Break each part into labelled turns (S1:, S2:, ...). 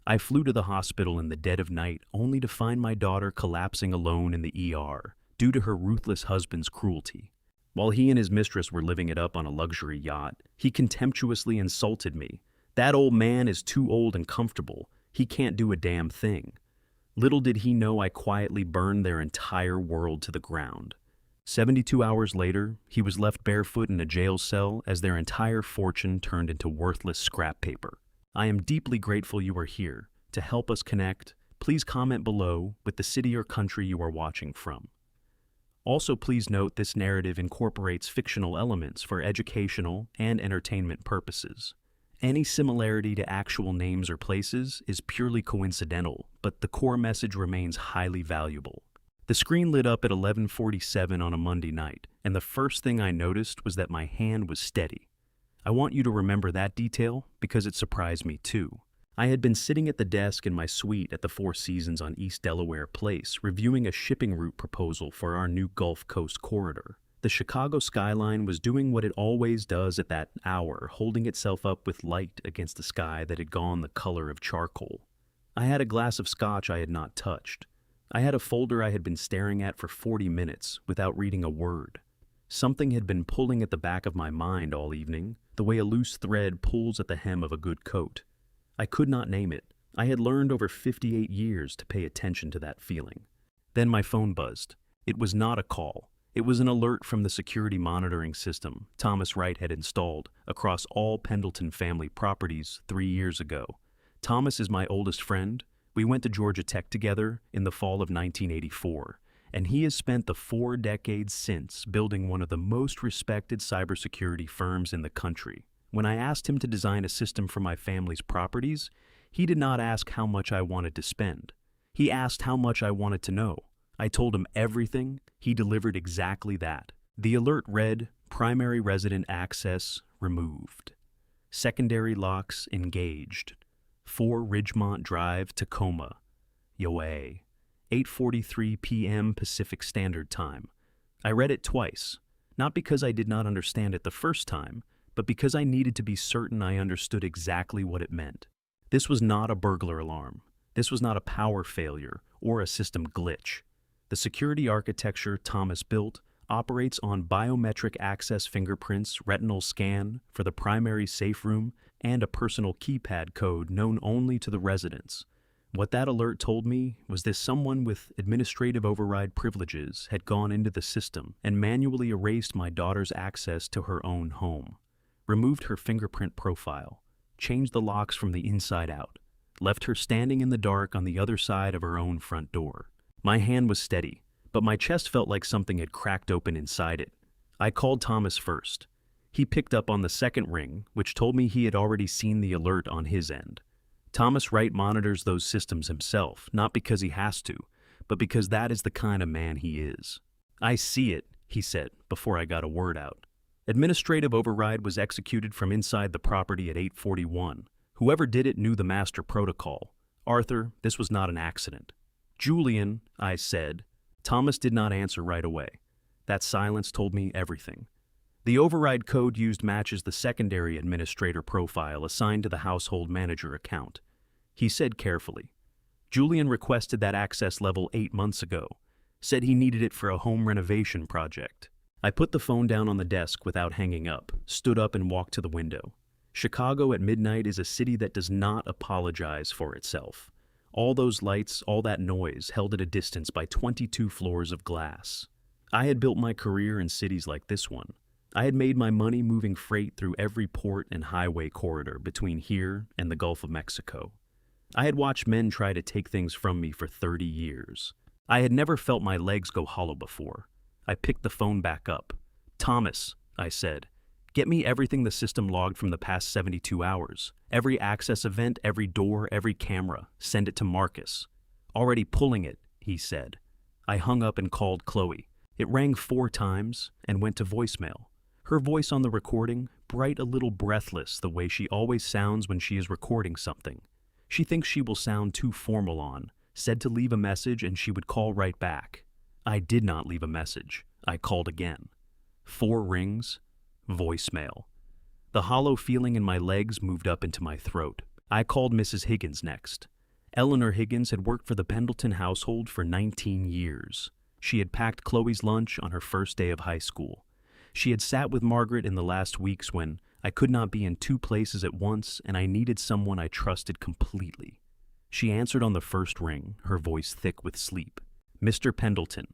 S1: I flew to the hospital in the dead of night only to find my daughter collapsing alone in the ER due to her ruthless husband's cruelty. While he and his mistress were living it up on a luxury yacht, he contemptuously insulted me. That old man is too old and comfortable. He can't do a damn thing. Little did he know I quietly burned their entire world to the ground. 72 hours later, he was left barefoot in a jail cell as their entire fortune turned into worthless scrap paper. I am deeply grateful you are here. To help us connect, please comment below with the city or country you are watching from. Also, please note this narrative incorporates fictional elements for educational and entertainment purposes. Any similarity to actual names or places is purely coincidental, but the core message remains highly valuable. The screen lit up at 11:47 on a Monday night, and the first thing I noticed was that my hand was steady. I want you to remember that detail because it surprised me too. I had been sitting at the desk in my suite at the Four Seasons on East Delaware Place, reviewing a shipping route proposal for our new Gulf Coast corridor. The Chicago skyline was doing what it always does at that hour, holding itself up with light against a sky that had gone the color of charcoal. I had a glass of scotch I had not touched. I had a folder I had been staring at for 40 minutes without reading a word. Something had been pulling at the back of my mind all evening, the way a loose thread pulls at the hem of a good coat. I could not name it. I had learned over 58 years to pay attention to that feeling. Then my phone buzzed. It was not a call. It was an alert from the security monitoring system Thomas Wright had installed across all Pendleton family properties 3 years ago. Thomas is my oldest friend. We went to Georgia Tech together in the fall of 1984, and he has spent the 4 decades since building one of the most respected cybersecurity firms in the country. When I asked him to design a system for my family's properties, he did not ask how much I wanted to spend. He asked how much I wanted to know. I told him everything. He delivered exactly that. The alert read, primary resident access removed. Secondary locks engaged. 4 Ridgemont Drive, Tacoma. Yoa. 8:43 p.m. Pacific Standard Time. I read it twice, not because I did not understand it the first time, but because I needed to be certain I understood exactly what it meant. This was not a burglar alarm. This was not a power failure or a system glitch. The security architecture Thomas built operates on biometric access fingerprints, retinal scan for the primary safe room, and a personal keypad code known only to the residents. What that alert told me was that someone with administrative override privileges had gone into the system and manually erased my daughter's access to her own home, removed her fingerprint profile, changed the locks from the inside out, left her standing in the dark on the other side of her own front door. My hand was steady, but my chest felt like something had cracked open inside it. I called Thomas first. He picked up on the second ring, which told me he had already seen the alert on his end. Thomas Wright monitors those systems himself, not because he has to, but because that is the kind of man he is. I see it, he said, before I got a word out. Administrative override was executed from inside the property at 8:41. Whoever did it knew the master protocol. Arthur, this was not an accident. Julian, I said. Thomas did not answer right away. That silence told me everything. The override code used matches the secondary administrator profile assigned to the household manager account. He said carefully, Julian requested that access level 8 months ago, said he needed it for a home renovation project. I put the phone down on the desk without hanging up, stood up and walked to the window. Chicago at midnight is a city that does not apologize for itself. All those lights, all that noise held at a distance by 22 floors of glass. I had built my career in cities like this one. I had made my money moving freight through every port and highway corridor between here and the Gulf of Mexico. I had watched men try to take things from me for 30 years. I had never felt my legs go hollow before. I picked the phone back up. Thomas, I said, get me everything the system logged from the past 72 hours. Every access event, every door, every camera. Send it to Marcus. Already pulling it, he said. I hung up and called Chloe. It rang 4 times and went to voicemail. Her voice on the recording, bright, a little breathless, the way she always sounds when she is recording something. She thinks she will sound too formal on, said to leave a message and she would call right back. I did not leave a message. I called again. 4 rings, voicemail. The hollow feeling in my legs moved up into my throat. I called Mrs. Higgins next. Eleanor Higgins had worked for the Pendleton household for 19 years. She had packed Chloe's lunch on her first day of high school. She had sat with Margaret in the last weeks when I could not be in two places at once and I needed someone I trusted completely. She answered on the first ring, her voice thick with sleep. Mr. Pendleton.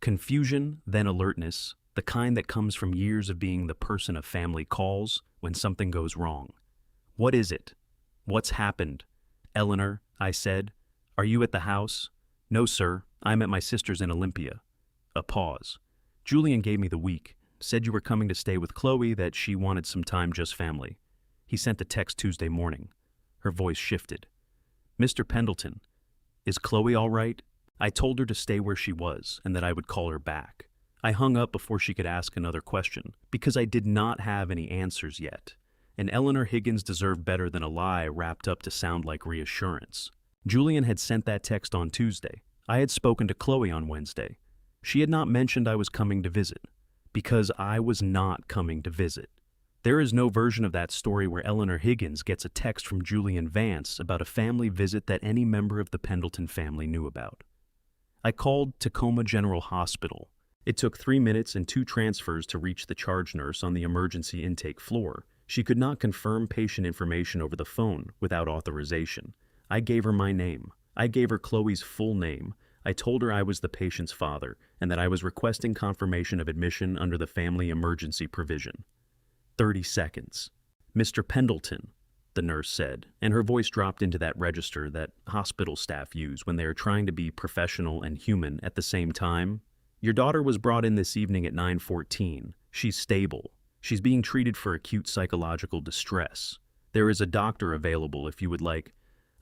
S1: Confusion, then alertness, the kind that comes from years of being the person a family calls when something goes wrong. What is it? What's happened? Eleanor, I said. Are you at the house? No, sir. I'm at my sister's in Olympia. A pause. Julian gave me the week. Said you were coming to stay with Chloe, that she wanted some time just family. He sent a text Tuesday morning. Her voice shifted. Mr. Pendleton, is Chloe all right? I told her to stay where she was and that I would call her back. I hung up before she could ask another question because I did not have any answers yet. And Eleanor Higgins deserved better than a lie wrapped up to sound like reassurance. Julian had sent that text on Tuesday. I had spoken to Chloe on Wednesday. She had not mentioned I was coming to visit. Because I was not coming to visit. There is no version of that story where Eleanor Higgins gets a text from Julian Vance about a family visit that any member of the Pendleton family knew about. I called Tacoma General Hospital. It took 3 minutes and 2 transfers to reach the charge nurse on the emergency intake floor. She could not confirm patient information over the phone without authorization. I gave her my name. I gave her Chloe's full name. I told her I was the patient's father and that I was requesting confirmation of admission under the family emergency provision. 30 seconds. Mr. Pendleton, the nurse said, and her voice dropped into that register that hospital staff use when they are trying to be professional and human at the same time. Your daughter was brought in this evening at 9:14. She's stable. She's being treated for acute psychological distress. There is a doctor available if you would like.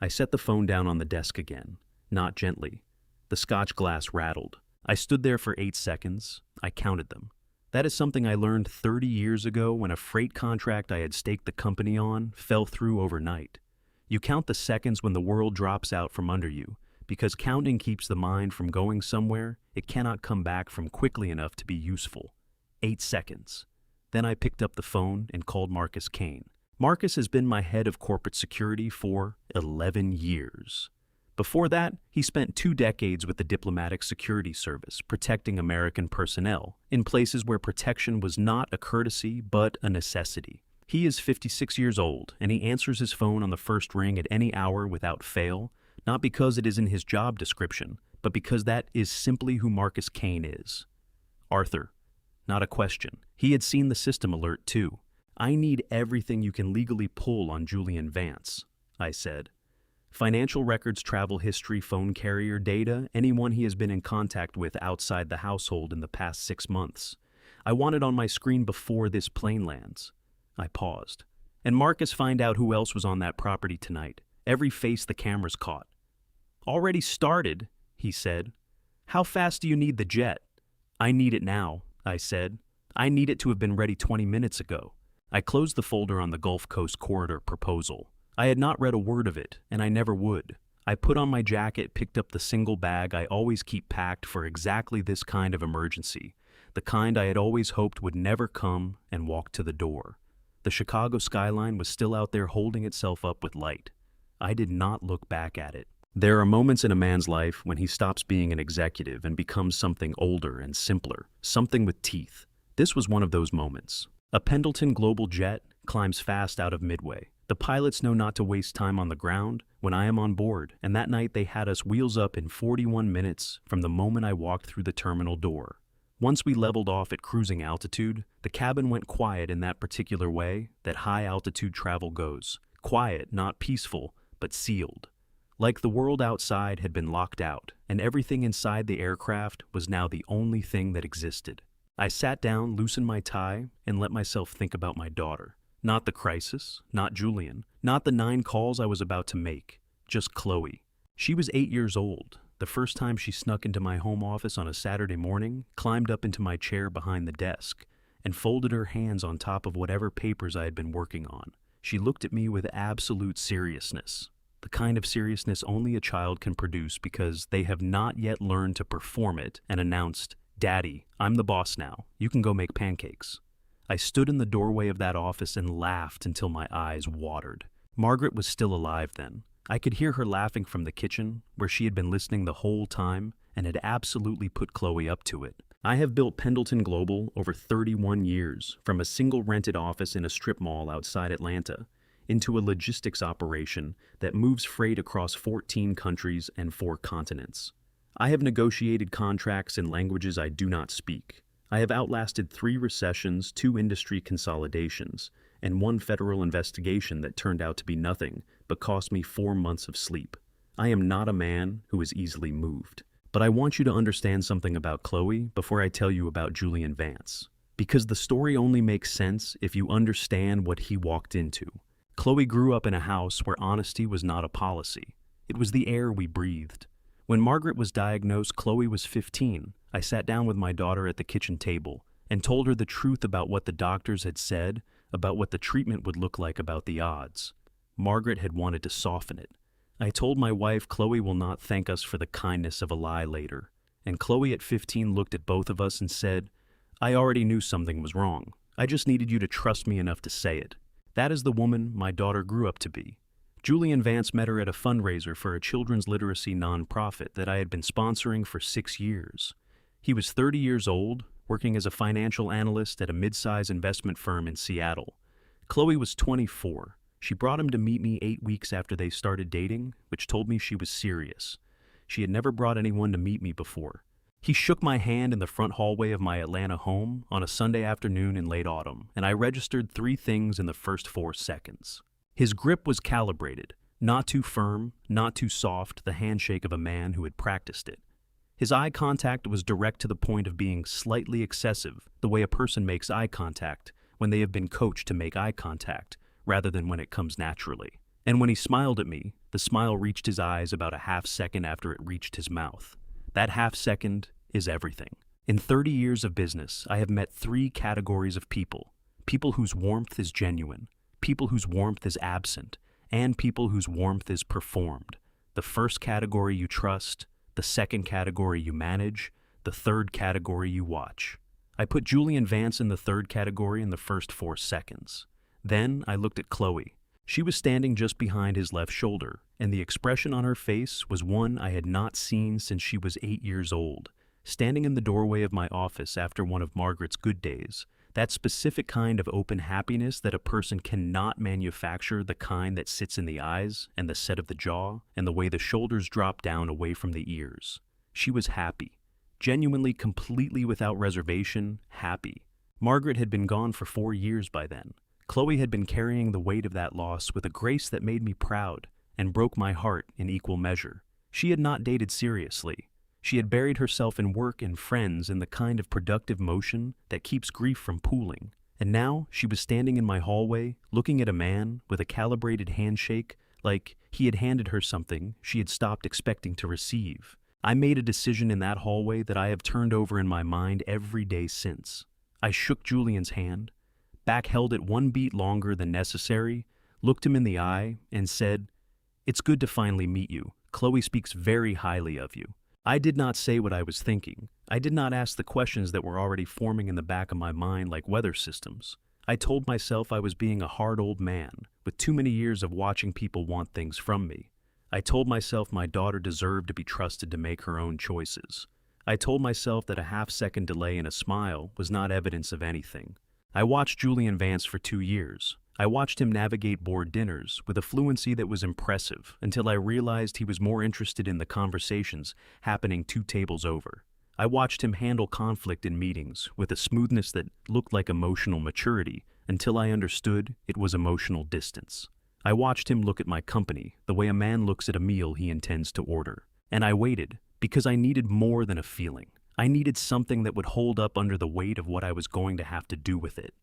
S1: I set the phone down on the desk again, not gently. The Scotch glass rattled. I stood there for 8 seconds. I counted them. That is something I learned 30 years ago when a freight contract I had staked the company on fell through overnight. You count the seconds when the world drops out from under you, because counting keeps the mind from going somewhere it cannot come back from quickly enough to be useful. 8 seconds. Then I picked up the phone and called Marcus Kane. Marcus has been my head of corporate security for 11 years. Before that, he spent 2 decades with the Diplomatic Security Service, protecting American personnel in places where protection was not a courtesy but a necessity. He is 56 years old, and he answers his phone on the first ring at any hour without fail, not because it is in his job description, but because that is simply who Marcus Kane is. Arthur. Not a question. He had seen the system alert too. I need everything you can legally pull on Julian Vance, I said. Financial records, travel history, phone carrier data, anyone he has been in contact with outside the household in the past 6 months. I want it on my screen before this plane lands. I paused. And Marcus, find out who else was on that property tonight. Every face the cameras caught. Already started, he said. How fast do you need the jet? I need it now, I said. I need it to have been ready 20 minutes ago. I closed the folder on the Gulf Coast Corridor proposal. I had not read a word of it, and I never would. I put on my jacket, picked up the single bag I always keep packed for exactly this kind of emergency, the kind I had always hoped would never come, and walked to the door. The Chicago skyline was still out there holding itself up with light. I did not look back at it. There are moments in a man's life when he stops being an executive and becomes something older and simpler, something with teeth. This was one of those moments. A Pendleton Global jet climbs fast out of Midway. The pilots know not to waste time on the ground when I am on board, and that night they had us wheels up in 41 minutes from the moment I walked through the terminal door. Once we leveled off at cruising altitude, the cabin went quiet in that particular way that high-altitude travel goes. Quiet, not peaceful, but sealed. Like the world outside had been locked out, and everything inside the aircraft was now the only thing that existed. I sat down, loosened my tie, and let myself think about my daughter. Not the crisis, not Julian, not the 9 calls I was about to make, just Chloe. She was 8 years old. The first time she snuck into my home office on a Saturday morning, climbed up into my chair behind the desk, and folded her hands on top of whatever papers I had been working on. She looked at me with absolute seriousness, the kind of seriousness only a child can produce because they have not yet learned to perform it, and announced, "Daddy, I'm the boss now. You can go make pancakes." I stood in the doorway of that office and laughed until my eyes watered. Margaret was still alive then. I could hear her laughing from the kitchen, where she had been listening the whole time and had absolutely put Chloe up to it. I have built Pendleton Global over 31 years, from a single rented office in a strip mall outside Atlanta, into a logistics operation that moves freight across 14 countries and 4 continents. I have negotiated contracts in languages I do not speak. I have outlasted 3 recessions, 2 industry consolidations, and 1 federal investigation that turned out to be nothing but cost me 4 months of sleep. I am not a man who is easily moved. But I want you to understand something about Chloe before I tell you about Julian Vance. Because the story only makes sense if you understand what he walked into. Chloe grew up in a house where honesty was not a policy. It was the air we breathed. When Margaret was diagnosed, Chloe was 15. I sat down with my daughter at the kitchen table and told her the truth about what the doctors had said, about what the treatment would look like, about the odds. Margaret had wanted to soften it. I told my wife Chloe will not thank us for the kindness of a lie later. And Chloe at 15 looked at both of us and said, I already knew something was wrong. I just needed you to trust me enough to say it. That is the woman my daughter grew up to be. Julian Vance met her at a fundraiser for a children's literacy nonprofit that I had been sponsoring for 6 years. He was 30 years old, working as a financial analyst at a mid-size investment firm in Seattle. Chloe was 24. She brought him to meet me 8 weeks after they started dating, which told me she was serious. She had never brought anyone to meet me before. He shook my hand in the front hallway of my Atlanta home on a Sunday afternoon in late autumn, and I registered 3 things in the first 4 seconds. His grip was calibrated, not too firm, not too soft, the handshake of a man who had practiced it. His eye contact was direct to the point of being slightly excessive, the way a person makes eye contact when they have been coached to make eye contact, rather than when it comes naturally. And when he smiled at me, the smile reached his eyes about a half second after it reached his mouth. That half second is everything. In 30 years of business, I have met 3 categories of people. People whose warmth is genuine, people whose warmth is absent, and people whose warmth is performed. The first category you trust, the second category you manage, the third category you watch. I put Julian Vance in the third category in the first 4 seconds. Then I looked at Chloe. She was standing just behind his left shoulder, and the expression on her face was one I had not seen since she was 8 years old. Standing in the doorway of my office after one of Margaret's good days, that specific kind of open happiness that a person cannot manufacture, the kind that sits in the eyes and the set of the jaw and the way the shoulders drop down away from the ears. She was happy, genuinely, completely without reservation, happy. Margaret had been gone for 4 years by then. Chloe had been carrying the weight of that loss with a grace that made me proud and broke my heart in equal measure. She had not dated seriously. She had buried herself in work and friends and the kind of productive motion that keeps grief from pooling. And now she was standing in my hallway, looking at a man with a calibrated handshake, like he had handed her something she had stopped expecting to receive. I made a decision in that hallway that I have turned over in my mind every day since. I shook Julian's hand, back held it 1 beat longer than necessary, looked him in the eye, and said, "It's good to finally meet you. Chloe speaks very highly of you." I did not say what I was thinking. I did not ask the questions that were already forming in the back of my mind like weather systems. I told myself I was being a hard old man, with too many years of watching people want things from me. I told myself my daughter deserved to be trusted to make her own choices. I told myself that a half-second delay in a smile was not evidence of anything. I watched Julian Vance for 2 years. I watched him navigate board dinners with a fluency that was impressive until I realized he was more interested in the conversations happening 2 tables over. I watched him handle conflict in meetings with a smoothness that looked like emotional maturity until I understood it was emotional distance. I watched him look at my company the way a man looks at a meal he intends to order. And I waited because I needed more than a feeling. I needed something that would hold up under the weight of what I was going to have to do with it.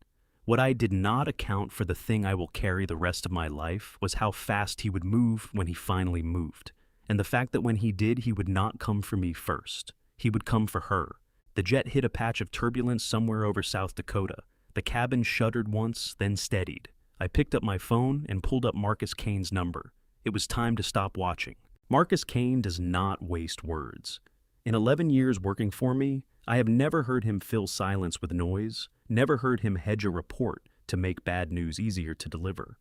S1: What I did not account for, the thing I will carry the rest of my life, was how fast he would move when he finally moved. And the fact that when he did, he would not come for me first. He would come for her. The jet hit a patch of turbulence somewhere over South Dakota. The cabin shuddered once, then steadied. I picked up my phone and pulled up Marcus Kane's number. It was time to stop watching. Marcus Kane does not waste words. In 11 years working for me, I have never heard him fill silence with noise, never heard him hedge a report to make bad news easier to deliver.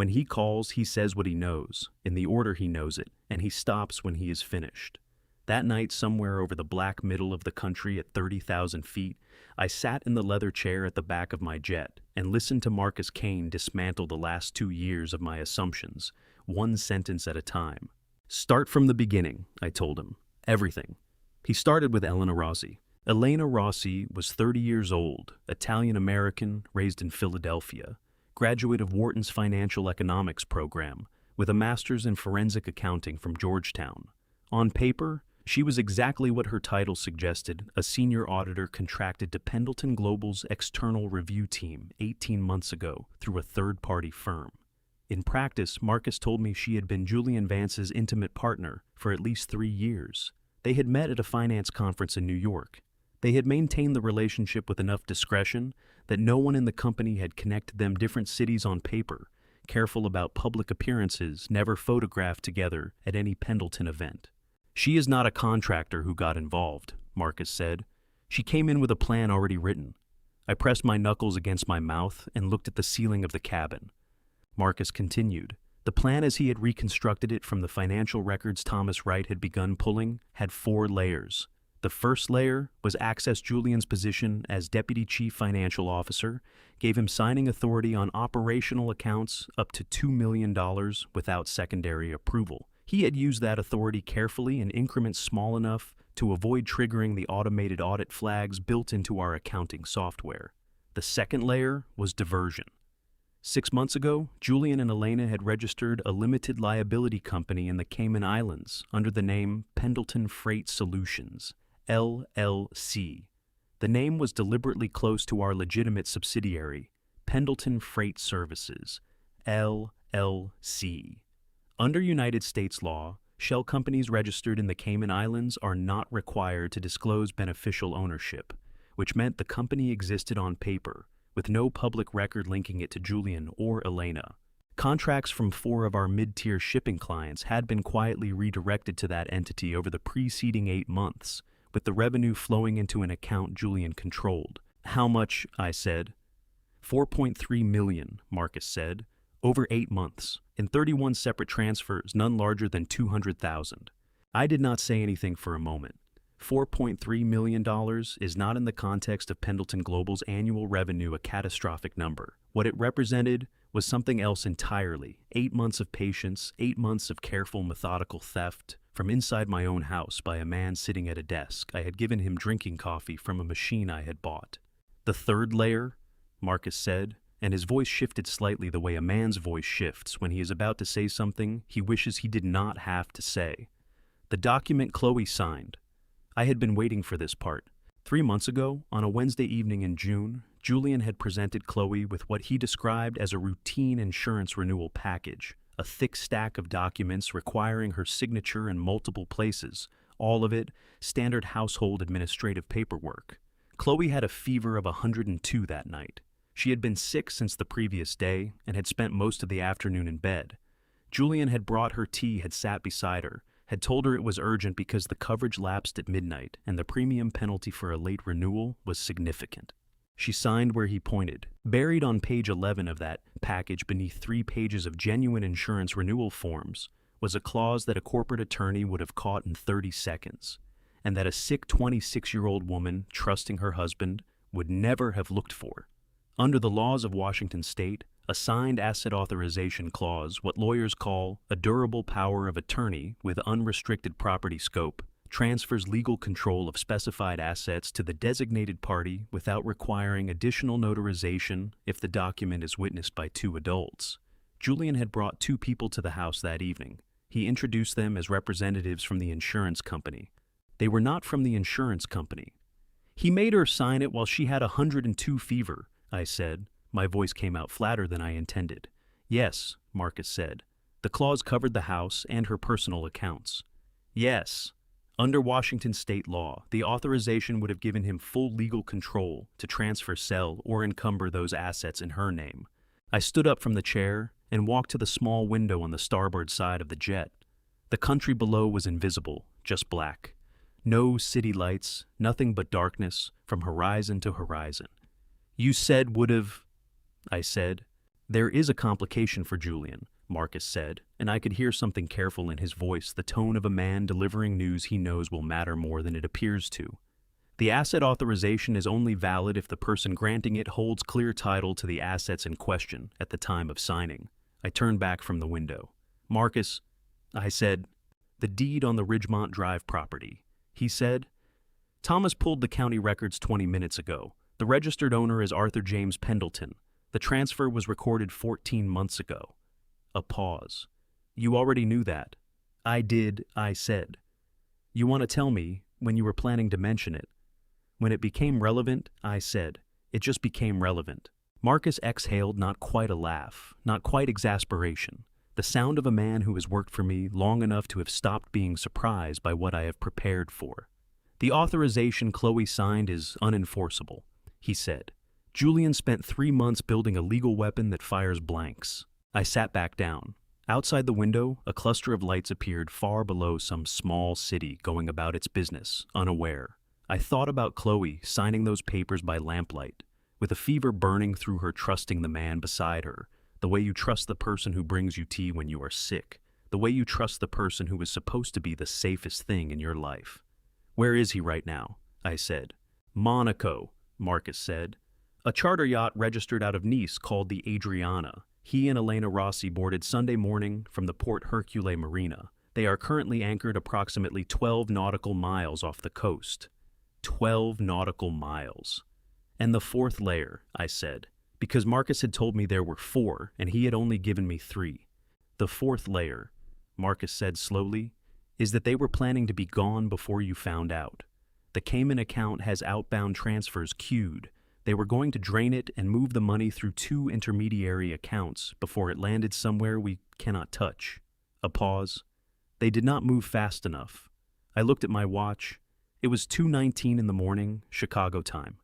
S1: When he calls, he says what he knows, in the order he knows it, and he stops when he is finished. That night, somewhere over the black middle of the country at 30,000 feet, I sat in the leather chair at the back of my jet and listened to Marcus Kane dismantle the last 2 years of my assumptions, one sentence at a time. "Start from the beginning," I told him. "Everything." He started with Elena Rossi. Elena Rossi was 30 years old, Italian-American, raised in Philadelphia, graduate of Wharton's Financial Economics program, with a master's in forensic accounting from Georgetown. On paper, she was exactly what her title suggested, a senior auditor contracted to Pendleton Global's external review team 18 months ago through a third-party firm. In practice, Marcus told me she had been Julian Vance's intimate partner for at least 3 years. They had met at a finance conference in New York. They had maintained the relationship with enough discretion that no one in the company had connected them different cities on paper, careful about public appearances, never photographed together at any Pendleton event. "She is not a contractor who got involved," Marcus said. "She came in with a plan already written." I pressed my knuckles against my mouth and looked at the ceiling of the cabin. Marcus continued. The plan as he had reconstructed it from the financial records Thomas Wright had begun pulling had 4 layers. The first layer was access Julian's position as Deputy Chief Financial Officer, gave him signing authority on operational accounts up to $2 million without secondary approval. He had used that authority carefully in increments small enough to avoid triggering the automated audit flags built into our accounting software. The second layer was diversion. 6 months ago, Julian and Elena had registered a limited liability company in the Cayman Islands under the name Pendleton Freight Solutions, LLC. The name was deliberately close to our legitimate subsidiary, Pendleton Freight Services, LLC. Under United States law, shell companies registered in the Cayman Islands are not required to disclose beneficial ownership, which meant the company existed on paper, with no public record linking it to Julian or Elena. Contracts from 4 of our mid-tier shipping clients had been quietly redirected to that entity over the preceding 8 months, with the revenue flowing into an account Julian controlled. "How much?" I said. $4.3 million, Marcus said, over 8 months, in 31 separate transfers, none larger than $200,000. I did not say anything for a moment. $4.3 million is not in the context of Pendleton Global's annual revenue a catastrophic number. What it represented was something else entirely. 8 months of patience, 8 months of careful, methodical theft from inside my own house by a man sitting at a desk. I had given him drinking coffee from a machine I had bought. "The third layer," Marcus said, and his voice shifted slightly the way a man's voice shifts when he is about to say something he wishes he did not have to say. "The document Chloe signed." I had been waiting for this part. 3 months ago, on a Wednesday evening in June, Julian had presented Chloe with what he described as a routine insurance renewal package, a thick stack of documents requiring her signature in multiple places, all of it standard household administrative paperwork. Chloe had a fever of 102 that night. She had been sick since the previous day and had spent most of the afternoon in bed. Julian had brought her tea, had sat beside her, had told her it was urgent because the coverage lapsed at midnight and the premium penalty for a late renewal was significant. She signed where he pointed. Buried on page 11 of that package beneath 3 pages of genuine insurance renewal forms was a clause that a corporate attorney would have caught in 30 seconds, and that a sick 26-year-old woman trusting her husband would never have looked for. Under the laws of Washington state, a signed asset authorization clause, what lawyers call a durable power of attorney with unrestricted property scope, transfers legal control of specified assets to the designated party without requiring additional notarization if the document is witnessed by 2 adults. Julian had brought 2 people to the house that evening. He introduced them as representatives from the insurance company. They were not from the insurance company. "He made her sign it while she had 102 fever, I said. My voice came out flatter than I intended. "Yes," Marcus said. "The clause covered the house and her personal accounts." "Yes." Under Washington state law, the authorization would have given him full legal control to transfer, sell, or encumber those assets in her name. I stood up from the chair and walked to the small window on the starboard side of the jet. The country below was invisible, just black. No city lights, nothing but darkness from horizon to horizon. "You said would have," I said. There is a complication for Julian, Marcus said, and I could hear something careful in his voice, the tone of a man delivering news he knows will matter more than it appears to. The asset authorization is only valid if the person granting it holds clear title to the assets in question at the time of signing. I turned back from the window. Marcus, I said, the deed on the Ridgemont Drive property. He said, Thomas pulled the county records 20 minutes ago. The registered owner is Arthur James Pendleton. The transfer was recorded 14 months ago. A pause. You already knew that. I did, I said. You want to tell me when you were planning to mention it? When it became relevant, I said. It just became relevant. Marcus exhaled not quite a laugh, not quite exasperation. The sound of a man who has worked for me long enough to have stopped being surprised by what I have prepared for. The authorization Chloe signed is unenforceable, he said. Julian spent 3 months building a legal weapon that fires blanks. I sat back down. Outside the window, a cluster of lights appeared far below some small city going about its business, unaware. I thought about Chloe signing those papers by lamplight, with a fever burning through her, trusting the man beside her, the way you trust the person who brings you tea when you are sick, the way you trust the person who is supposed to be the safest thing in your life. Where is he right now? I said. Monaco, Marcus said. A charter yacht registered out of Nice called the Adriana. He and Elena Rossi boarded Sunday morning from the Port Hercule Marina. They are currently anchored approximately 12 nautical miles off the coast. 12 nautical miles. And the 4th layer, I said, because Marcus had told me there were 4 and he had only given me 3. The 4th layer, Marcus said slowly, is that they were planning to be gone before you found out. The Cayman account has outbound transfers queued. They were going to drain it and move the money through 2 intermediary accounts before it landed somewhere we cannot touch. A pause. They did not move fast enough. I looked at my watch. It was 2:19 in the morning, Chicago time.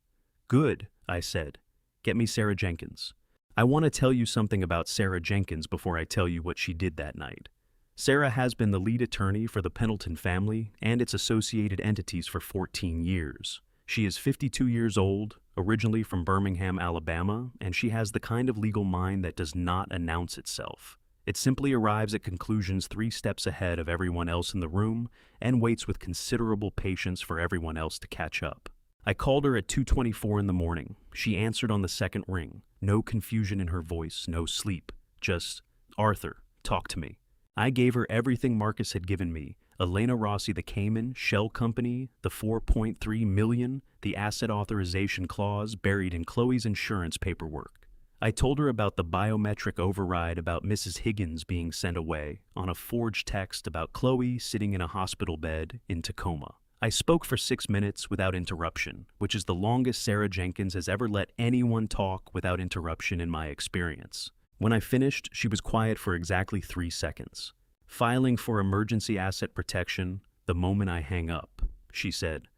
S1: Good, I said. Get me Sarah Jenkins. I want to tell you something about Sarah Jenkins before I tell you what she did that night. Sarah has been the lead attorney for the Pendleton family and its associated entities for 14 years. She is 52 years old, originally from Birmingham, Alabama, and she has the kind of legal mind that does not announce itself. It simply arrives at conclusions 3 steps ahead of everyone else in the room and waits with considerable patience for everyone else to catch up. I called her at 2:24 in the morning. She answered on the 2nd ring. No confusion in her voice, no sleep. Just, Arthur, talk to me. I gave her everything Marcus had given me. Elena Rossi, the Cayman, Shell Company, the $4.3 million, the asset authorization clause buried in Chloe's insurance paperwork. I told her about the biometric override about Mrs. Higgins being sent away, on a forged text about Chloe sitting in a hospital bed in Tacoma. I spoke for 6 minutes without interruption, which is the longest Sarah Jenkins has ever let anyone talk without interruption in my experience. When I finished, she was quiet for exactly 3 seconds. Filing for emergency asset protection the moment I hang up, she said.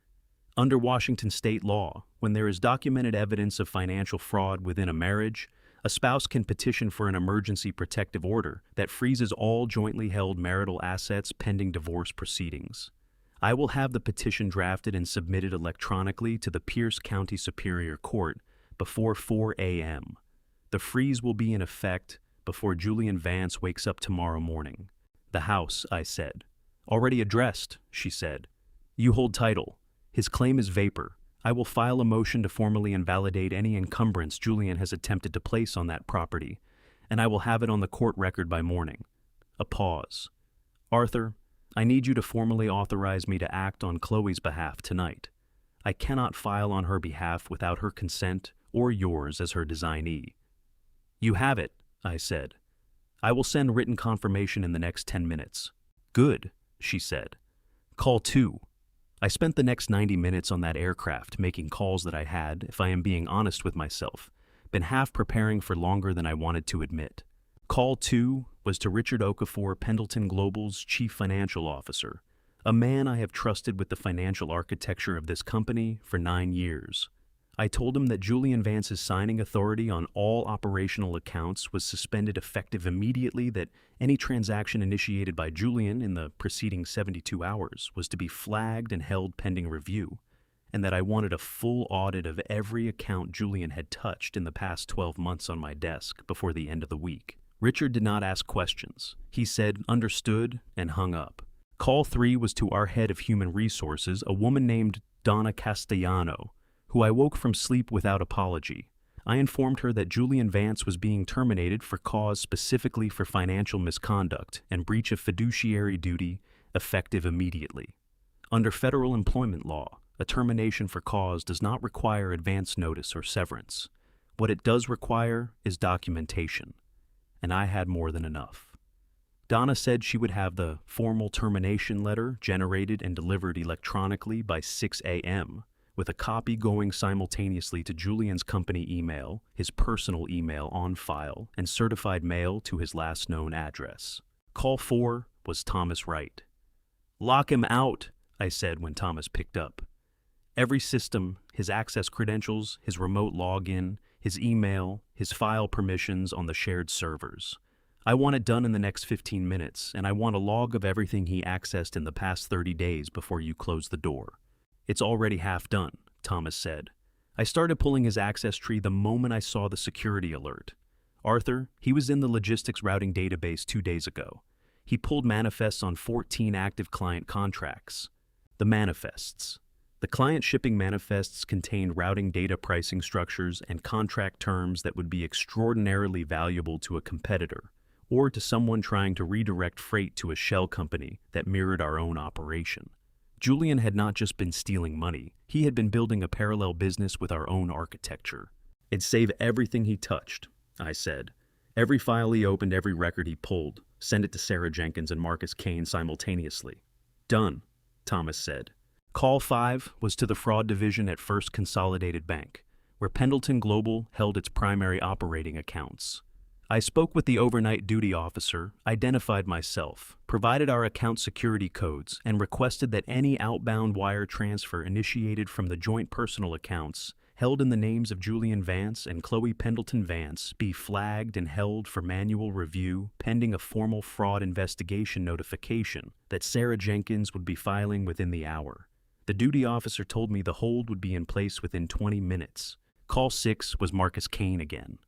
S1: Under Washington state law, when there is documented evidence of financial fraud within a marriage, a spouse can petition for an emergency protective order that freezes all jointly held marital assets pending divorce proceedings. I will have the petition drafted and submitted electronically to the Pierce County Superior Court before 4 a.m. The freeze will be in effect before Julian Vance wakes up tomorrow morning. The house, I said. Already addressed, she said. You hold title. His claim is vapor. I will file a motion to formally invalidate any encumbrance Julian has attempted to place on that property, and I will have it on the court record by morning. A pause. Arthur, I need you to formally authorize me to act on Chloe's behalf tonight. I cannot file on her behalf without her consent or yours as her designee. You have it, I said. I will send written confirmation in the next 10 minutes. Good, she said. Call 2. I spent the next 90 minutes on that aircraft making calls that I had, if I am being honest with myself, been half preparing for longer than I wanted to admit. Call 2 was to Richard Okafor, Pendleton Global's chief financial officer, a man I have trusted with the financial architecture of this company for 9 years. I told him that Julian Vance's signing authority on all operational accounts was suspended effective immediately, that any transaction initiated by Julian in the preceding 72 hours was to be flagged and held pending review, and that I wanted a full audit of every account Julian had touched in the past 12 months on my desk before the end of the week. Richard did not ask questions. He said, understood, and hung up. Call 3 was to our head of human resources, a woman named Donna Castellano, who I woke from sleep without apology. I informed her that Julian Vance was being terminated for cause specifically for financial misconduct and breach of fiduciary duty, effective immediately. Under federal employment law, a termination for cause does not require advance notice or severance. What it does require is documentation, and I had more than enough. Donna said she would have the formal termination letter generated and delivered electronically by 6 a.m., with a copy going simultaneously to Julian's company email, his personal email on file, and certified mail to his last known address. Call 4 was Thomas Wright. "Lock him out," I said when Thomas picked up. Every system, his access credentials, his remote login, his email, his file permissions on the shared servers. I want it done in the next 15 minutes, and I want a log of everything he accessed in the past 30 days before you close the door. It's already half done, Thomas said. I started pulling his access tree the moment I saw the security alert. Arthur, he was in the logistics routing database 2 days ago. He pulled manifests on 14 active client contracts. The manifests. The client shipping manifests contained routing data pricing structures and contract terms that would be extraordinarily valuable to a competitor, or to someone trying to redirect freight to a shell company that mirrored our own operation. Julian had not just been stealing money, he had been building a parallel business with our own architecture. It'd save everything he touched, I said. Every file he opened, every record he pulled, send it to Sarah Jenkins and Marcus Kane simultaneously. Done, Thomas said. Call 5 was to the fraud division at First Consolidated Bank, where Pendleton Global held its primary operating accounts. I spoke with the overnight duty officer, identified myself, provided our account security codes, and requested that any outbound wire transfer initiated from the joint personal accounts held in the names of Julian Vance and Chloe Pendleton Vance be flagged and held for manual review pending a formal fraud investigation notification that Sarah Jenkins would be filing within the hour. The duty officer told me the hold would be in place within 20 minutes. Call 6 was Marcus Kane again.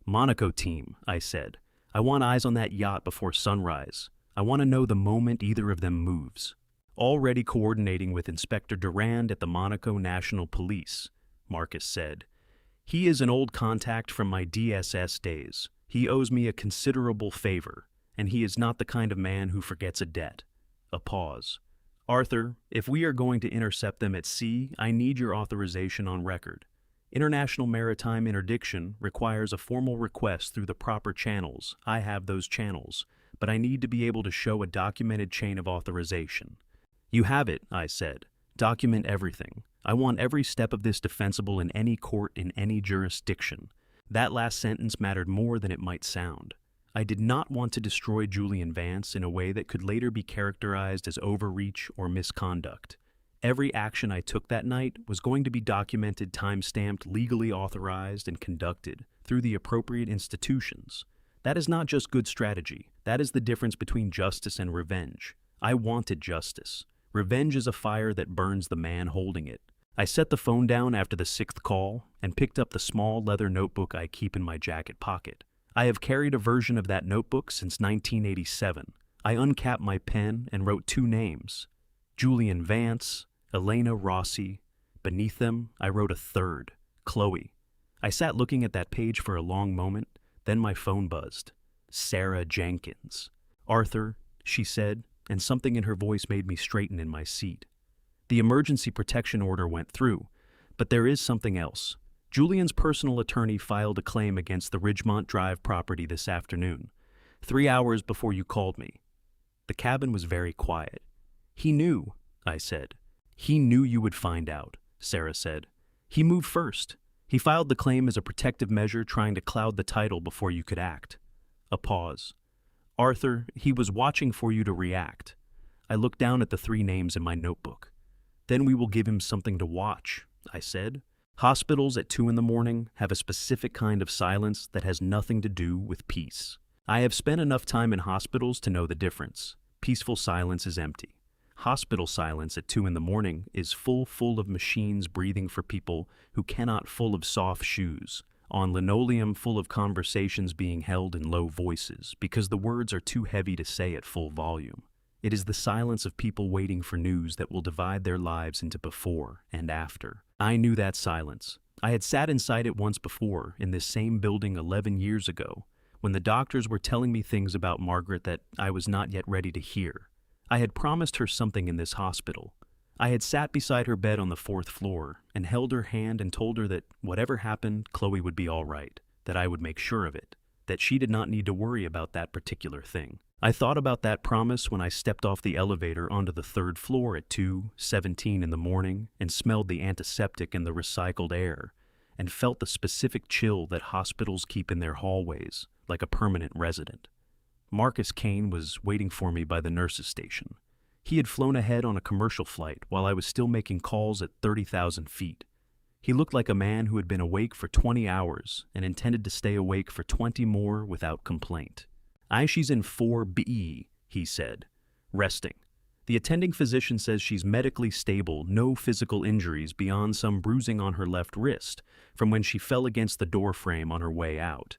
S1: Monaco team, I said. I want eyes on that yacht before sunrise. I want to know the moment either of them moves. Already coordinating with Inspector Durand at the Monaco National Police, Marcus said. He is an old contact from my DSS days. He owes me a considerable favor, and he is not the kind of man who forgets a debt. A pause. Arthur, if we are going to intercept them at sea, I need your authorization on record. International maritime interdiction requires a formal request through the proper channels. I have those channels, but I need to be able to show a documented chain of authorization. You have it, I said. Document everything. I want every step of this defensible in any court in any jurisdiction. That last sentence mattered more than it might sound. I did not want to destroy Julian Vance in a way that could later be characterized as overreach or misconduct. Every action I took that night was going to be documented, time-stamped, legally authorized, and conducted through the appropriate institutions. That is not just good strategy. That is the difference between justice and revenge. I wanted justice. Revenge is a fire that burns the man holding it. I set the phone down after the 6th call and picked up the small leather notebook I keep in my jacket pocket. I have carried a version of that notebook since 1987. I uncapped my pen and wrote 2 names, Julian Vance, Elena Rossi. Beneath them, I wrote a 3rd, Chloe. I sat looking at that page for a long moment, then my phone buzzed. Sarah Jenkins. Arthur, she said, and something in her voice made me straighten in my seat. The emergency protection order went through, but there is something else. Julian's personal attorney filed a claim against the Ridgemont Drive property this afternoon, 3 hours before you called me. The cabin was very quiet. He knew, I said. He knew you would find out, Sarah said. He moved first. He filed the claim as a protective measure, trying to cloud the title before you could act. A pause. Arthur, he was watching for you to react. I looked down at the 3 names in my notebook. Then we will give him something to watch, I said. Hospitals at 2 a.m. have a specific kind of silence that has nothing to do with peace. I have spent enough time in hospitals to know the difference. Peaceful silence is empty. Hospital silence at 2 in the morning is full of machines breathing for people who cannot, full of soft shoes, on linoleum, full of conversations being held in low voices because the words are too heavy to say at full volume. It is the silence of people waiting for news that will divide their lives into before and after. I knew that silence. I had sat inside it once before, in this same building 11 years ago, when the doctors were telling me things about Margaret that I was not yet ready to hear. I had promised her something in this hospital. I had sat beside her bed on the 4th floor and held her hand and told her that whatever happened, Chloe would be all right, that I would make sure of it, that she did not need to worry about that particular thing. I thought about that promise when I stepped off the elevator onto the 3rd floor at 2:17 in the morning and smelled the antiseptic and the recycled air and felt the specific chill that hospitals keep in their hallways, like a permanent resident. Marcus Kane was waiting for me by the nurse's station. He had flown ahead on a commercial flight while I was still making calls at 30,000 feet. He looked like a man who had been awake for 20 hours and intended to stay awake for 20 more without complaint. She's in 4B, he said, resting. The attending physician says she's medically stable, no physical injuries beyond some bruising on her left wrist from when she fell against the door frame on her way out.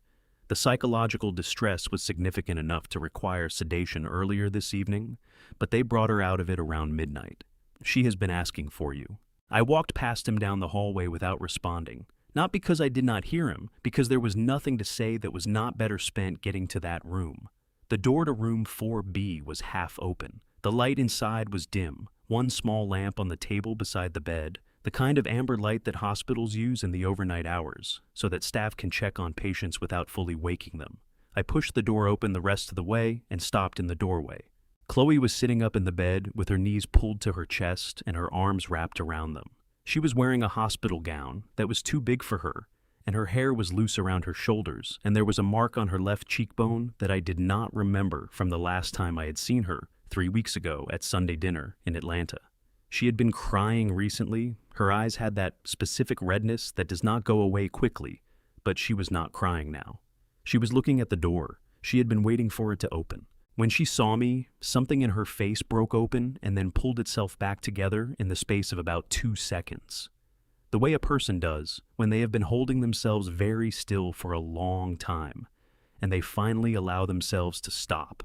S1: The psychological distress was significant enough to require sedation earlier this evening, but they brought her out of it around midnight. She has been asking for you. I walked past him down the hallway without responding. Not because I did not hear him, because there was nothing to say that was not better spent getting to that room. The door to room 4B was half open. The light inside was dim, one small lamp on the table beside the bed, the kind of amber light that hospitals use in the overnight hours, so that staff can check on patients without fully waking them. I pushed the door open the rest of the way and stopped in the doorway. Chloe was sitting up in the bed with her knees pulled to her chest and her arms wrapped around them. She was wearing a hospital gown that was too big for her, and her hair was loose around her shoulders, and there was a mark on her left cheekbone that I did not remember from the last time I had seen her 3 weeks ago at Sunday dinner in Atlanta. She had been crying recently. Her eyes had that specific redness that does not go away quickly, but she was not crying now. She was looking at the door. She had been waiting for it to open. When she saw me, something in her face broke open and then pulled itself back together in the space of about 2 seconds. The way a person does when they have been holding themselves very still for a long time, and they finally allow themselves to stop.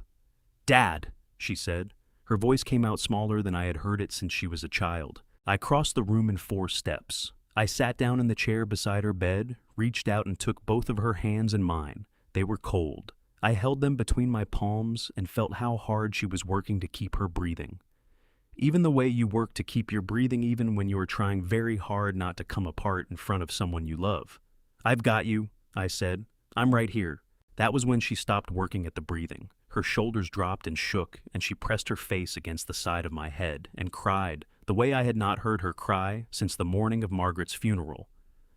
S1: "Dad," she said. Her voice came out smaller than I had heard it since she was a child. I crossed the room in 4 steps. I sat down in the chair beside her bed, reached out and took both of her hands in mine. They were cold. I held them between my palms and felt how hard she was working to keep her breathing. Even the way you work to keep your breathing even when you are trying very hard not to come apart in front of someone you love. "I've got you," I said. "I'm right here." That was when she stopped working at the breathing. Her shoulders dropped and shook, and she pressed her face against the side of my head and cried the way I had not heard her cry since the morning of Margaret's funeral.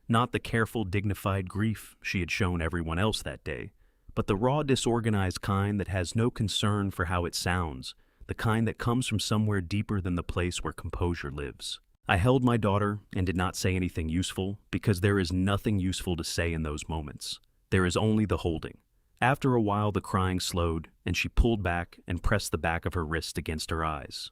S1: Not the careful, dignified grief she had shown everyone else that day, but the raw, disorganized kind that has no concern for how it sounds, the kind that comes from somewhere deeper than the place where composure lives. I held my daughter and did not say anything useful, because there is nothing useful to say in those moments. There is only the holding. After a while, the crying slowed, and she pulled back and pressed the back of her wrist against her eyes.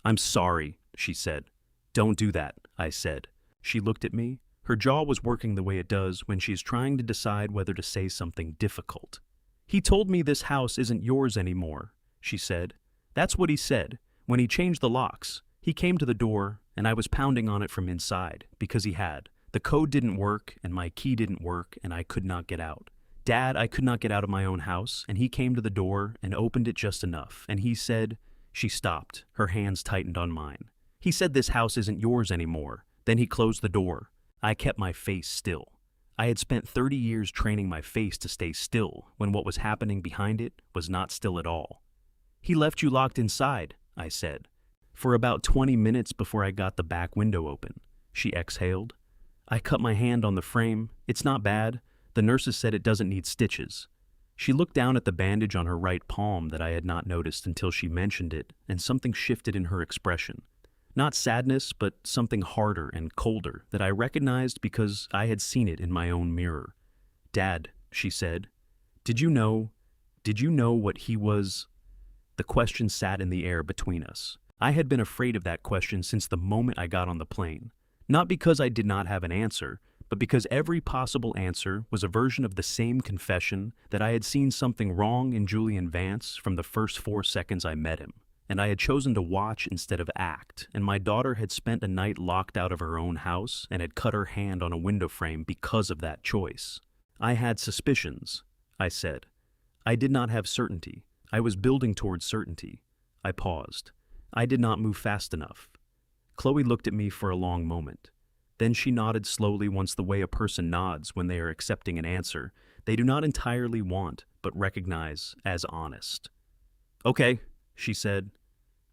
S1: "I'm sorry," she said. "Don't do that," I said. She looked at me. Her jaw was working the way it does when she is trying to decide whether to say something difficult. "He told me this house isn't yours anymore," she said. "That's what he said. When he changed the locks, he came to the door, and I was pounding on it from inside, because he had. The code didn't work, and my key didn't work, and I could not get out. Dad, I could not get out of my own house, and he came to the door and opened it just enough, and he said—" She stopped. Her hands tightened on mine. "He said this house isn't yours anymore. Then he closed the door." I kept my face still. I had spent 30 years training my face to stay still when what was happening behind it was not still at all. "He left you locked inside," I said. "For about 20 minutes before I got the back window open," she exhaled. "I cut my hand on the frame. It's not bad. The nurses said it doesn't need stitches." She looked down at the bandage on her right palm that I had not noticed until she mentioned it, and something shifted in her expression. Not sadness, but something harder and colder that I recognized because I had seen it in my own mirror. "Dad," she said, Did you know what he was?" The question sat in the air between us. I had been afraid of that question since the moment I got on the plane. Not because I did not have an answer, but because every possible answer was a version of the same confession that I had seen something wrong in Julian Vance from the first 4 seconds I met him, and I had chosen to watch instead of act, and my daughter had spent a night locked out of her own house and had cut her hand on a window frame because of that choice. I had suspicions, I said. I did not have certainty. I was building towards certainty. I paused. I did not move fast enough. Chloe looked at me for a long moment. Then she nodded slowly once the way a person nods when they are accepting an answer they do not entirely want but recognize as honest. "Okay," she said.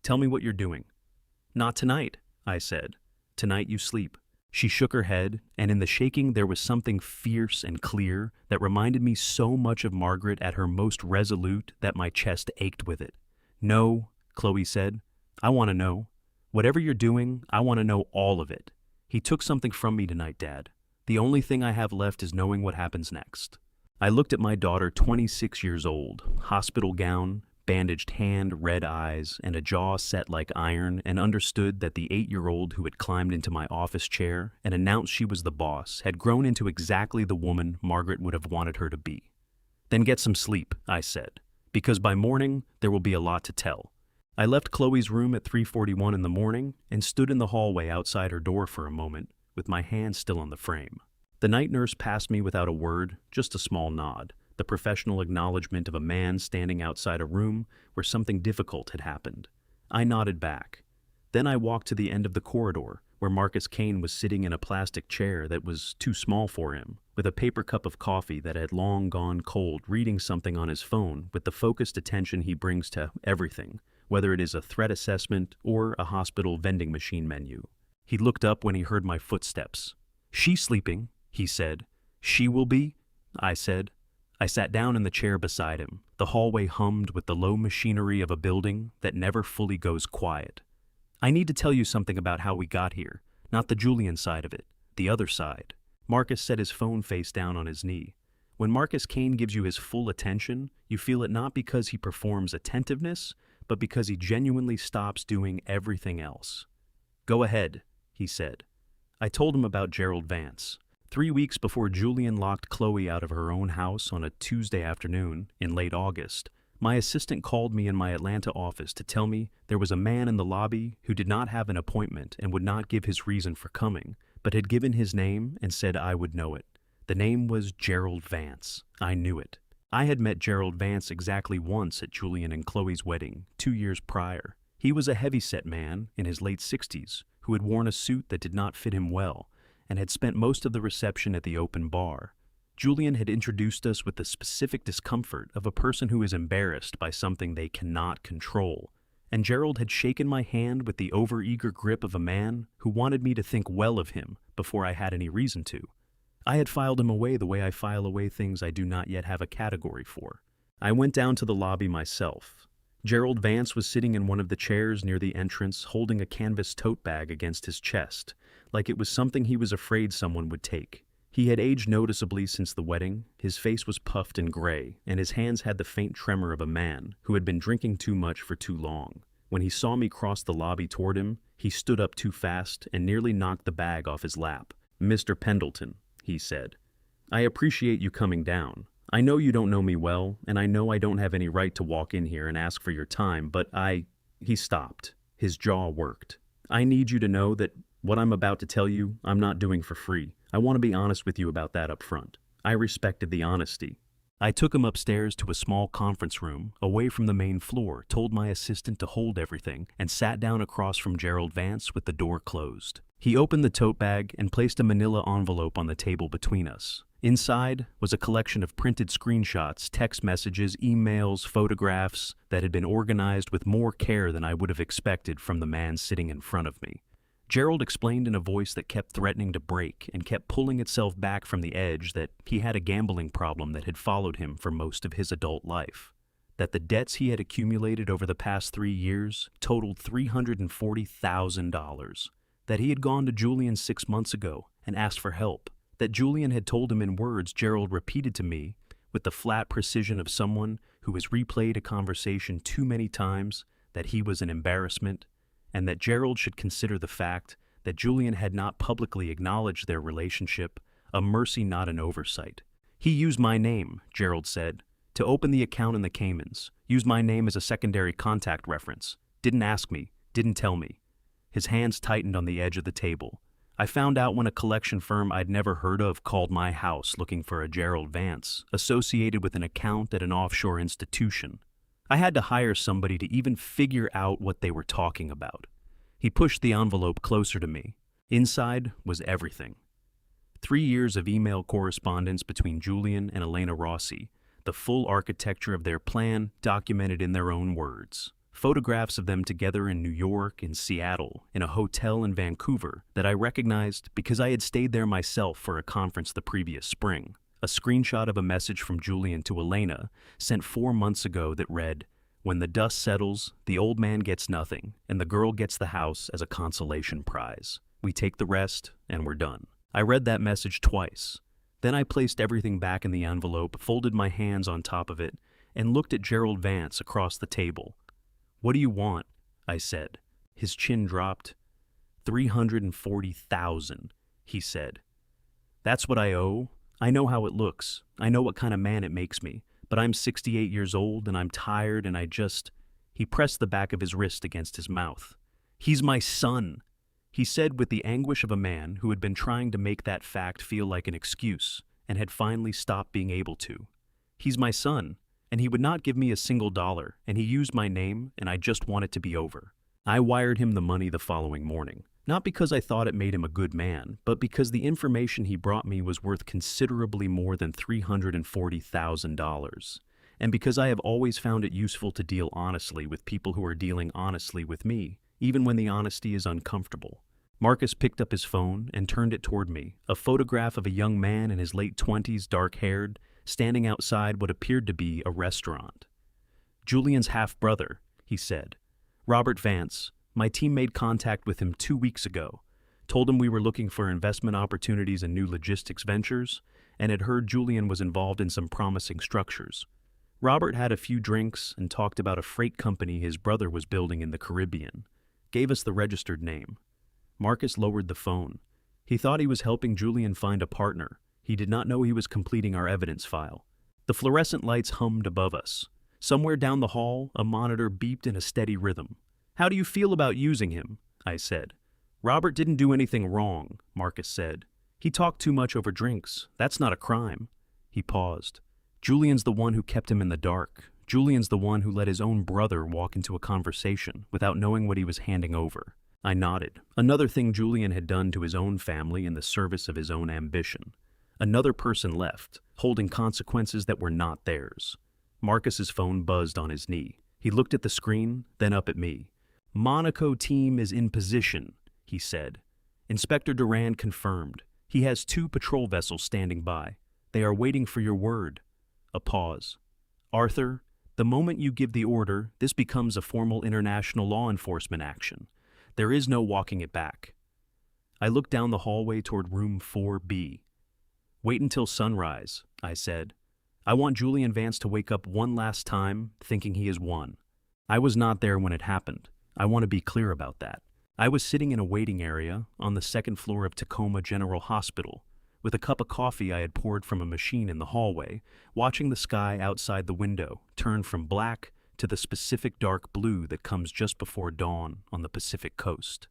S1: "Tell me what you're doing." "Not tonight," I said. "Tonight you sleep." She shook her head, and in the shaking there was something fierce and clear that reminded me so much of Margaret at her most resolute that my chest ached with it. "No," Chloe said. "I want to know. Whatever you're doing, I want to know all of it. He took something from me tonight, Dad. The only thing I have left is knowing what happens next." I looked at my daughter, 26 years old, hospital gown, bandaged hand, red eyes, and a jaw set like iron, and understood that the 8-year-old who had climbed into my office chair and announced she was the boss had grown into exactly the woman Margaret would have wanted her to be. "Then get some sleep," I said, "because by morning there will be a lot to tell." I left Chloe's room at 3:41 in the morning and stood in the hallway outside her door for a moment, with my hand still on the frame. The night nurse passed me without a word, just a small nod, the professional acknowledgement of a man standing outside a room where something difficult had happened. I nodded back. Then I walked to the end of the corridor, where Marcus Kane was sitting in a plastic chair that was too small for him, with a paper cup of coffee that had long gone cold, reading something on his phone with the focused attention he brings to everything, whether it is a threat assessment or a hospital vending machine menu. He looked up when he heard my footsteps. "She's sleeping," he said. "She will be?" I said. I sat down in the chair beside him. The hallway hummed with the low machinery of a building that never fully goes quiet. "I need to tell you something about how we got here, not the Julian side of it, the other side." Marcus set his phone face down on his knee. When Marcus Kane gives you his full attention, you feel it not because he performs attentiveness, but because he genuinely stops doing everything else. "Go ahead," he said. I told him about Gerald Vance. 3 weeks before Julian locked Chloe out of her own house on a Tuesday afternoon in late August, my assistant called me in my Atlanta office to tell me there was a man in the lobby who did not have an appointment and would not give his reason for coming, but had given his name and said I would know it. The name was Gerald Vance. I knew it. I had met Gerald Vance exactly once at Julian and Chloe's wedding, 2 years prior. He was a heavy-set man in his late 60s who had worn a suit that did not fit him well and had spent most of the reception at the open bar. Julian had introduced us with the specific discomfort of a person who is embarrassed by something they cannot control, and Gerald had shaken my hand with the overeager grip of a man who wanted me to think well of him before I had any reason to. I had filed him away the way I file away things I do not yet have a category for. I went down to the lobby myself. Gerald Vance was sitting in one of the chairs near the entrance, holding a canvas tote bag against his chest, like it was something he was afraid someone would take. He had aged noticeably since the wedding. His face was puffed and gray, and his hands had the faint tremor of a man who had been drinking too much for too long. When he saw me cross the lobby toward him, he stood up too fast and nearly knocked the bag off his lap. "Mr. Pendleton," he said, "I appreciate you coming down. I know you don't know me well, and I know I don't have any right to walk in here and ask for your time, but He stopped. His jaw worked. "I need you to know that what I'm about to tell you, I'm not doing for free. I want to be honest with you about that up front." I respected the honesty. I took him upstairs to a small conference room, away from the main floor, told my assistant to hold everything, and sat down across from Gerald Vance with the door closed. He opened the tote bag and placed a manila envelope on the table between us. Inside was a collection of printed screenshots, text messages, emails, photographs that had been organized with more care than I would have expected from the man sitting in front of me. Gerald explained in a voice that kept threatening to break and kept pulling itself back from the edge that he had a gambling problem that had followed him for most of his adult life, that the debts he had accumulated over the past 3 years totaled $340,000, that he had gone to Julian 6 months ago and asked for help, that Julian had told him in words Gerald repeated to me with the flat precision of someone who has replayed a conversation too many times that he was an embarrassment, and that Gerald should consider the fact that Julian had not publicly acknowledged their relationship a mercy, not an oversight. "He used my name," Gerald said, "to open the account in the Caymans, used my name as a secondary contact reference. Didn't ask me, didn't tell me." His hands tightened on the edge of the table. "I found out when a collection firm I'd never heard of called my house looking for a Gerald Vance, associated with an account at an offshore institution. I had to hire somebody to even figure out what they were talking about." He pushed the envelope closer to me. Inside was everything. 3 years of email correspondence between Julian and Elena Rossi, the full architecture of their plan documented in their own words. Photographs of them together in New York, in Seattle, in a hotel in Vancouver that I recognized because I had stayed there myself for a conference the previous spring. A screenshot of a message from Julian to Elena sent 4 months ago that read, "When the dust settles, the old man gets nothing, and the girl gets the house as a consolation prize. We take the rest, and we're done." I read that message twice. Then I placed everything back in the envelope, folded my hands on top of it, and looked at Gerald Vance across the table. "What do you want?" I said. His chin dropped. $340,000, he said. "That's what I owe. I know how it looks. I know what kind of man it makes me. But I'm 68 years old, and I'm tired, and I just..." He pressed the back of his wrist against his mouth. "He's my son," he said with the anguish of a man who had been trying to make that fact feel like an excuse and had finally stopped being able to. "He's my son, and he would not give me a single dollar, and he used my name, and I just want it to be over." I wired him the money the following morning, not because I thought it made him a good man, but because the information he brought me was worth considerably more than $340,000, and because I have always found it useful to deal honestly with people who are dealing honestly with me, even when the honesty is uncomfortable. Marcus picked up his phone and turned it toward me, a photograph of a young man in his late 20s, dark-haired, standing outside what appeared to be a restaurant. "Julian's half-brother," he said. "Robert Vance. My team made contact with him 2 weeks ago, told him we were looking for investment opportunities and new logistics ventures, and had heard Julian was involved in some promising structures. Robert had a few drinks and talked about a freight company his brother was building in the Caribbean. Gave us the registered name." Marcus lowered the phone. He thought he was helping Julian find a partner. He did not know he was completing our evidence file. The fluorescent lights hummed above us. Somewhere down the hall, a monitor beeped in a steady rhythm. "How do you feel about using him?" I said. "Robert didn't do anything wrong," Marcus said. "He talked too much over drinks. That's not a crime." He paused. "Julian's the one who kept him in the dark. Julian's the one who let his own brother walk into a conversation without knowing what he was handing over." I nodded. Another thing Julian had done to his own family in the service of his own ambition. Another person left, holding consequences that were not theirs. Marcus's phone buzzed on his knee. He looked at the screen, then up at me. "Monaco team is in position," he said. "Inspector Durand confirmed. He has 2 patrol vessels standing by. They are waiting for your word." A pause. "Arthur, the moment you give the order, this becomes a formal international law enforcement action. There is no walking it back." I looked down the hallway toward room 4B. "Wait until sunrise," I said. "I want Julian Vance to wake up one last time, thinking he has won." I was not there when it happened. I want to be clear about that. I was sitting in a waiting area on the 2nd floor of Tacoma General Hospital, with a cup of coffee I had poured from a machine in the hallway, watching the sky outside the window turn from black to the specific dark blue that comes just before dawn on the Pacific coast.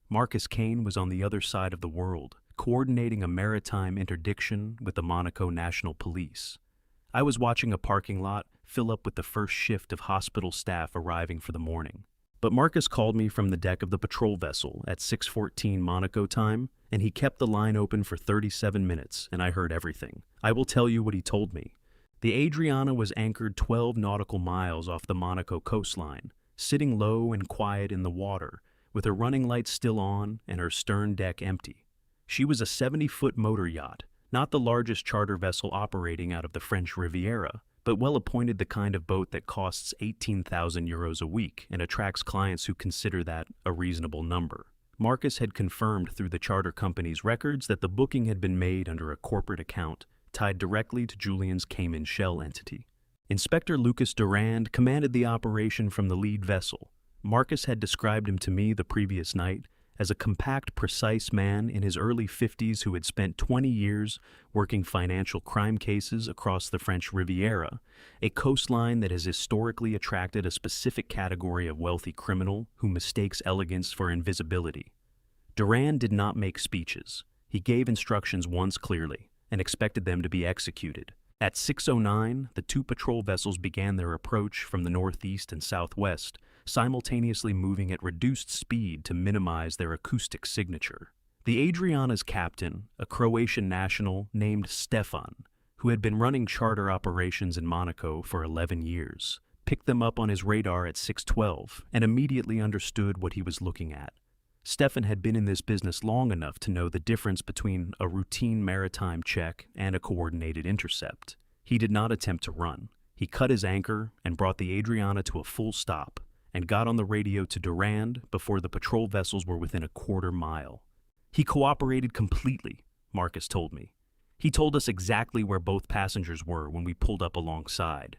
S1: Marcus Kane was on the other side of the world, coordinating a maritime interdiction with the Monaco National Police. I was watching a parking lot fill up with the first shift of hospital staff arriving for the morning. But Marcus called me from the deck of the patrol vessel at 6:14 Monaco time, and he kept the line open for 37 minutes, and I heard everything. I will tell you what he told me. The Adriana was anchored 12 nautical miles off the Monaco coastline, sitting low and quiet in the water, with her running lights still on and her stern deck empty. She was a 70-foot motor yacht, not the largest charter vessel operating out of the French Riviera, but well appointed the kind of boat that costs €18,000 a week and attracts clients who consider that a reasonable number. Marcus had confirmed through the charter company's records that the booking had been made under a corporate account tied directly to Julian's Cayman shell entity. Inspector Lucas Durand commanded the operation from the lead vessel. Marcus had described him to me the previous night as a compact, precise man in his early 50s who had spent 20 years working financial crime cases across the French Riviera, a coastline that has historically attracted a specific category of wealthy criminal who mistakes elegance for invisibility. Durand did not make speeches. He gave instructions once clearly and expected them to be executed. At 6:09, the two patrol vessels began their approach from the northeast and southwest, simultaneously moving at reduced speed to minimize their acoustic signature. The Adriana's captain, a Croatian national named Stefan, who had been running charter operations in Monaco for 11 years, picked them up on his radar at 6:12 and immediately understood what he was looking at. Stefan had been in this business long enough to know the difference between a routine maritime check and a coordinated intercept. He did not attempt to run. He cut his anchor and brought the Adriana to a full stop and got on the radio to Durand before the patrol vessels were within a quarter mile. He cooperated completely, Marcus told me. He told us exactly where both passengers were when we pulled up alongside.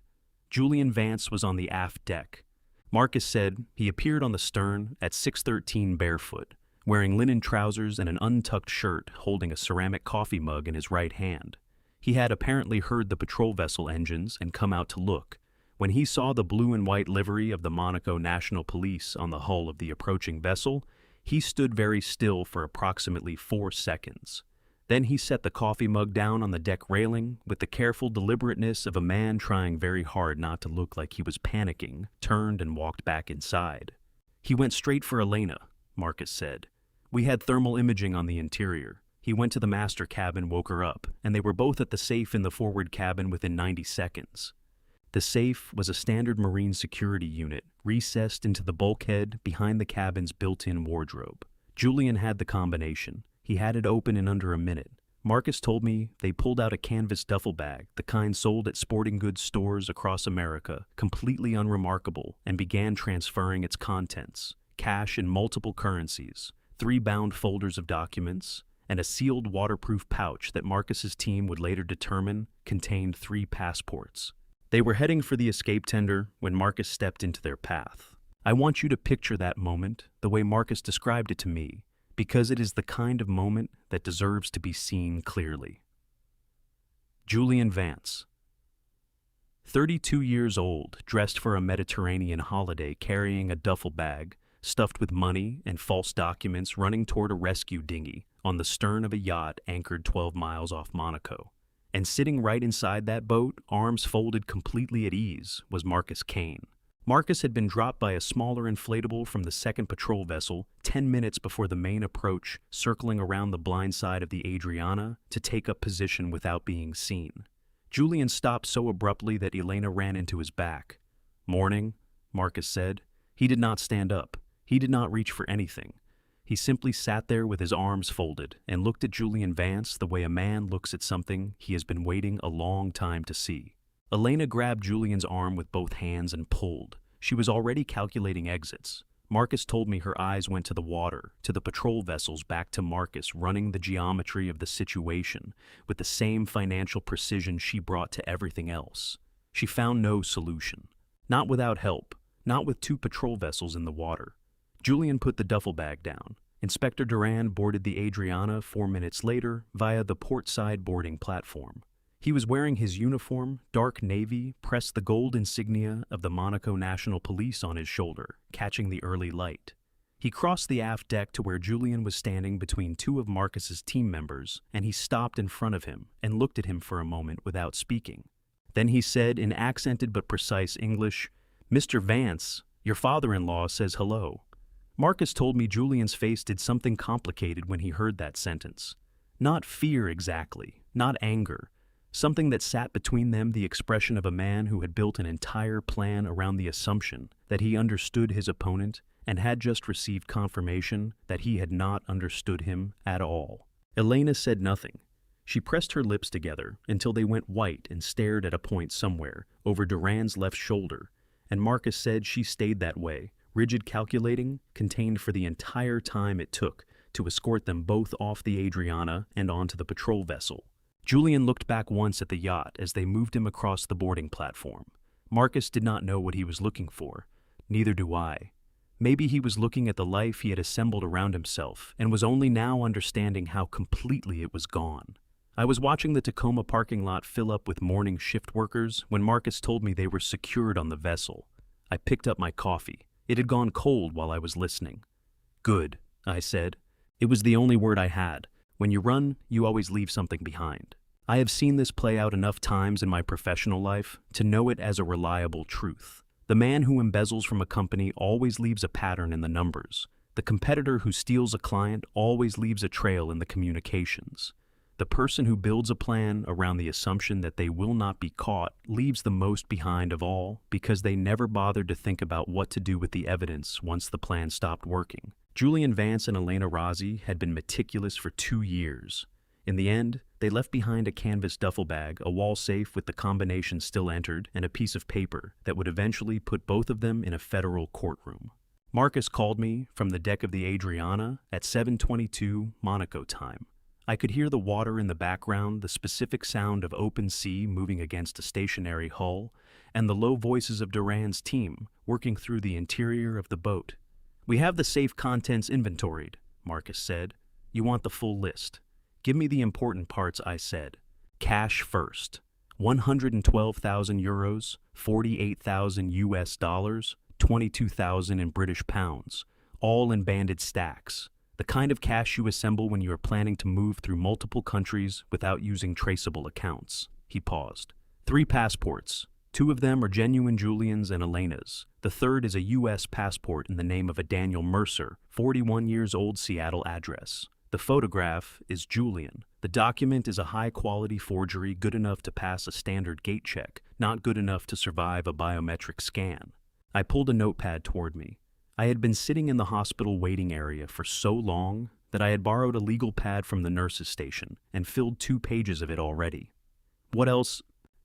S1: Julian Vance was on the aft deck. Marcus said he appeared on the stern at 6:13 barefoot, wearing linen trousers and an untucked shirt, holding a ceramic coffee mug in his right hand. He had apparently heard the patrol vessel engines and come out to look. When he saw the blue and white livery of the Monaco National Police on the hull of the approaching vessel, he stood very still for approximately 4 seconds. Then he set the coffee mug down on the deck railing with the careful deliberateness of a man trying very hard not to look like he was panicking, turned and walked back inside. He went straight for Elena, Marcus said. We had thermal imaging on the interior. He went to the master cabin, woke her up, and they were both at the safe in the forward cabin within 90 seconds. The safe was a standard marine security unit recessed into the bulkhead behind the cabin's built-in wardrobe. Julian had the combination. He had it open in under a minute. Marcus told me they pulled out a canvas duffel bag, the kind sold at sporting goods stores across America, completely unremarkable, and began transferring its contents, cash in multiple currencies, 3 bound folders of documents, and a sealed waterproof pouch that Marcus's team would later determine contained 3 passports. They were heading for the escape tender when Marcus stepped into their path. I want you to picture that moment the way Marcus described it to me, because it is the kind of moment that deserves to be seen clearly. Julian Vance, 32 years old, dressed for a Mediterranean holiday, carrying a duffel bag stuffed with money and false documents, running toward a rescue dinghy on the stern of a yacht anchored 12 miles off Monaco. And sitting right inside that boat, arms folded completely at ease, was Marcus Kane. Marcus had been dropped by a smaller inflatable from the second patrol vessel 10 minutes before the main approach, circling around the blind side of the Adriana to take up position without being seen. Julian stopped so abruptly that Elena ran into his back. "Morning," Marcus said. He did not stand up. He did not reach for anything. He simply sat there with his arms folded and looked at Julian Vance the way a man looks at something he has been waiting a long time to see. Elena grabbed Julian's arm with both hands and pulled. She was already calculating exits. Marcus told me her eyes went to the water, to the patrol vessels, back to Marcus, running the geometry of the situation with the same financial precision she brought to everything else. She found no solution. Not without help. Not with 2 patrol vessels in the water. Julian put the duffel bag down. Inspector Durand boarded the Adriana 4 minutes later via the port-side boarding platform. He was wearing his uniform, dark navy, pressed the gold insignia of the Monaco National Police on his shoulder, catching the early light. He crossed the aft deck to where Julian was standing between 2 of Marcus's team members, and he stopped in front of him and looked at him for a moment without speaking. Then he said in accented but precise English, "Mr. Vance, your father-in-law says hello." Marcus told me Julian's face did something complicated when he heard that sentence. Not fear exactly, not anger. Something that sat between them, the expression of a man who had built an entire plan around the assumption that he understood his opponent and had just received confirmation that he had not understood him at all. Elena said nothing. She pressed her lips together until they went white and stared at a point somewhere over Durand's left shoulder, and Marcus said she stayed that way, rigid, calculating, contained for the entire time it took to escort them both off the Adriana and onto the patrol vessel. Julian looked back once at the yacht as they moved him across the boarding platform. Marcus did not know what he was looking for. Neither do I. Maybe he was looking at the life he had assembled around himself and was only now understanding how completely it was gone. I was watching the Tacoma parking lot fill up with morning shift workers when Marcus told me they were secured on the vessel. I picked up my coffee. It had gone cold while I was listening. "Good," I said. It was the only word I had. When you run, you always leave something behind. I have seen this play out enough times in my professional life to know it as a reliable truth. The man who embezzles from a company always leaves a pattern in the numbers. The competitor who steals a client always leaves a trail in the communications. The person who builds a plan around the assumption that they will not be caught leaves the most behind of all because they never bothered to think about what to do with the evidence once the plan stopped working. Julian Vance and Elena Rossi had been meticulous for 2 years. In the end, they left behind a canvas duffel bag, a wall safe with the combination still entered, and a piece of paper that would eventually put both of them in a federal courtroom. Marcus called me from the deck of the Adriana at 7:22 Monaco time. I could hear the water in the background, the specific sound of open sea moving against a stationary hull, and the low voices of Duran's team working through the interior of the boat. "We have the safe contents inventoried," Marcus said. "You want the full list." "Give me the important parts," I said. "Cash first. 112,000 euros, 48,000 US dollars, 22,000 in British pounds, all in banded stacks. The kind of cash you assemble when you are planning to move through multiple countries without using traceable accounts." He paused. 3 passports. 2 of them are genuine Julian's and Elena's. The third is a U.S. passport in the name of a Daniel Mercer, 41 years old, Seattle address. The photograph is Julian. The document is a high-quality forgery good enough to pass a standard gate check, not good enough to survive a biometric scan. I pulled a notepad toward me. I had been sitting in the hospital waiting area for so long that I had borrowed a legal pad from the nurse's station and filled 2 pages of it already. "What else?"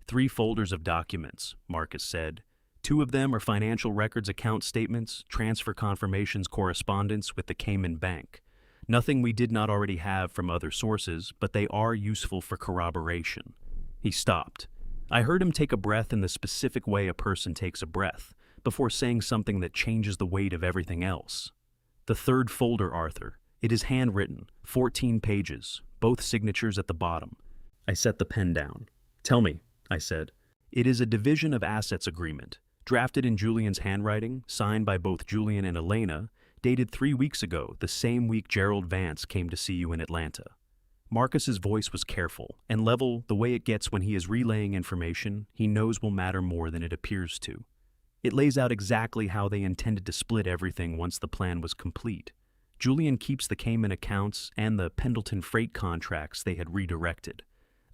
S1: 3 folders of documents, Marcus said. 2 of them are financial records, account statements, transfer confirmations, correspondence with the Cayman Bank. Nothing we did not already have from other sources, but they are useful for corroboration. He stopped. I heard him take a breath in the specific way a person takes a breath, before saying something that changes the weight of everything else. "The 3rd folder, Arthur. It is handwritten, 14 pages, both signatures at the bottom." I set the pen down. "Tell me," I said. "It is a division of assets agreement, drafted in Julian's handwriting, signed by both Julian and Elena, dated 3 weeks ago, the same week Gerald Vance came to see you in Atlanta." Marcus's voice was careful and level, the way it gets when he is relaying information he knows will matter more than it appears to. It lays out exactly how they intended to split everything once the plan was complete. Julian keeps the Cayman accounts and the Pendleton freight contracts they had redirected.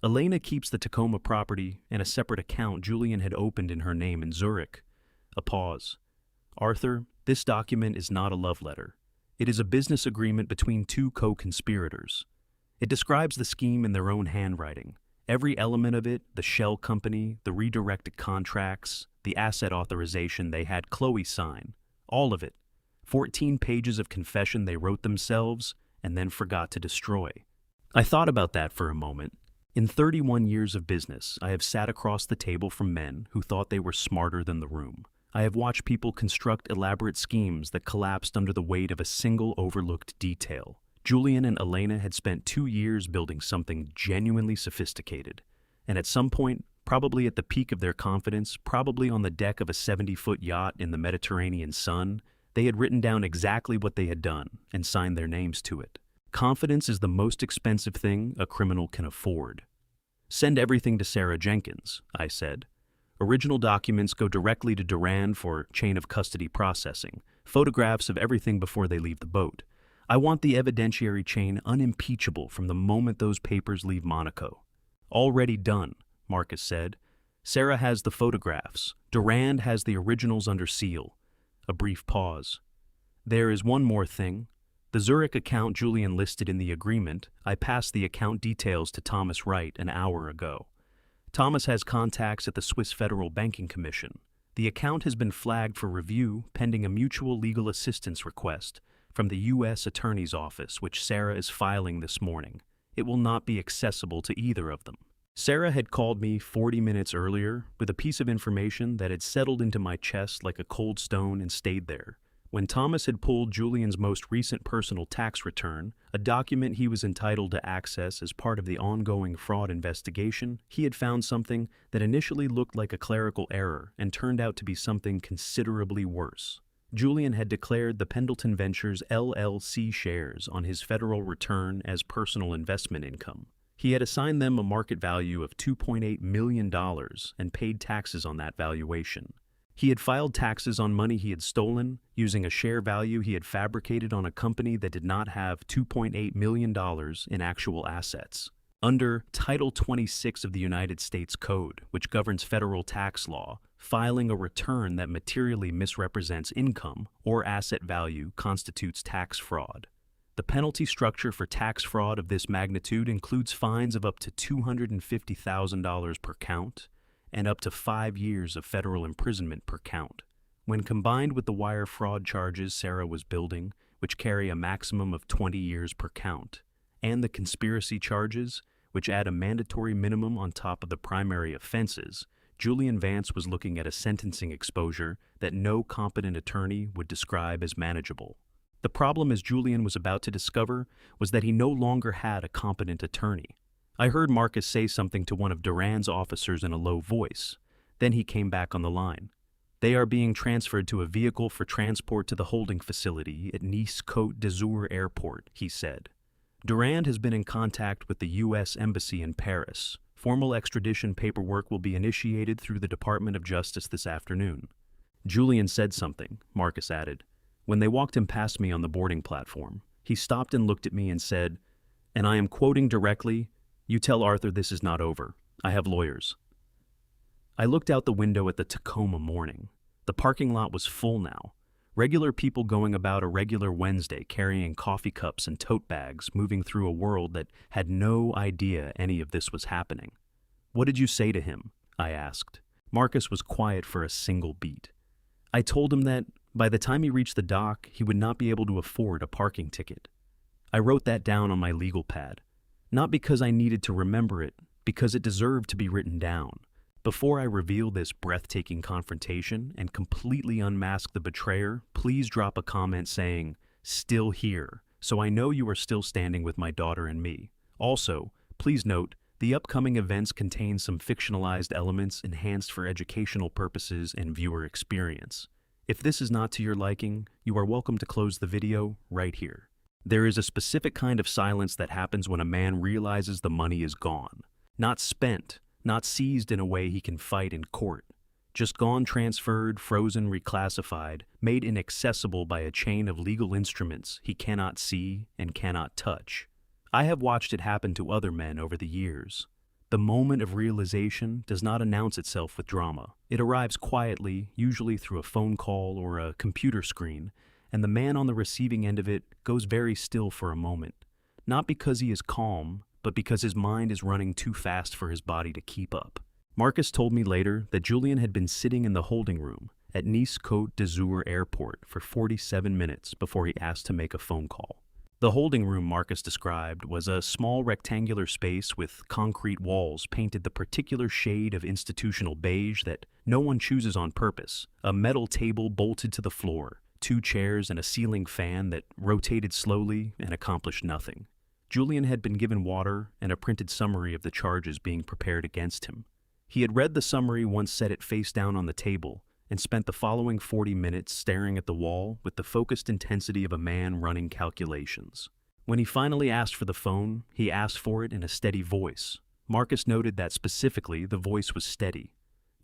S1: Elena keeps the Tacoma property and a separate account Julian had opened in her name in Zurich. A pause. "Arthur, this document is not a love letter. It is a business agreement between 2 co-conspirators. It describes the scheme in their own handwriting. Every element of it, the shell company, the redirected contracts, the asset authorization they had Chloe sign, all of it. 14 pages of confession they wrote themselves and then forgot to destroy." I thought about that for a moment. In 31 years of business, I have sat across the table from men who thought they were smarter than the room. I have watched people construct elaborate schemes that collapsed under the weight of a single overlooked detail. Julian and Elena had spent 2 years building something genuinely sophisticated, and at some point, probably at the peak of their confidence, probably on the deck of a 70-foot yacht in the Mediterranean sun, they had written down exactly what they had done and signed their names to it. Confidence is the most expensive thing a criminal can afford. "Send everything to Sarah Jenkins," I said. "Original documents go directly to Duran for chain of custody processing, photographs of everything before they leave the boat. I want the evidentiary chain unimpeachable from the moment those papers leave Monaco." "Already done," Marcus said. "Sarah has the photographs. Durand has the originals under seal." A brief pause. "There is one more thing. The Zurich account Julian listed in the agreement, I passed the account details to Thomas Wright an hour ago. Thomas has contacts at the Swiss Federal Banking Commission. The account has been flagged for review pending a mutual legal assistance request from the U.S. Attorney's Office, which Sarah is filing this morning. It will not be accessible to either of them." Sarah had called me 40 minutes earlier with a piece of information that had settled into my chest like a cold stone and stayed there. When Thomas had pulled Julian's most recent personal tax return, a document he was entitled to access as part of the ongoing fraud investigation, he had found something that initially looked like a clerical error and turned out to be something considerably worse. Julian had declared the Pendleton Ventures LLC shares on his federal return as personal investment income. He had assigned them a market value of $2.8 million and paid taxes on that valuation. He had filed taxes on money he had stolen, using a share value he had fabricated on a company that did not have $2.8 million in actual assets. Under Title 26 of the United States Code, which governs federal tax law, filing a return that materially misrepresents income or asset value constitutes tax fraud. The penalty structure for tax fraud of this magnitude includes fines of up to $250,000 per count, and up to 5 years of federal imprisonment per count. When combined with the wire fraud charges Sarah was building, which carry a maximum of 20 years per count, and the conspiracy charges, which add a mandatory minimum on top of the primary offenses, Julian Vance was looking at a sentencing exposure that no competent attorney would describe as manageable. The problem, as Julian was about to discover, was that he no longer had a competent attorney. I heard Marcus say something to one of Duran's officers in a low voice. Then he came back on the line. They are being transferred to a vehicle for transport to the holding facility at Nice-Côte d'Azur Airport, he said. Durand has been in contact with the U.S. Embassy in Paris. Formal extradition paperwork will be initiated through the Department of Justice this afternoon. Julian said something, Marcus added. When they walked him past me on the boarding platform, he stopped and looked at me and said, and I am quoting directly, "You tell Arthur this is not over. I have lawyers." I looked out the window at the Tacoma morning. The parking lot was full now. Regular people going about a regular Wednesday carrying coffee cups and tote bags, moving through a world that had no idea any of this was happening. "What did you say to him?" I asked. Marcus was quiet for a single beat. I told him that, by the time he reached the dock, he would not be able to afford a parking ticket. I wrote that down on my legal pad. Not because I needed to remember it, because it deserved to be written down. Before I reveal this breathtaking confrontation and completely unmask the betrayer, please drop a comment saying, "Still here," so I know you are still standing with my daughter and me. Also, please note, the upcoming events contain some fictionalized elements enhanced for educational purposes and viewer experience. If this is not to your liking, you are welcome to close the video right here. There is a specific kind of silence that happens when a man realizes the money is gone. Not spent, not seized in a way he can fight in court. Just gone, transferred, frozen, reclassified, made inaccessible by a chain of legal instruments he cannot see and cannot touch. I have watched it happen to other men over the years. The moment of realization does not announce itself with drama. It arrives quietly, usually through a phone call or a computer screen, and the man on the receiving end of it goes very still for a moment. Not because he is calm, but because his mind is running too fast for his body to keep up. Marcus told me later that Julian had been sitting in the holding room at Nice-Côte d'Azur Airport for 47 minutes before he asked to make a phone call. The holding room Marcus described was a small rectangular space with concrete walls painted the particular shade of institutional beige that no one chooses on purpose, a metal table bolted to the floor, 2 chairs and a ceiling fan that rotated slowly and accomplished nothing. Julian had been given water and a printed summary of the charges being prepared against him. He had read the summary once, set it face down on the table, and spent the following 40 minutes staring at the wall with the focused intensity of a man running calculations. When he finally asked for the phone, he asked for it in a steady voice. Marcus noted that specifically the voice was steady.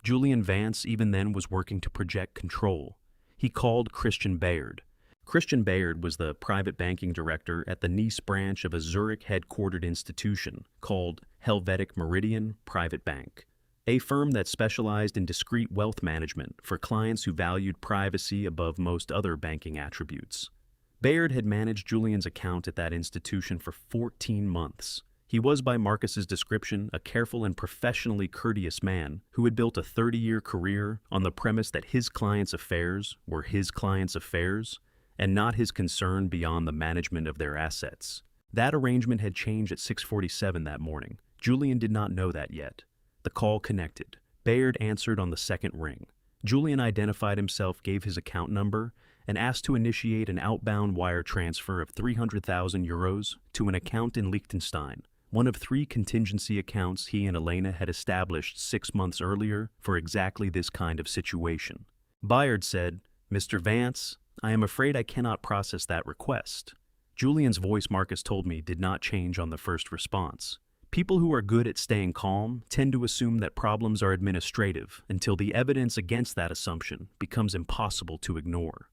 S1: Julian Vance even then was working to project control. He called Christian Bayard. Christian Bayard was the private banking director at the Nice branch of a Zurich-headquartered institution called Helvetic Meridian Private Bank, a firm that specialized in discreet wealth management for clients who valued privacy above most other banking attributes. Bayard had managed Julian's account at that institution for 14 months. He was, by Marcus's description, a careful and professionally courteous man who had built a 30-year career on the premise that his clients' affairs were his clients' affairs, and not his concern beyond the management of their assets. That arrangement had changed at 6:47 that morning. Julian did not know that yet. The call connected. Bayard answered on the second ring. Julian identified himself, gave his account number, and asked to initiate an outbound wire transfer of €300,000 to an account in Liechtenstein, one of 3 contingency accounts he and Elena had established 6 months earlier for exactly this kind of situation. Bayard said, "Mr. Vance, I am afraid I cannot process that request." Julian's voice, Marcus told me, did not change on the first response. People who are good at staying calm tend to assume that problems are administrative until the evidence against that assumption becomes impossible to ignore.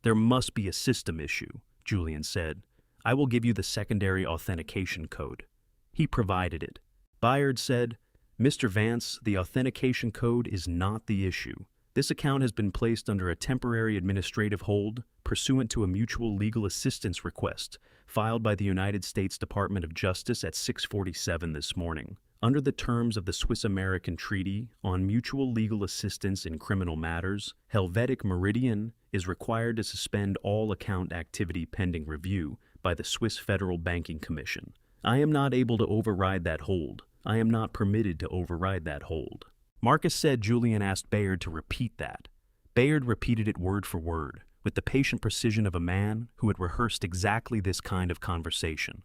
S1: "There must be a system issue," Julian said. "I will give you the secondary authentication code." He provided it. Bayard said, "Mr. Vance, the authentication code is not the issue. This account has been placed under a temporary administrative hold pursuant to a mutual legal assistance request filed by the United States Department of Justice at 6:47 this morning. Under the terms of the Swiss-American Treaty on Mutual Legal Assistance in Criminal Matters, Helvetic Meridian is required to suspend all account activity pending review by the Swiss Federal Banking Commission. I am not able to override that hold. I am not permitted to override that hold." Marcus said Julian asked Bayard to repeat that. Bayard repeated it word for word, with the patient precision of a man who had rehearsed exactly this kind of conversation.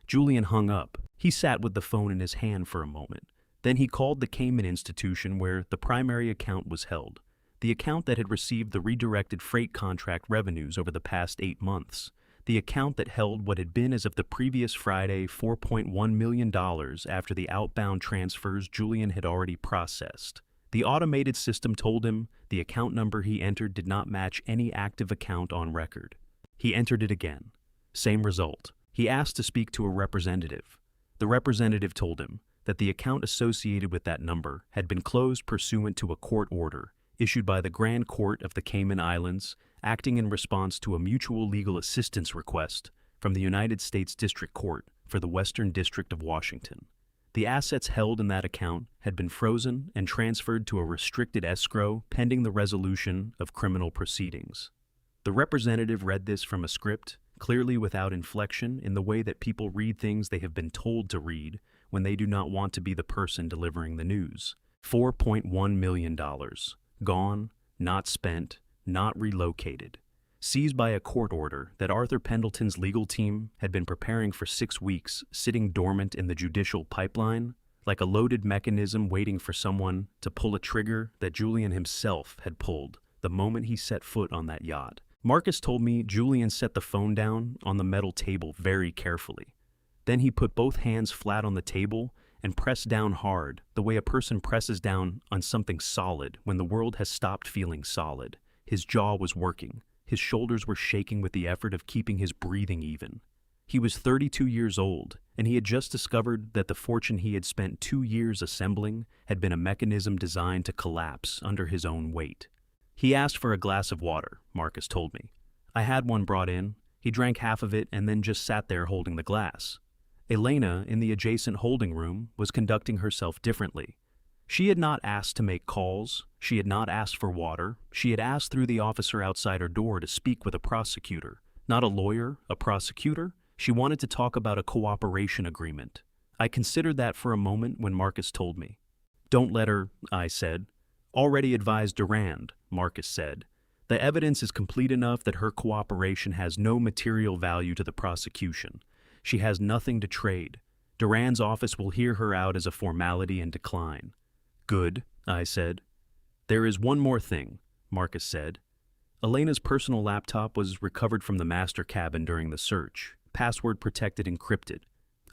S1: Julian hung up. He sat with the phone in his hand for a moment. Then he called the Cayman institution where the primary account was held, the account that had received the redirected freight contract revenues over the past 8 months, the account that held what had been as of the previous Friday $4.1 million after the outbound transfers Julian had already processed. The automated system told him the account number he entered did not match any active account on record. He entered it again. Same result. He asked to speak to a representative. The representative told him that the account associated with that number had been closed pursuant to a court order issued by the Grand Court of the Cayman Islands, acting in response to a mutual legal assistance request from the United States District Court for the Western District of Washington. The assets held in that account had been frozen and transferred to a restricted escrow pending the resolution of criminal proceedings. The representative read this from a script, clearly without inflection, in the way that people read things they have been told to read when they do not want to be the person delivering the news. $4.1 million. Gone, not spent, not relocated. Seized by a court order that Arthur Pendleton's legal team had been preparing for 6 weeks, sitting dormant in the judicial pipeline, like a loaded mechanism waiting for someone to pull a trigger that Julian himself had pulled the moment he set foot on that yacht. Marcus told me Julian set the phone down on the metal table very carefully. Then he put both hands flat on the table and pressed down hard, the way a person presses down on something solid when the world has stopped feeling solid. His jaw was working. His shoulders were shaking with the effort of keeping his breathing even. He was 32 years old, and he had just discovered that the fortune he had spent 2 years assembling had been a mechanism designed to collapse under his own weight. He asked for a glass of water, Marcus told me. I had one brought in. He drank half of it and then just sat there holding the glass. Elena, in the adjacent holding room, was conducting herself differently. She had not asked to make calls. She had not asked for water. She had asked through the officer outside her door to speak with a prosecutor. Not a lawyer, a prosecutor. She wanted to talk about a cooperation agreement. I considered that for a moment when Marcus told me. Don't let her, I said. Already advised Durand, Marcus said. The evidence is complete enough that her cooperation has no material value to the prosecution. She has nothing to trade. Durand's office will hear her out as a formality and decline. Good, I said. There is one more thing, Marcus said. Elena's personal laptop was recovered from the master cabin during the search, password protected, encrypted.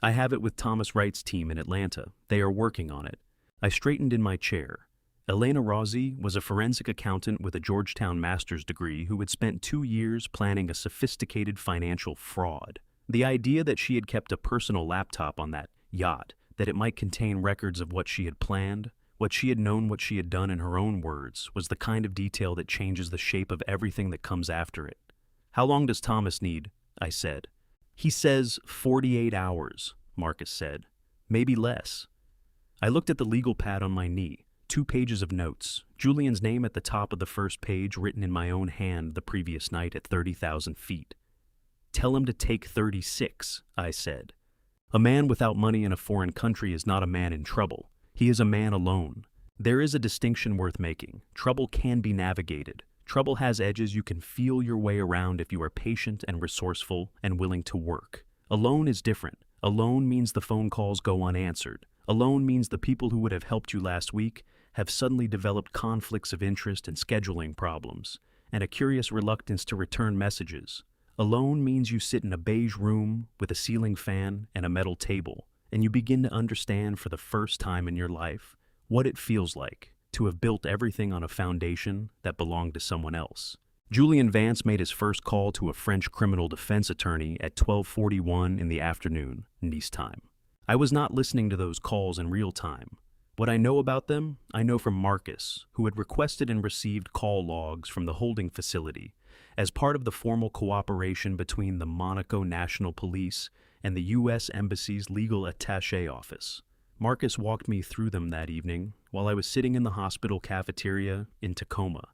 S1: I have it with Thomas Wright's team in Atlanta. They are working on it. I straightened in my chair. Elena Rossi was a forensic accountant with a Georgetown master's degree who had spent 2 years planning a sophisticated financial fraud. The idea that she had kept a personal laptop on that yacht, that it might contain records of what she had planned, what she had known, what she had done, in her own words, was the kind of detail that changes the shape of everything that comes after it. How long does Thomas need? I said. He says 48 hours, Marcus said. Maybe less. I looked at the legal pad on my knee. 2 pages of notes. Julian's name at the top of the first page, written in my own hand the previous night at 30,000 feet. Tell him to take 36, I said. A man without money in a foreign country is not a man in trouble. He is a man alone. There is a distinction worth making. Trouble can be navigated. Trouble has edges you can feel your way around if you are patient and resourceful and willing to work. Alone is different. Alone means the phone calls go unanswered. Alone means the people who would have helped you last week have suddenly developed conflicts of interest and scheduling problems, and a curious reluctance to return messages. Alone means you sit in a beige room with a ceiling fan and a metal table, and you begin to understand for the first time in your life what it feels like to have built everything on a foundation that belonged to someone else. Julian Vance made his first call to a French criminal defense attorney at 12:41 in the afternoon, Nice time. I was not listening to those calls in real time. What I know about them, I know from Marcus, who had requested and received call logs from the holding facility as part of the formal cooperation between the Monaco National Police and the U.S. Embassy's legal attaché office. Marcus walked me through them that evening while I was sitting in the hospital cafeteria in Tacoma,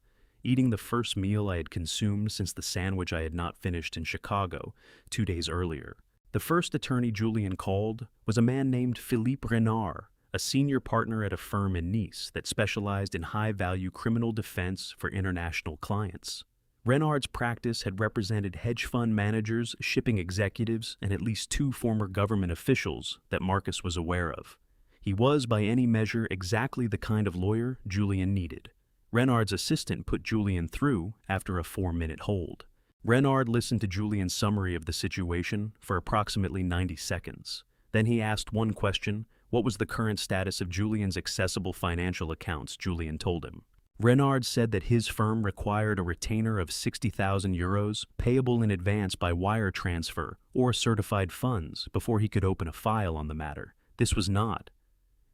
S1: eating the first meal I had consumed since the sandwich I had not finished in Chicago 2 days earlier. The first attorney Julian called was a man named Philippe Renard, a senior partner at a firm in Nice that specialized in high-value criminal defense for international clients. Renard's practice had represented hedge fund managers, shipping executives, and at least 2 former government officials that Marcus was aware of. He was, by any measure, exactly the kind of lawyer Julian needed. Renard's assistant put Julian through after a 4-minute hold. Renard listened to Julian's summary of the situation for approximately 90 seconds. Then he asked one question: what was the current status of Julian's accessible financial accounts? Julian told him. Renard said that his firm required a retainer of 60,000 euros payable in advance by wire transfer or certified funds before he could open a file on the matter. This was not.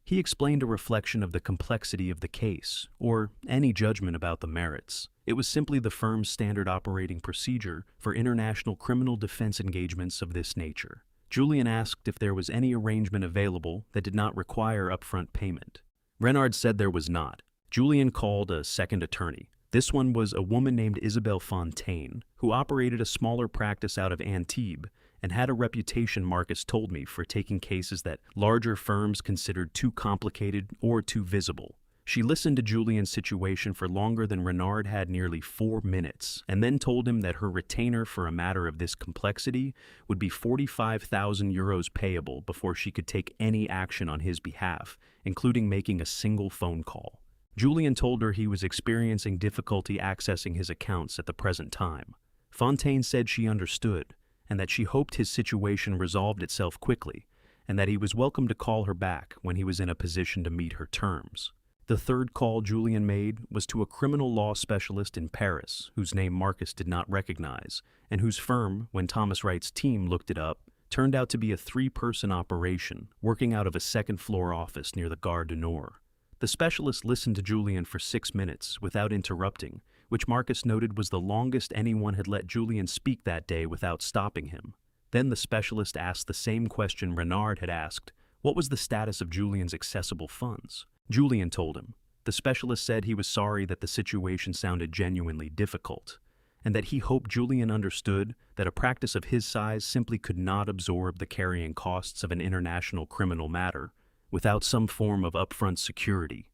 S1: He explained a reflection of the complexity of the case, or any judgment about the merits. It was simply the firm's standard operating procedure for international criminal defense engagements of this nature. Julian asked if there was any arrangement available that did not require upfront payment. Renard said there was not. Julian called a second attorney. This one was a woman named Isabelle Fontaine, who operated a smaller practice out of Antibes and had a reputation, Marcus told me, for taking cases that larger firms considered too complicated or too visible. She listened to Julian's situation for longer than Renard had, nearly 4 minutes, and then told him that her retainer for a matter of this complexity would be 45,000 euros payable before she could take any action on his behalf, including making a single phone call. Julian told her he was experiencing difficulty accessing his accounts at the present time. Fontaine said she understood, and that she hoped his situation resolved itself quickly, and that he was welcome to call her back when he was in a position to meet her terms. The third call Julian made was to a criminal law specialist in Paris, whose name Marcus did not recognize, and whose firm, when Thomas Wright's team looked it up, turned out to be a 3-person operation working out of a second-floor office near the Gare du Nord. The specialist listened to Julian for 6 minutes without interrupting, which Marcus noted was the longest anyone had let Julian speak that day without stopping him. Then the specialist asked the same question Renard had asked: what was the status of Julian's accessible funds? Julian told him. The specialist said he was sorry that the situation sounded genuinely difficult, and that he hoped Julian understood that a practice of his size simply could not absorb the carrying costs of an international criminal matter without some form of upfront security.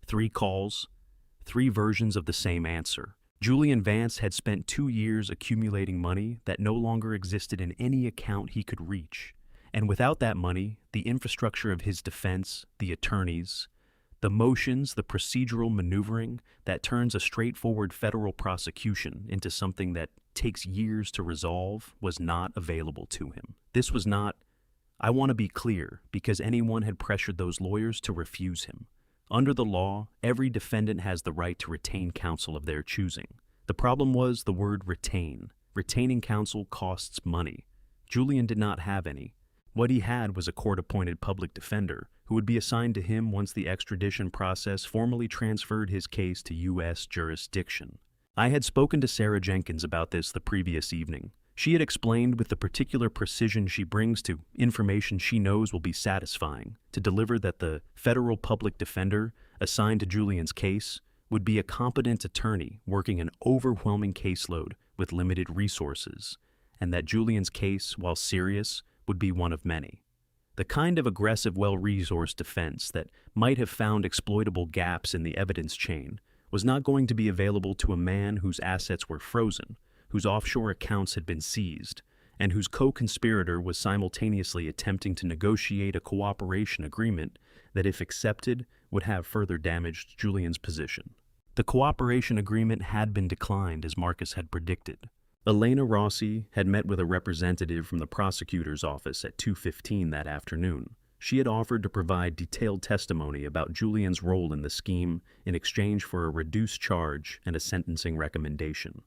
S1: 3 calls, 3 versions of the same answer. Julian Vance had spent 2 years accumulating money that no longer existed in any account he could reach. And without that money, the infrastructure of his defense, the attorneys, the motions, the procedural maneuvering that turns a straightforward federal prosecution into something that takes years to resolve was not available to him. This was not, I want to be clear, because anyone had pressured those lawyers to refuse him. Under the law, every defendant has the right to retain counsel of their choosing. The problem was the word retain. Retaining counsel costs money. Julian did not have any. What he had was a court-appointed public defender who would be assigned to him once the extradition process formally transferred his case to U.S. jurisdiction. I had spoken to Sarah Jenkins about this the previous evening. She had explained with the particular precision she brings to information she knows will be satisfying to deliver that the federal public defender assigned to Julian's case would be a competent attorney working an overwhelming caseload with limited resources, and that Julian's case, while serious, would be one of many. The kind of aggressive, well-resourced defense that might have found exploitable gaps in the evidence chain was not going to be available to a man whose assets were frozen, whose offshore accounts had been seized, and whose co-conspirator was simultaneously attempting to negotiate a cooperation agreement that, if accepted, would have further damaged Julian's position. The cooperation agreement had been declined as Marcus had predicted. Elena Rossi had met with a representative from the prosecutor's office at 2:15 that afternoon. She had offered to provide detailed testimony about Julian's role in the scheme in exchange for a reduced charge and a sentencing recommendation.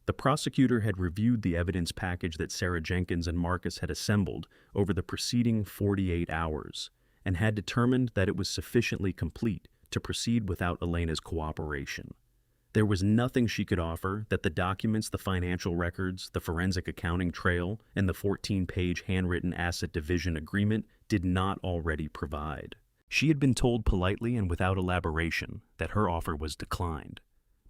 S1: The prosecutor had reviewed the evidence package that Sarah Jenkins and Marcus had assembled over the preceding 48 hours and had determined that it was sufficiently complete to proceed without Elena's cooperation. There was nothing she could offer that the documents, the financial records, the forensic accounting trail, and the 14-page handwritten asset division agreement did not already provide. She had been told politely and without elaboration that her offer was declined.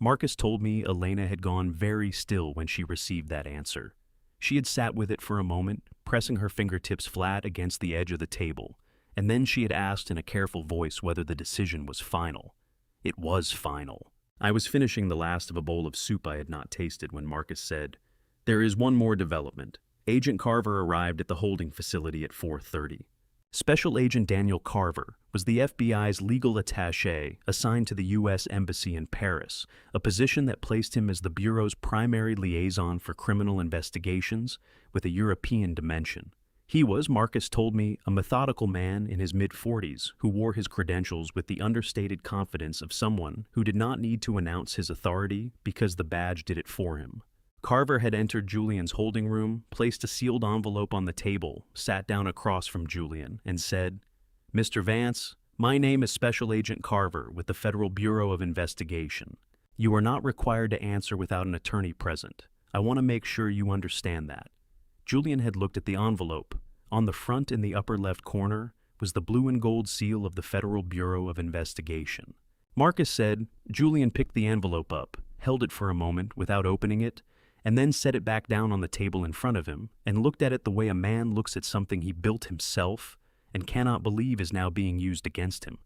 S1: Marcus told me Elena had gone very still when she received that answer. She had sat with it for a moment, pressing her fingertips flat against the edge of the table, and then she had asked in a careful voice whether the decision was final. It was final. I was finishing the last of a bowl of soup I had not tasted when Marcus said, "There is one more development. Agent Carver arrived at the holding facility at 4:30. Special Agent Daniel Carver was the FBI's legal attaché assigned to the U.S. Embassy in Paris, a position that placed him as the Bureau's primary liaison for criminal investigations with a European dimension. He was, Marcus told me, a methodical man in his mid-40s who wore his credentials with the understated confidence of someone who did not need to announce his authority because the badge did it for him. Carver had entered Julian's holding room, placed a sealed envelope on the table, sat down across from Julian, and said, "Mr. Vance, my name is Special Agent Carver with the Federal Bureau of Investigation. You are not required to answer without an attorney present. I want to make sure you understand that." Julian had looked at the envelope. On the front in the upper left corner was the blue and gold seal of the Federal Bureau of Investigation. Marcus said Julian picked the envelope up, held it for a moment without opening it, and then set it back down on the table in front of him and looked at it the way a man looks at something he built himself and cannot believe is now being used against him.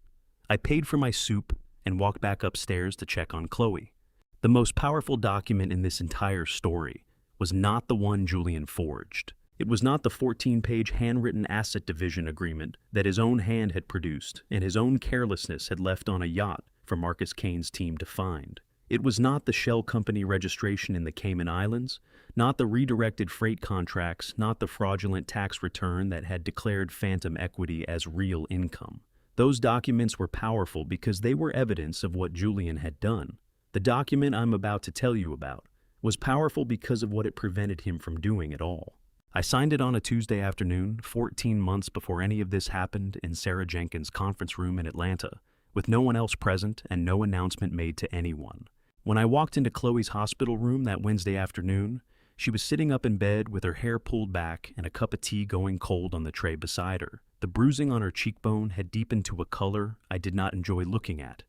S1: I paid for my soup and walked back upstairs to check on Chloe. The most powerful document in this entire story was not the one Julian forged. It was not the 14-page handwritten asset division agreement that his own hand had produced and his own carelessness had left on a yacht for Marcus Kane's team to find. It was not the shell company registration in the Cayman Islands, not the redirected freight contracts, not the fraudulent tax return that had declared phantom equity as real income. Those documents were powerful because they were evidence of what Julian had done. The document I'm about to tell you about was powerful because of what it prevented him from doing at all. I signed it on a Tuesday afternoon, 14 months before any of this happened, in Sarah Jenkins' conference room in Atlanta, with no one else present and no announcement made to anyone. When I walked into Chloe's hospital room that Wednesday afternoon, she was sitting up in bed with her hair pulled back and a cup of tea going cold on the tray beside her. The bruising on her cheekbone had deepened to a color I did not enjoy looking at,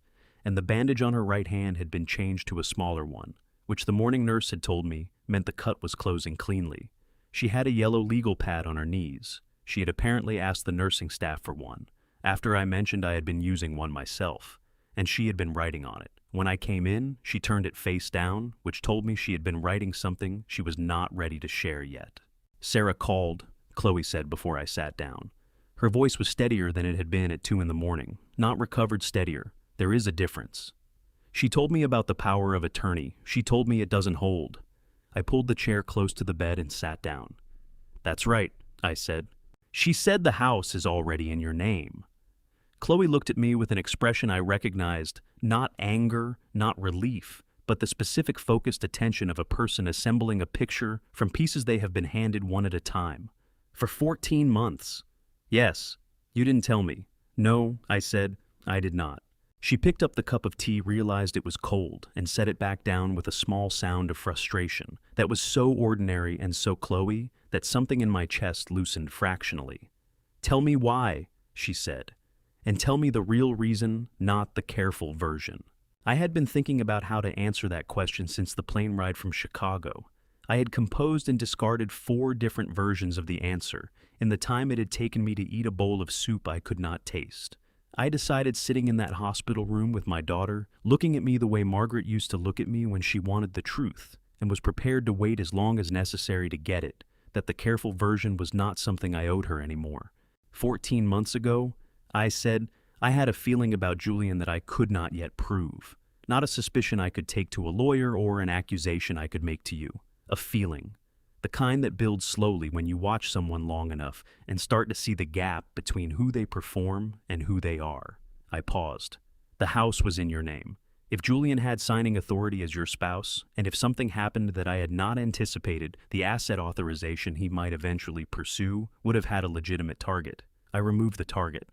S1: and the bandage on her right hand had been changed to a smaller one, which the morning nurse had told me meant the cut was closing cleanly. She had a yellow legal pad on her knees. She had apparently asked the nursing staff for one, after I mentioned I had been using one myself, and she had been writing on it. When I came in, she turned it face down, which told me she had been writing something she was not ready to share yet. "Sarah called," Chloe said before I sat down. Her voice was steadier than it had been at 2 in the morning, not recovered steadier. There is a difference. "She told me about the power of attorney. She told me it doesn't hold." I pulled the chair close to the bed and sat down. "That's right," I said. "She said the house is already in your name." Chloe looked at me with an expression I recognized, not anger, not relief, but the specific focused attention of a person assembling a picture from pieces they have been handed one at a time. "For 14 months. "Yes. You didn't tell me." "No," I said. "I did not." She picked up the cup of tea, realized it was cold, and set it back down with a small sound of frustration that was so ordinary and so Chloe that something in my chest loosened fractionally. "Tell me why," she said, "and tell me the real reason, not the careful version." I had been thinking about how to answer that question since the plane ride from Chicago. I had composed and discarded 4 different versions of the answer in the time it had taken me to eat a bowl of soup I could not taste. I decided sitting in that hospital room with my daughter, looking at me the way Margaret used to look at me when she wanted the truth, and was prepared to wait as long as necessary to get it, that the careful version was not something I owed her anymore. 14 months ago, I said, I had a feeling about Julian that I could not yet prove. Not a suspicion I could take to a lawyer or an accusation I could make to you. A feeling. The kind that builds slowly when you watch someone long enough and start to see the gap between who they perform and who they are. I paused. The house was in your name. If Julian had signing authority as your spouse, and if something happened that I had not anticipated, the asset authorization he might eventually pursue would have had a legitimate target. I removed the target.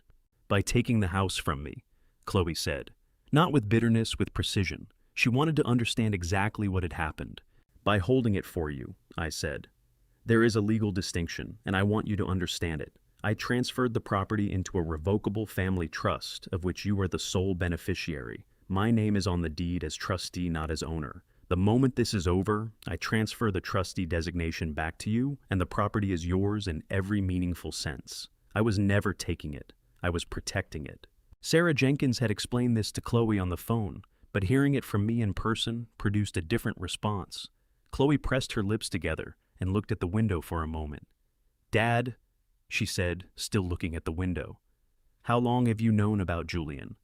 S1: By taking the house from me, Chloe said. Not with bitterness, with precision. She wanted to understand exactly what had happened. By holding it for you, I said. There is a legal distinction, and I want you to understand it. I transferred the property into a revocable family trust, of which you are the sole beneficiary. My name is on the deed as trustee, not as owner. The moment this is over, I transfer the trustee designation back to you, and the property is yours in every meaningful sense. I was never taking it. I was protecting it. Sarah Jenkins had explained this to Chloe on the phone, but hearing it from me in person produced a different response. Chloe pressed her lips together and looked at the window for a moment. Dad, she said, still looking at the window. How long have you known about Julian?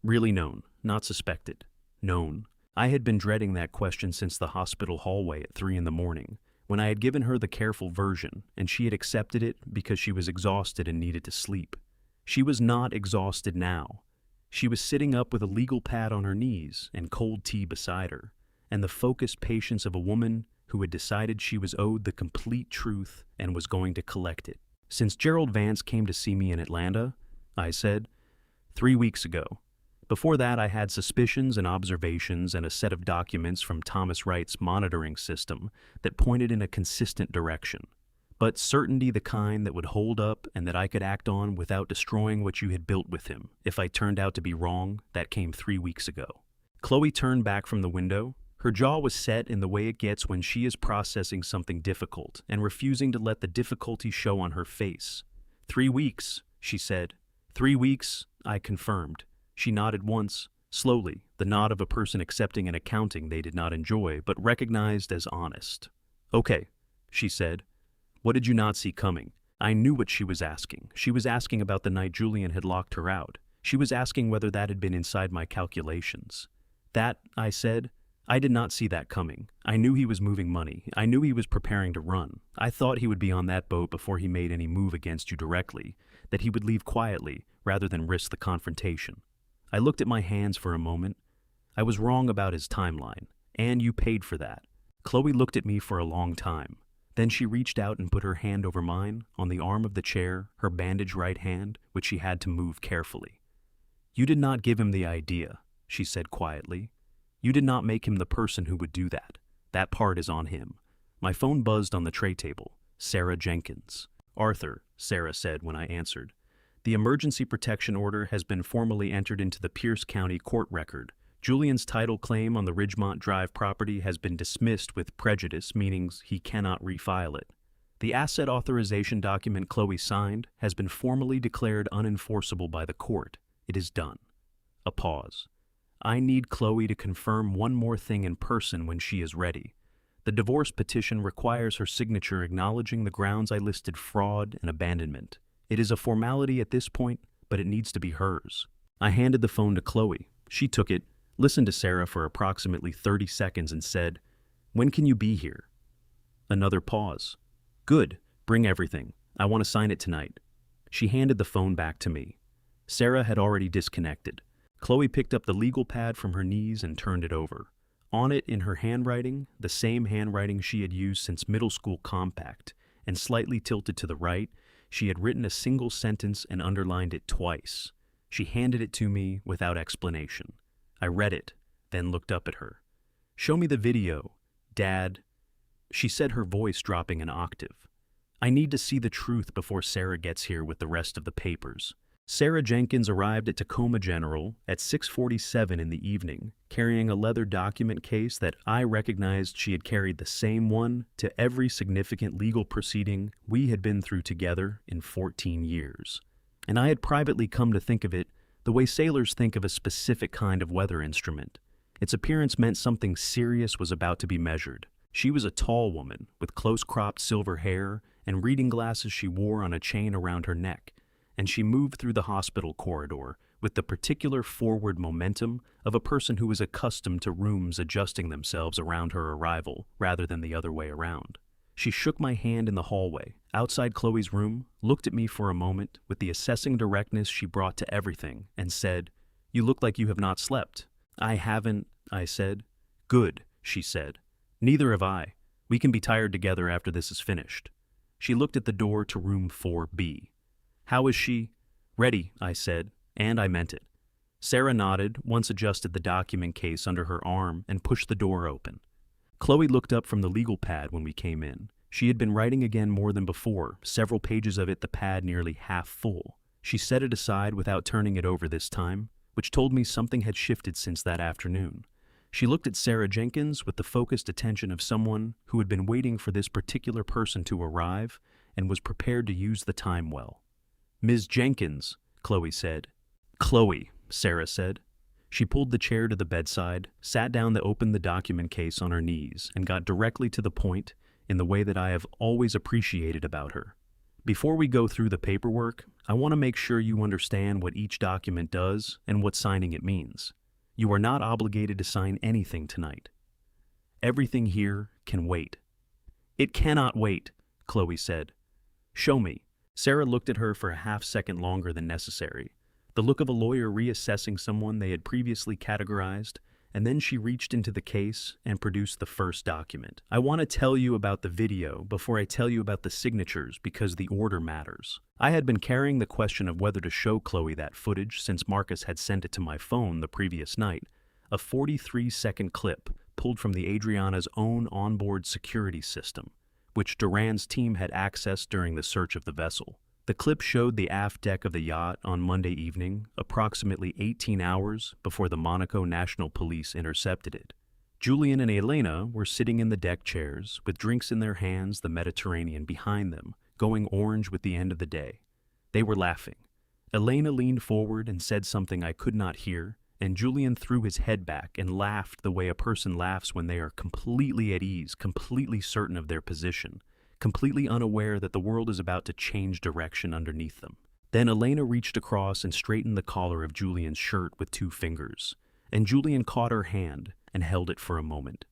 S1: Really known, not suspected. Known. I had been dreading that question since the hospital hallway at 3 a.m, when I had given her the careful version, and she had accepted it because she was exhausted and needed to sleep. She was not exhausted now. She was sitting up with a legal pad on her knees and cold tea beside her, and the focused patience of a woman who had decided she was owed the complete truth and was going to collect it. Since Gerald Vance came to see me in Atlanta, I said, 3 weeks ago. Before that, I had suspicions and observations and a set of documents from Thomas Wright's monitoring system that pointed in a consistent direction. But certainty the kind that would hold up and that I could act on without destroying what you had built with him. If I turned out to be wrong, that came 3 weeks ago. Chloe turned back from the window. Her jaw was set in the way it gets when she is processing something difficult and refusing to let the difficulty show on her face. 3 weeks, she said. 3 weeks, I confirmed. She nodded once, slowly, the nod of a person accepting an accounting they did not enjoy but recognized as honest. Okay, she said. What did you not see coming? I knew what she was asking. She was asking about the night Julian had locked her out. She was asking whether that had been inside my calculations. That, I said, I did not see that coming. I knew he was moving money. I knew he was preparing to run. I thought he would be on that boat before he made any move against you directly, that he would leave quietly rather than risk the confrontation. I looked at my hands for a moment. I was wrong about his timeline, and you paid for that. Chloe looked at me for a long time. Then she reached out and put her hand over mine, on the arm of the chair, her bandaged right hand, which she had to move carefully. You did not give him the idea, she said quietly. You did not make him the person who would do that. That part is on him. My phone buzzed on the tray table. Sarah Jenkins. Arthur, Sarah said when I answered. The emergency protection order has been formally entered into the Pierce County court record. Julian's title claim on the Ridgemont Drive property has been dismissed with prejudice, meaning he cannot refile it. The asset authorization document Chloe signed has been formally declared unenforceable by the court. It is done. A pause. I need Chloe to confirm one more thing in person when she is ready. The divorce petition requires her signature acknowledging the grounds I listed: fraud and abandonment. It is a formality at this point, but it needs to be hers. I handed the phone to Chloe. She took it, listened to Sarah for approximately 30 seconds and said, When can you be here? Another pause. Good. Bring everything. I want to sign it tonight. She handed the phone back to me. Sarah had already disconnected. Chloe picked up the legal pad from her knees and turned it over. On it, in her handwriting, the same handwriting she had used since middle school compact, and slightly tilted to the right, she had written a single sentence and underlined it twice. She handed it to me without explanation. I read it, then looked up at her. Show me the video, Dad. She said, her voice dropping an octave. I need to see the truth before Sarah gets here with the rest of the papers. Sarah Jenkins arrived at Tacoma General at 6:47 in the evening, carrying a leather document case that I recognized she had carried the same one to every significant legal proceeding we had been through together in 14 years. And I had privately come to think of it, the way sailors think of a specific kind of weather instrument. Its appearance meant something serious was about to be measured. She was a tall woman, with close-cropped silver hair and reading glasses she wore on a chain around her neck, and she moved through the hospital corridor with the particular forward momentum of a person who was accustomed to rooms adjusting themselves around her arrival rather than the other way around. She shook my hand in the hallway, outside Chloe's room, looked at me for a moment with the assessing directness she brought to everything, and said, "You look like you have not slept." "I haven't," I said. "Good," she said. "Neither have I. We can be tired together after this is finished." She looked at the door to room 4B. "How is she?" "Ready," I said, and I meant it. Sarah nodded, once adjusted the document case under her arm, and pushed the door open. Chloe looked up from the legal pad when we came in. She had been writing again more than before, several pages of it, the pad nearly half full. She set it aside without turning it over this time, which told me something had shifted since that afternoon. She looked at Sarah Jenkins with the focused attention of someone who had been waiting for this particular person to arrive and was prepared to use the time well. "Ms. Jenkins," Chloe said. "Chloe," Sarah said. She pulled the chair to the bedside, sat down to open the document case on her knees, and got directly to the point in the way that I have always appreciated about her. "Before we go through the paperwork, I want to make sure you understand what each document does and what signing it means. You are not obligated to sign anything tonight. Everything here can wait." "It cannot wait," Chloe said. "Show me." Sarah looked at her for a half-second longer than necessary, the look of a lawyer reassessing someone they had previously categorized, and then she reached into the case and produced the first document. "I want to tell you about the video before I tell you about the signatures because the order matters." I had been carrying the question of whether to show Chloe that footage since Marcus had sent it to my phone the previous night, a 43-second clip pulled from the Adriana's own onboard security system, which Duran's team had accessed during the search of the vessel. The clip showed the aft deck of the yacht on Monday evening, approximately 18 hours before the Monaco National Police intercepted it. Julian and Elena were sitting in the deck chairs, with drinks in their hands, the Mediterranean behind them, going orange with the end of the day. They were laughing. Elena leaned forward and said something I could not hear, and Julian threw his head back and laughed the way a person laughs when they are completely at ease, completely certain of their position, completely unaware that the world is about to change direction underneath them. Then Elena reached across and straightened the collar of Julian's shirt with 2 fingers, and Julian caught her hand and held it for a moment.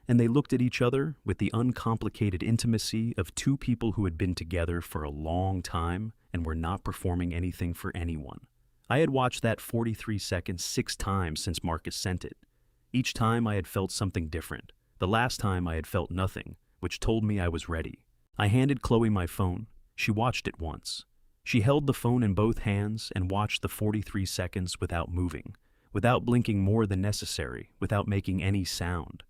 S1: And they looked at each other with the uncomplicated intimacy of 2 people who had been together for a long time and were not performing anything for anyone. I had watched that 43 seconds 6 times since Marcus sent it. Each time I had felt something different. The last time I had felt nothing, which told me I was ready. I handed Chloe my phone. She watched it once. She held the phone in both hands and watched the 43 seconds without moving, without blinking more than necessary, without making any sound.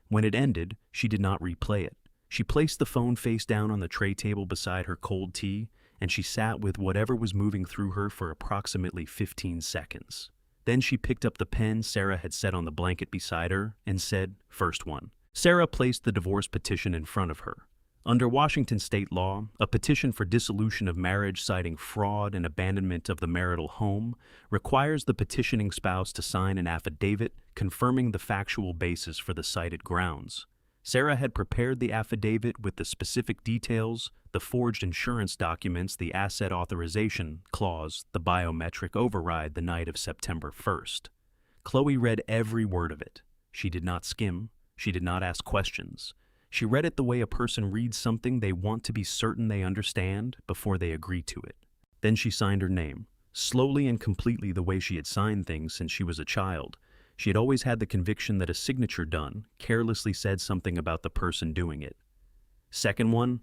S1: When it ended, she did not replay it. She placed the phone face down on the tray table beside her cold tea, and she sat with whatever was moving through her for approximately 15 seconds. Then she picked up the pen Sarah had set on the blanket beside her and said, "First one." Sarah placed the divorce petition in front of her. Under Washington state law, a petition for dissolution of marriage citing fraud and abandonment of the marital home requires the petitioning spouse to sign an affidavit confirming the factual basis for the cited grounds. Sarah had prepared the affidavit with the specific details, the forged insurance documents, the asset authorization clause, the biometric override the night of September 1st. Chloe read every word of it. She did not skim. She did not ask questions. She read it the way a person reads something they want to be certain they understand before they agree to it. Then she signed her name, slowly and completely the way she had signed things since she was a child. She had always had the conviction that a signature done carelessly said something about the person doing it. "Second one,"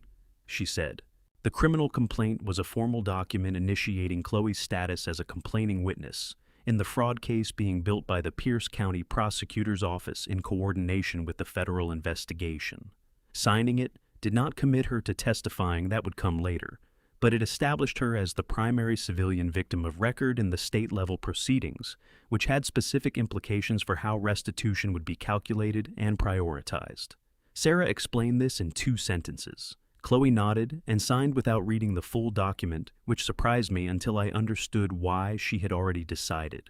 S1: she said. The criminal complaint was a formal document initiating Chloe's status as a complaining witness in the fraud case being built by the Pierce County Prosecutor's Office in coordination with the federal investigation. Signing it did not commit her to testifying, that would come later, but it established her as the primary civilian victim of record in the state-level proceedings, which had specific implications for how restitution would be calculated and prioritized. Sarah explained this in 2 sentences. Chloe nodded and signed without reading the full document, which surprised me until I understood why she had already decided.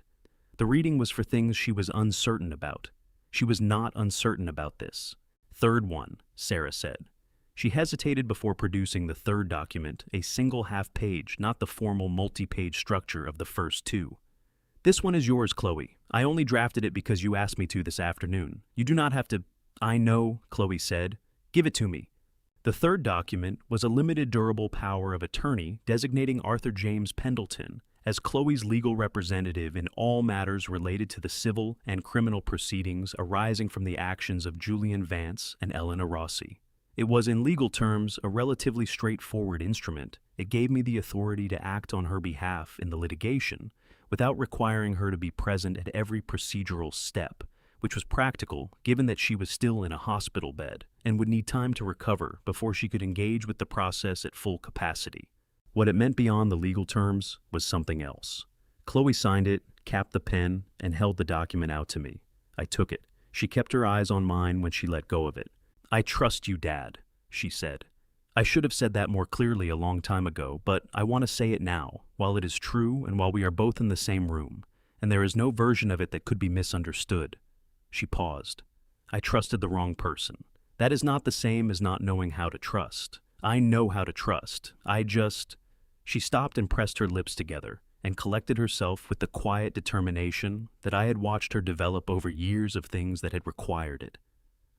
S1: The reading was for things she was uncertain about. She was not uncertain about this. Third one, Sarah said. She hesitated before producing the third document, a single half-page, not the formal multi-page structure of the first two. This one is yours, Chloe. I only drafted it because you asked me to this afternoon. You do not have to— I know, Chloe said. Give it to me. The third document was a limited durable power of attorney designating Arthur James Pendleton as Chloe's legal representative in all matters related to the civil and criminal proceedings arising from the actions of Julian Vance and Elena Rossi. It was, in legal terms, a relatively straightforward instrument. It gave me the authority to act on her behalf in the litigation without requiring her to be present at every procedural step, which was practical given that she was still in a hospital bed and would need time to recover before she could engage with the process at full capacity. What it meant beyond the legal terms was something else. Chloe signed it, capped the pen, and held the document out to me. I took it. She kept her eyes on mine when she let go of it. I trust you, Dad, she said. I should have said that more clearly a long time ago, but I want to say it now, while it is true and while we are both in the same room, and there is no version of it that could be misunderstood. She paused. I trusted the wrong person. That is not the same as not knowing how to trust. I know how to trust. She stopped and pressed her lips together and collected herself with the quiet determination that I had watched her develop over years of things that had required it.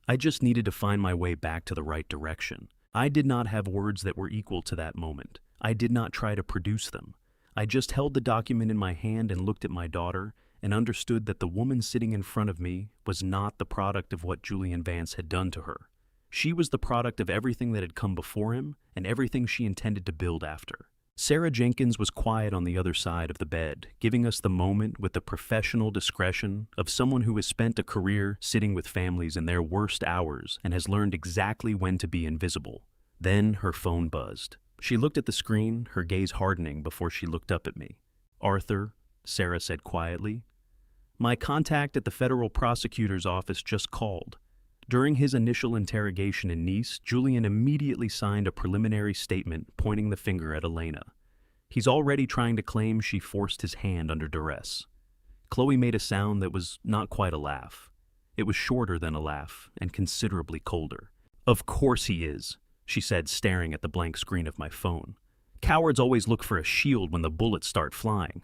S1: I just needed to find my way back to the right direction. I did not have words that were equal to that moment. I did not try to produce them. I just held the document in my hand and looked at my daughter and understood that the woman sitting in front of me was not the product of what Julian Vance had done to her. She was the product of everything that had come before him and everything she intended to build after. Sarah Jenkins was quiet on the other side of the bed, giving us the moment with the professional discretion of someone who has spent a career sitting with families in their worst hours and has learned exactly when to be invisible. Then her phone buzzed. She looked at the screen, her gaze hardening before she looked up at me. "Arthur," Sarah said quietly. "My contact at the federal prosecutor's office just called. During his initial interrogation in Nice, Julian immediately signed a preliminary statement pointing the finger at Elena. He's already trying to claim she forced his hand under duress." Chloe made a sound that was not quite a laugh. It was shorter than a laugh and considerably colder. "Of course he is," she said, staring at the blank screen of my phone. "Cowards always look for a shield when the bullets start flying."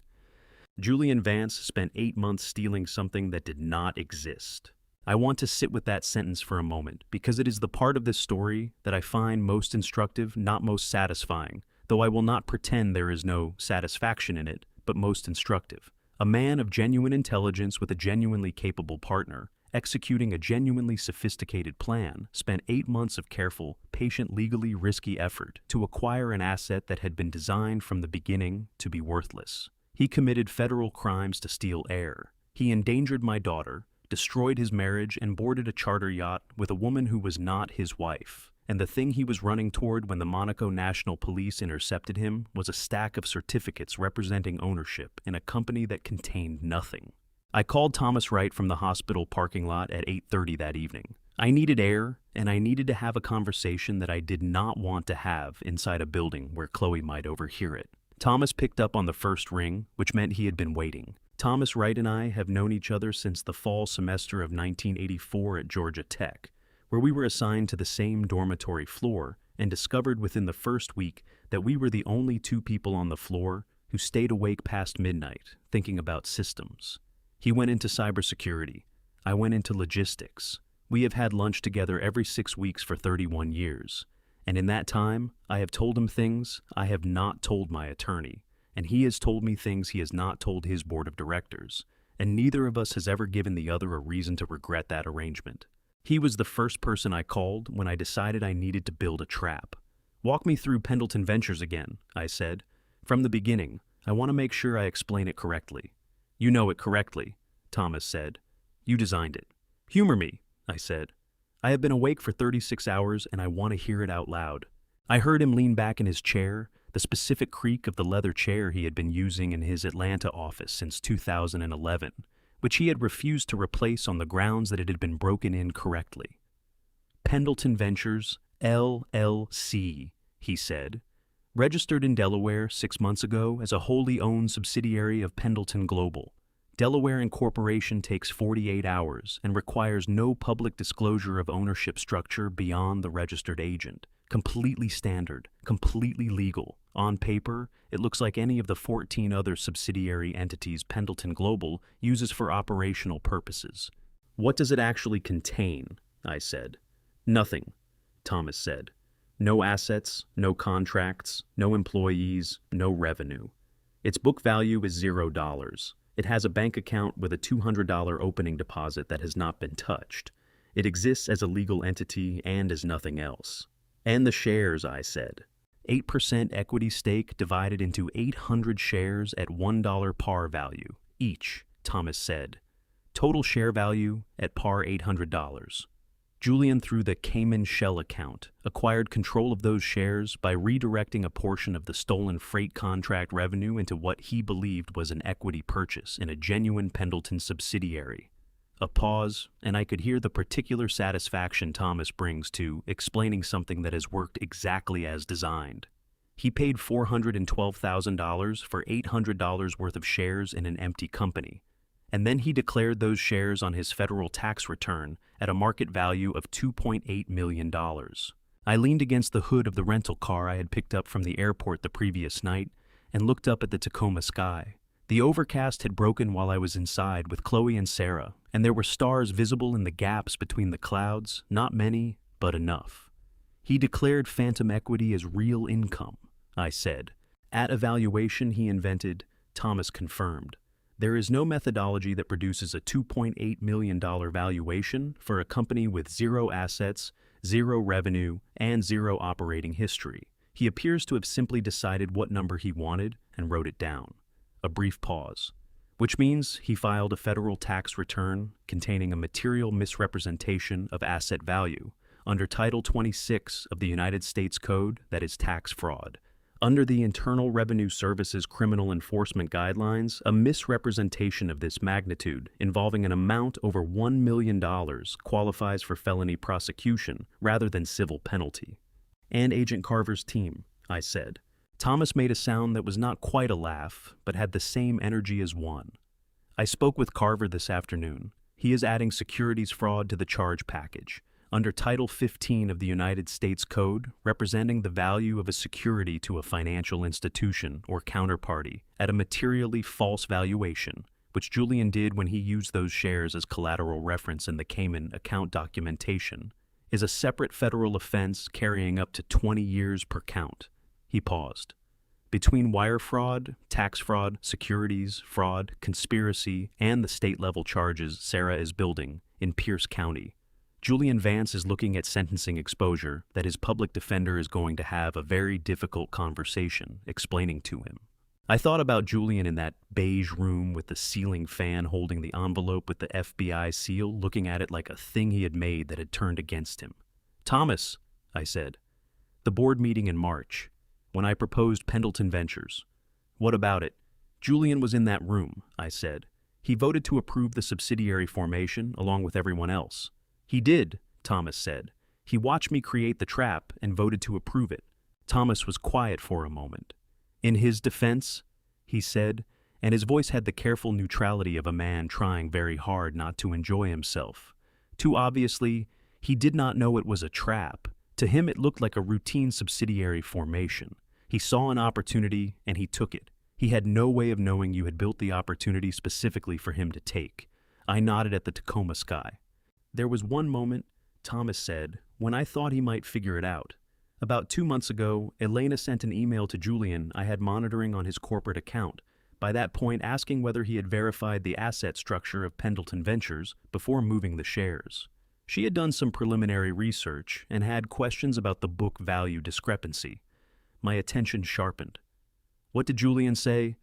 S1: Julian Vance spent 8 months stealing something that did not exist. I want to sit with that sentence for a moment because it is the part of this story that I find most instructive, not most satisfying, though I will not pretend there is no satisfaction in it, but most instructive. A man of genuine intelligence with a genuinely capable partner, executing a genuinely sophisticated plan, spent 8 months of careful, patient, legally risky effort to acquire an asset that had been designed from the beginning to be worthless. He committed federal crimes to steal air. He endangered my daughter, destroyed his marriage, and boarded a charter yacht with a woman who was not his wife. And the thing he was running toward when the Monaco National Police intercepted him was a stack of certificates representing ownership in a company that contained nothing. I called Thomas Wright from the hospital parking lot at 8:30 that evening. I needed air, and I needed to have a conversation that I did not want to have inside a building where Chloe might overhear it. Thomas picked up on the first ring, which meant he had been waiting. Thomas Wright and I have known each other since the fall semester of 1984 at Georgia Tech, where we were assigned to the same dormitory floor and discovered within the first week that we were the only 2 people on the floor who stayed awake past midnight thinking about systems. He went into cybersecurity. I went into logistics. We have had lunch together every 6 weeks for 31 years. And in that time, I have told him things I have not told my attorney, and he has told me things he has not told his board of directors, and neither of us has ever given the other a reason to regret that arrangement. He was the first person I called when I decided I needed to build a trap. "Walk me through Pendleton Ventures again," I said. "From the beginning, I want to make sure I explain it correctly." "You know it correctly," Thomas said. "You designed it." "Humor me," I said. "I have been awake for 36 hours and I want to hear it out loud." I heard him lean back in his chair, the specific creak of the leather chair he had been using in his Atlanta office since 2011, which he had refused to replace on the grounds that it had been broken in correctly. Pendleton Ventures, LLC, he said. Registered in Delaware 6 months ago as a wholly owned subsidiary of Pendleton Global. Delaware incorporation takes 48 hours and requires no public disclosure of ownership structure beyond the registered agent. Completely standard, completely legal. On paper, it looks like any of the 14 other subsidiary entities Pendleton Global uses for operational purposes. What does it actually contain? I said. Nothing, Thomas said. No assets, no contracts, no employees, no revenue. Its book value is $0. It has a bank account with a $200 opening deposit that has not been touched. It exists as a legal entity and as nothing else. And the shares, I said. 8% equity stake divided into 800 shares at $1 par value, each, Thomas said. Total share value at par $800. Julian, through the Cayman Shell account, acquired control of those shares by redirecting a portion of the stolen freight contract revenue into what he believed was an equity purchase in a genuine Pendleton subsidiary. A pause, and I could hear the particular satisfaction Thomas brings to explaining something that has worked exactly as designed. He paid $412,000 for $800 worth of shares in an empty company, and then he declared those shares on his federal tax return at a market value of $2.8 million. I leaned against the hood of the rental car I had picked up from the airport the previous night and looked up at the Tacoma sky. The overcast had broken while I was inside with Chloe and Sarah, and there were stars visible in the gaps between the clouds, not many, but enough. He declared phantom equity as real income, I said. At a valuation he invented, Thomas confirmed. There is no methodology that produces a $2.8 million valuation for a company with zero assets, zero revenue, and zero operating history. He appears to have simply decided what number he wanted and wrote it down. A brief pause, which means he filed a federal tax return containing a material misrepresentation of asset value under Title 26 of the United States Code, that is tax fraud. Under the Internal Revenue Service's criminal enforcement guidelines, a misrepresentation of this magnitude involving an amount over $1 million qualifies for felony prosecution rather than civil penalty. And Agent Carver's team, I said. Thomas made a sound that was not quite a laugh, but had the same energy as one. I spoke with Carver this afternoon. He is adding securities fraud to the charge package, under Title 15 of the United States Code, representing the value of a security to a financial institution or counterparty at a materially false valuation, which Julian did when he used those shares as collateral reference in the Cayman account documentation, is a separate federal offense carrying up to 20 years per count. He paused. Between wire fraud, tax fraud, securities, fraud, conspiracy, and the state-level charges Sarah is building in Pierce County, Julian Vance is looking at sentencing exposure that his public defender is going to have a very difficult conversation explaining to him. I thought about Julian in that beige room with the ceiling fan holding the envelope with the FBI seal, looking at it like a thing he had made that had turned against him. Thomas, I said, the board meeting in March, when I proposed Pendleton Ventures. What about it? Julian was in that room, I said. He voted to approve the subsidiary formation along with everyone else. He did, Thomas said. He watched me create the trap and voted to approve it. Thomas was quiet for a moment. In his defense, he said, and his voice had the careful neutrality of a man trying very hard not to enjoy himself. Too obviously, he did not know it was a trap. To him it looked like a routine subsidiary formation. He saw an opportunity and he took it. He had no way of knowing you had built the opportunity specifically for him to take. I nodded at the Tacoma sky. There was one moment, Thomas said, when I thought he might figure it out. About 2 months ago, Elena sent an email to Julian I had monitoring on his corporate account, by that point asking whether he had verified the asset structure of Pendleton Ventures before moving the shares. She had done some preliminary research and had questions about the book value discrepancy. My attention sharpened. What did Julian say?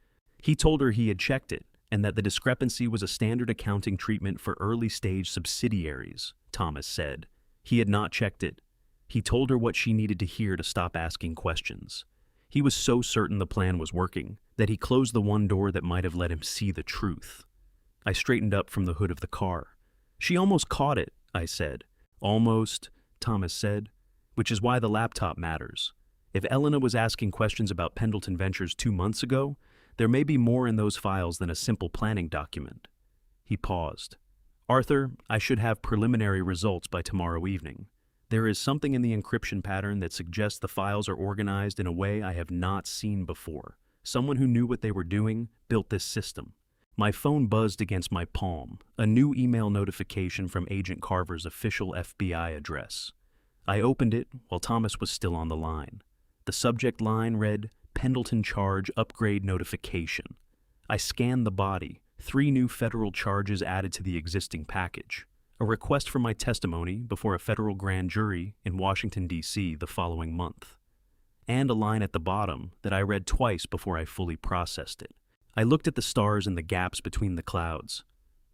S1: He told her he had checked it and that the discrepancy was a standard accounting treatment for early-stage subsidiaries, Thomas said. He had not checked it. He told her what she needed to hear to stop asking questions. He was so certain the plan was working that he closed the one door that might have let him see the truth. I straightened up from the hood of the car. She almost caught it, I said. Almost, Thomas said. which is why the laptop matters. If Elena was asking questions about Pendleton Ventures 2 months ago, there may be more in those files than a simple planning document. He paused. Arthur, I should have preliminary results by tomorrow evening. There is something in the encryption pattern that suggests the files are organized in a way I have not seen before. Someone who knew what they were doing built this system. My phone buzzed against my palm, a new email notification from Agent Carver's official FBI address. I opened it while Thomas was still on the line. The subject line read, Pendleton Charge Upgrade Notification. I scanned the body, 3 new federal charges added to the existing package, a request for my testimony before a federal grand jury in Washington, D.C. the following month, and a line at the bottom that I read twice before I fully processed it. I looked at the stars and the gaps between the clouds.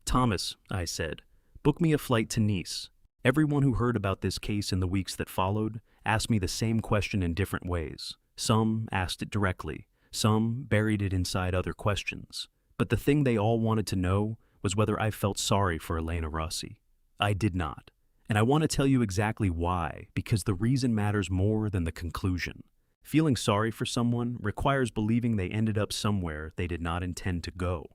S1: Thomas, I said, book me a flight to Nice. Everyone who heard about this case in the weeks that followed asked me the same question in different ways. Some asked it directly, some buried it inside other questions. But the thing they all wanted to know was whether I felt sorry for Elena Rossi. I did not. And I want to tell you exactly why, because the reason matters more than the conclusion. Feeling sorry for someone requires believing they ended up somewhere they did not intend to go.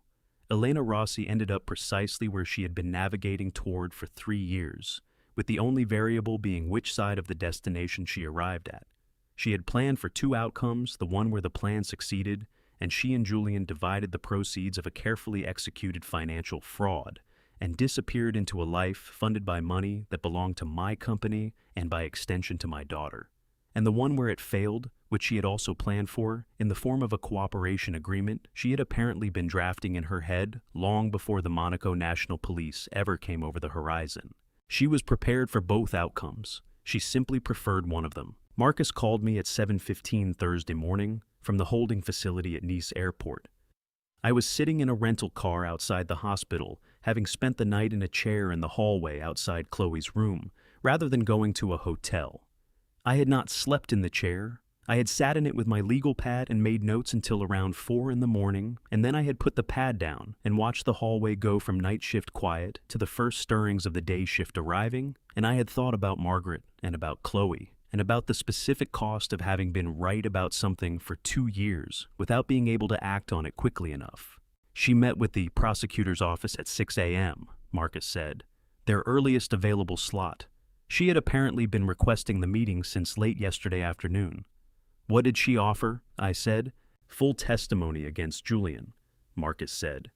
S1: Elena Rossi ended up precisely where she had been navigating toward for 3 years, with the only variable being which side of the destination she arrived at. She had planned for 2 outcomes, the one where the plan succeeded, and she and Julian divided the proceeds of a carefully executed financial fraud and disappeared into a life funded by money that belonged to my company and by extension to my daughter. And the one where it failed, which she had also planned for, in the form of a cooperation agreement she had apparently been drafting in her head long before the Monaco National Police ever came over the horizon. She was prepared for both outcomes. She simply preferred one of them. Marcus called me at 7:15 Thursday morning from the holding facility at Nice Airport. I was sitting in a rental car outside the hospital, having spent the night in a chair in the hallway outside Chloe's room, rather than going to a hotel. I had not slept in the chair. I had sat in it with my legal pad and made notes until around 4 in the morning, and then I had put the pad down and watched the hallway go from night shift quiet to the first stirrings of the day shift arriving, and I had thought about Margaret and about Chloe, and about the specific cost of having been right about something for 2 years without being able to act on it quickly enough. She met with the prosecutor's office at 6 a.m., Marcus said, their earliest available slot. She had apparently been requesting the meeting since late yesterday afternoon. What did she offer? I said. Full testimony against Julian, Marcus said.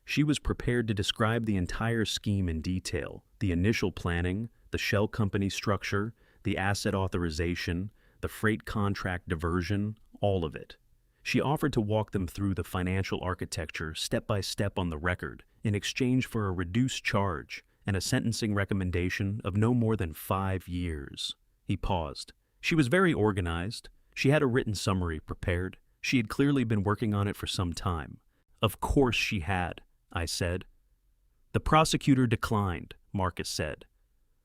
S1: She was prepared to describe the entire scheme in detail, the initial planning, the shell company structure, the asset authorization, the freight contract diversion, all of it. She offered to walk them through the financial architecture step by step on the record in exchange for a reduced charge and a sentencing recommendation of no more than 5 years. He paused. She was very organized. She had a written summary prepared. She had clearly been working on it for some time. Of course she had, I said. The prosecutor declined, Marcus said.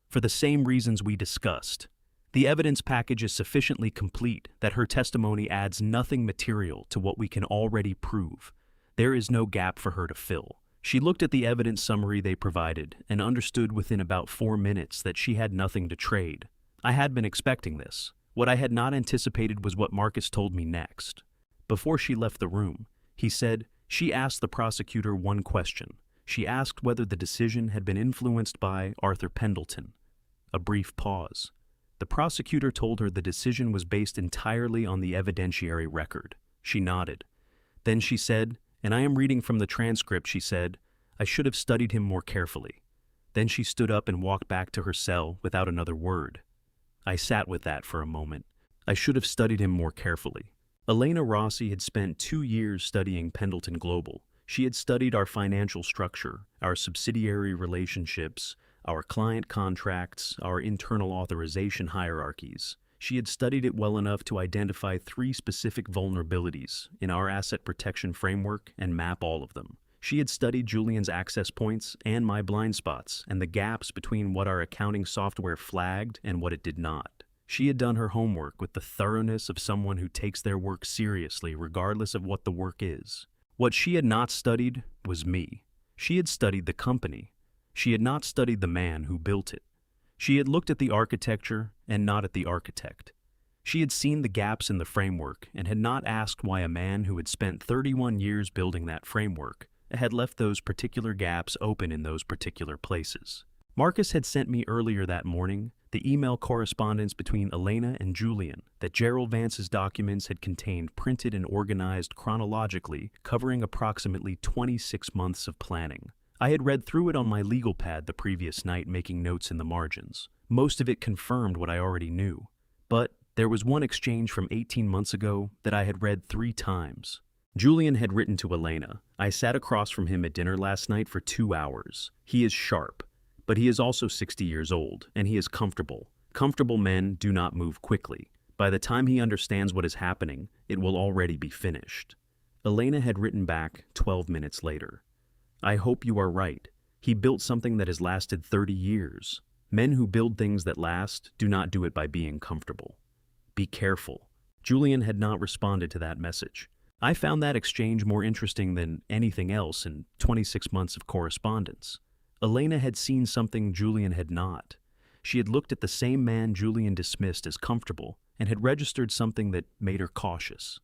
S1: For the same reasons we discussed. The evidence package is sufficiently complete that her testimony adds nothing material to what we can already prove. There is no gap for her to fill. She looked at the evidence summary they provided and understood within about 4 minutes that she had nothing to trade. I had been expecting this. What I had not anticipated was what Marcus told me next. Before she left the room, he said, she asked the prosecutor one question. She asked whether the decision had been influenced by Arthur Pendleton. A brief pause. The prosecutor told her the decision was based entirely on the evidentiary record. She nodded. Then she said, and I am reading from the transcript, she said, I should have studied him more carefully. Then she stood up and walked back to her cell without another word. I sat with that for a moment. I should have studied him more carefully. Elena Rossi had spent 2 years studying Pendleton Global. She had studied our financial structure, our subsidiary relationships, our client contracts, our internal authorization hierarchies. She had studied it well enough to identify 3 specific vulnerabilities in our asset protection framework and map all of them. She had studied Julian's access points and my blind spots and the gaps between what our accounting software flagged and what it did not. She had done her homework with the thoroughness of someone who takes their work seriously regardless of what the work is. What she had not studied was me. She had studied the company. She had not studied the man who built it. She had looked at the architecture and not at the architect. She had seen the gaps in the framework and had not asked why a man who had spent 31 years building that framework had left those particular gaps open in those particular places. Marcus had sent me earlier that morning the email correspondence between Elena and Julian that Gerald Vance's documents had contained, printed and organized chronologically, covering approximately 26 months of planning. I had read through it on my legal pad the previous night, making notes in the margins. Most of it confirmed what I already knew. But there was one exchange from 18 months ago that I had read 3 times. Julian had written to Elena, "I sat across from him at dinner last night for 2 hours. He is sharp, but he is also 60 years old, and he is comfortable. Comfortable men do not move quickly. By the time he understands what is happening, it will already be finished." Elena had written back 12 minutes later. "I hope you are right. He built something that has lasted 30 years. Men who build things that last do not do it by being comfortable. Be careful." Julian had not responded to that message. I found that exchange more interesting than anything else in 26 months of correspondence. Elena had seen something Julian had not. She had looked at the same man Julian dismissed as comfortable and had registered something that made her cautious.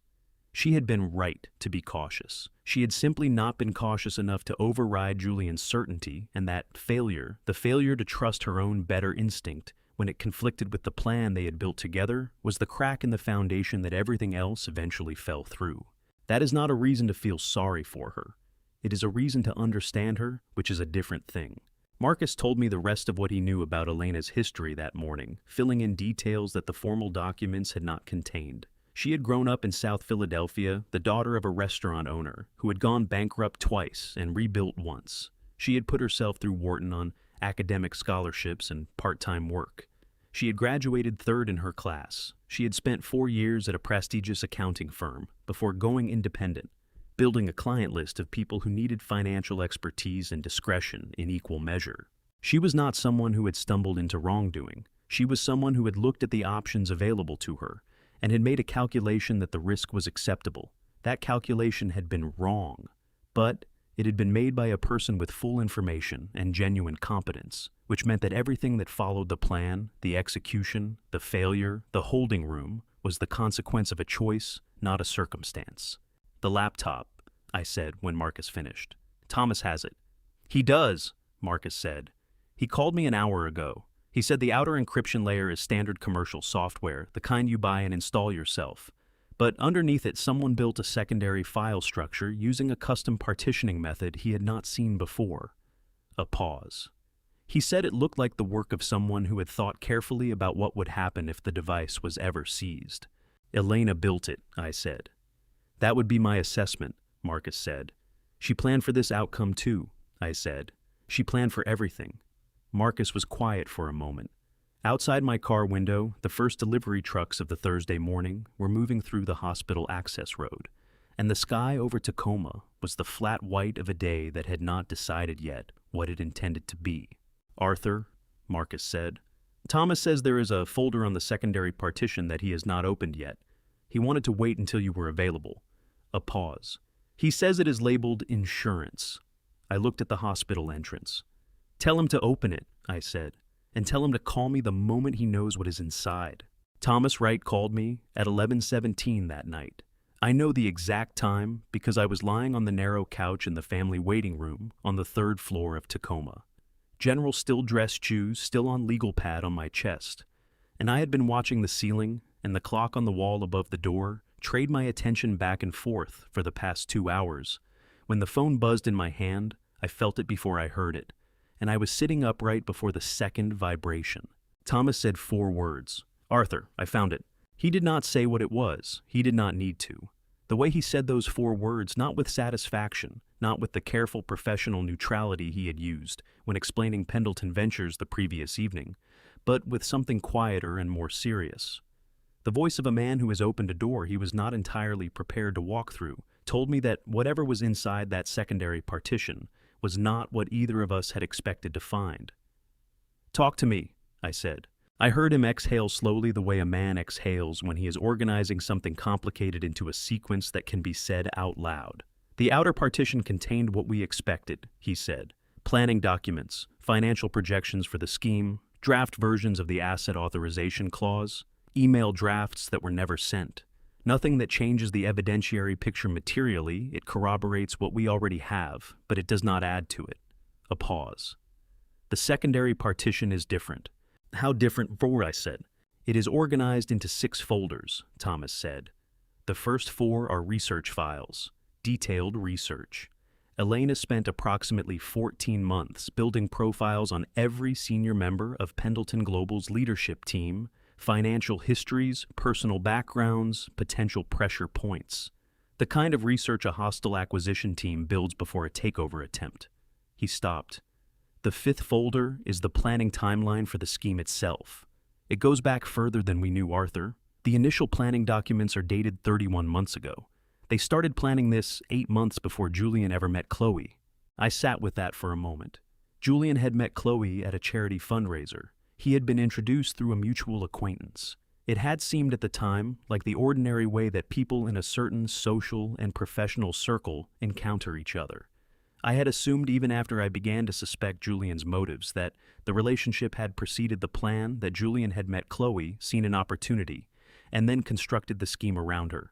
S1: She had been right to be cautious. She had simply not been cautious enough to override Julian's certainty, and that failure, the failure to trust her own better instinct when it conflicted with the plan they had built together, was the crack in the foundation that everything else eventually fell through. That is not a reason to feel sorry for her. It is a reason to understand her, which is a different thing. Marcus told me the rest of what he knew about Elena's history that morning, filling in details that the formal documents had not contained. She had grown up in South Philadelphia, the daughter of a restaurant owner who had gone bankrupt twice and rebuilt once. She had put herself through Wharton on academic scholarships and part-time work. She had graduated 3rd in her class. She had spent 4 years at a prestigious accounting firm before going independent, building a client list of people who needed financial expertise and discretion in equal measure. She was not someone who had stumbled into wrongdoing. She was someone who had looked at the options available to her and had made a calculation that the risk was acceptable. That calculation had been wrong, but it had been made by a person with full information and genuine competence, which meant that everything that followed the plan, the execution, the failure, the holding room, was the consequence of a choice, not a circumstance. "The laptop," I said when Marcus finished. "Thomas has it." "He does," Marcus said. "He called me an hour ago. He said the outer encryption layer is standard commercial software, the kind you buy and install yourself. But underneath it, someone built a secondary file structure using a custom partitioning method he had not seen before." A pause. He said it looked like the work of someone who had thought carefully about what would happen if the device was ever seized. "Elena built it," I said. "That would be my assessment," Marcus said. "She planned for this outcome too," I said. "She planned for everything." Marcus was quiet for a moment. Outside my car window, the first delivery trucks of the Thursday morning were moving through the hospital access road, and the sky over Tacoma was the flat white of a day that had not decided yet what it intended to be. "Arthur," Marcus said, "Thomas says there is a folder on the secondary partition that he has not opened yet. He wanted to wait until you were available." A pause. "He says it is labeled insurance." I looked at the hospital entrance. "Tell him to open it," I said, "and tell him to call me the moment he knows what is inside." Thomas Wright called me at 11:17 that night. I know the exact time because I was lying on the narrow couch in the family waiting room on the 3rd floor of Tacoma. General still-dressed shoes still on legal pad on my chest, and I had been watching the ceiling and the clock on the wall above the door trade my attention back and forth for the past 2 hours. When the phone buzzed in my hand, I felt it before I heard it, and I was sitting upright before the second vibration. Thomas said 4 words. "Arthur, I found it." He did not say what it was. He did not need to. The way he said those 4 words, not with satisfaction, not with the careful professional neutrality he had used when explaining Pendleton Ventures the previous evening, but with something quieter and more serious. The voice of a man who has opened a door he was not entirely prepared to walk through told me that whatever was inside that secondary partition was not what either of us had expected to find. "Talk to me," I said. I heard him exhale slowly the way a man exhales when he is organizing something complicated into a sequence that can be said out loud. "The outer partition contained what we expected," he said. "Planning documents, financial projections for the scheme, draft versions of the asset authorization clause, email drafts that were never sent. Nothing that changes the evidentiary picture materially. It corroborates what we already have, but it does not add to it. A pause. The secondary partition is different. How different for, I said. It is organized into 6 folders, Thomas said. The first 4 are research files, detailed research. Elena spent approximately 14 months building profiles on every senior member of Pendleton Global's leadership team, financial histories, personal backgrounds, potential pressure points. The kind of research a hostile acquisition team builds before a takeover attempt. He stopped. The 5th folder is the planning timeline for the scheme itself. It goes back further than we knew Arthur. The initial planning documents are dated 31 months ago. They started planning this 8 months before Julian ever met Chloe. I sat with that for a moment. Julian had met Chloe at a charity fundraiser. He had been introduced through a mutual acquaintance. It had seemed at the time like the ordinary way that people in a certain social and professional circle encounter each other. I had assumed even after I began to suspect Julian's motives that the relationship had preceded the plan, that Julian had met Chloe, seen an opportunity, and then constructed the scheme around her.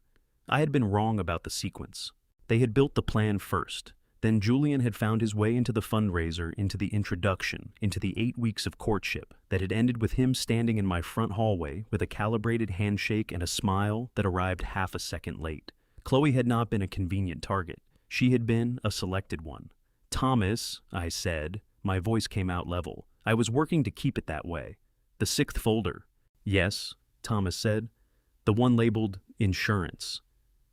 S1: I had been wrong about the sequence. They had built the plan first. Then Julian had found his way into the fundraiser, into the introduction, into the 8 weeks of courtship that had ended with him standing in my front hallway with a calibrated handshake and a smile that arrived half a second late. Chloe had not been a convenient target. She had been a selected one. Thomas, I said. My voice came out level. I was working to keep it that way. The 6th folder. Yes, Thomas said. The one labeled insurance.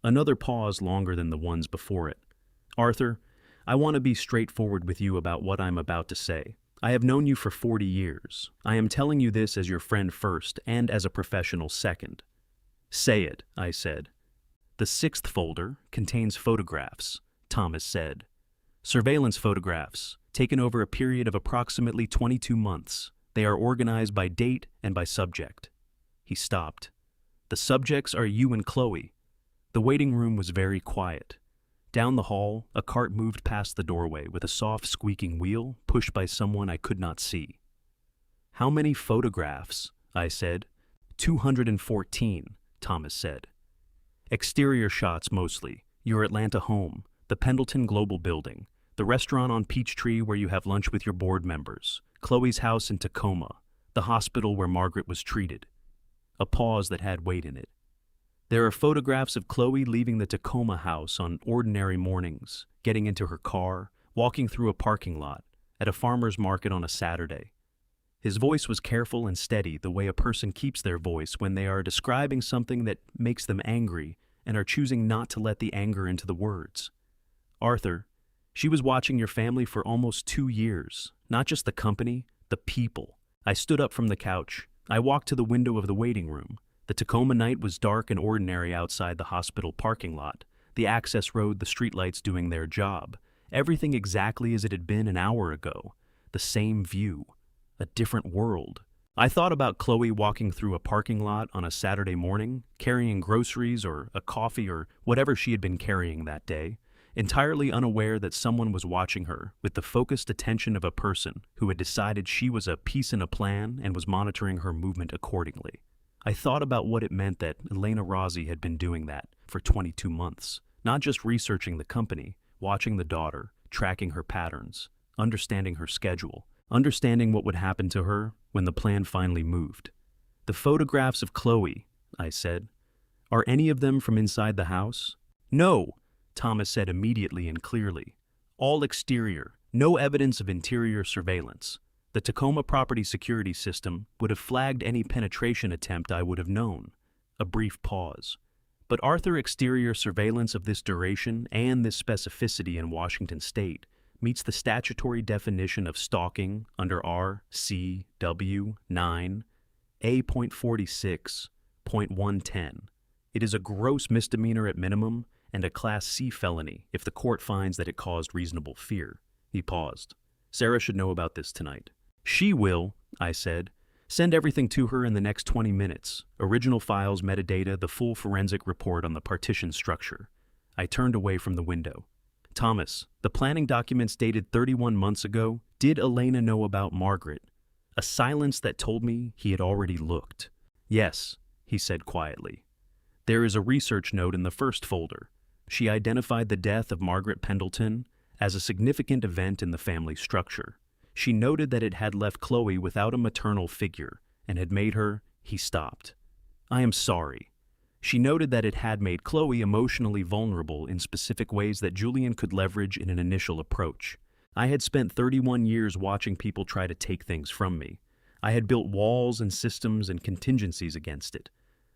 S1: Another pause longer than the ones before it. Arthur, I want to be straightforward with you about what I'm about to say. I have known you for 40 years. I am telling you this as your friend first and as a professional second. Say it, I said. The 6th folder contains photographs, Thomas said. Surveillance photographs, taken over a period of approximately 22 months. They are organized by date and by subject. He stopped. The subjects are you and Chloe. The waiting room was very quiet. Down the hall, a cart moved past the doorway with a soft squeaking wheel pushed by someone I could not see. How many photographs? I said. 214, Thomas said. Exterior shots mostly. Your Atlanta home, the Pendleton Global building, the restaurant on Peachtree where you have lunch with your board members, Chloe's house in Tacoma, the hospital where Margaret was treated. A pause that had weight in it. There are photographs of Chloe leaving the Tacoma house on ordinary mornings, getting into her car, walking through a parking lot, at a farmer's market on a Saturday. His voice was careful and steady, the way a person keeps their voice when they are describing something that makes them angry and are choosing not to let the anger into the words. Arthur, she was watching your family for almost 2 years, not just the company, the people. I stood up from the couch. I walked to the window of the waiting room. The Tacoma night was dark and ordinary outside the hospital parking lot, the access road, the streetlights doing their job, everything exactly as it had been an hour ago, the same view, a different world. I thought about Chloe walking through a parking lot on a Saturday morning, carrying groceries or a coffee or whatever she had been carrying that day, entirely unaware that someone was watching her with the focused attention of a person who had decided she was a piece in a plan and was monitoring her movement accordingly. I thought about what it meant that Elena Rossi had been doing that for 22 months, not just researching the company, watching the daughter, tracking her patterns, understanding her schedule, understanding what would happen to her when the plan finally moved. The photographs of Chloe, I said. Are any of them from inside the house? No, Thomas said immediately and clearly. All exterior, no evidence of interior surveillance. The Tacoma property security system would have flagged any penetration attempt I would have known. A brief pause. But Arthur, exterior surveillance of this duration and this specificity in Washington state meets the statutory definition of stalking under RCW 9 A.46.110. It is a gross misdemeanor at minimum and a Class C felony if the court finds that it caused reasonable fear. He paused. Sarah should know about this tonight. She will, I said. Send everything to her in the next 20 minutes. Original files, metadata, the full forensic report on the partition structure. I turned away from the window. Thomas, the planning documents dated 31 months ago. Did Elena know about Margaret? A silence that told me he had already looked. "Yes," he said quietly. "There is a research note in the first folder. She identified the death of Margaret Pendleton as a significant event in the family structure. She noted that it had left Chloe without a maternal figure and had made her—" He stopped. "I am sorry. She noted that it had made Chloe emotionally vulnerable in specific ways that Julian could leverage in an initial approach. I had spent 31 years watching people try to take things from me. I had built walls and systems and contingencies against it.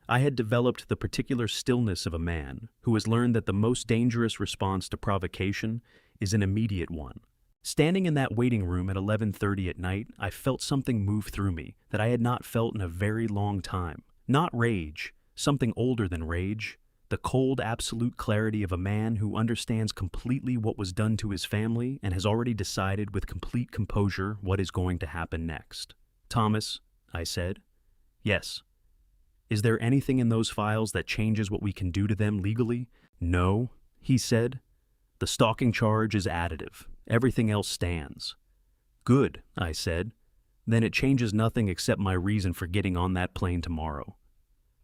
S1: I had developed the particular stillness of a man who has learned that the most dangerous response to provocation is an immediate one. Standing in that waiting room at 11:30 at night, I felt something move through me that I had not felt in a very long time. Not rage, something older than rage. The cold, absolute clarity of a man who understands completely what was done to his family and has already decided with complete composure what is going to happen next. "Thomas," I said. "Yes." "Is there anything in those files that changes what we can do to them legally?" "No," he said. "The stalking charge is additive. Everything else stands." "Good," I said. "Then it changes nothing except my reason for getting on that plane tomorrow."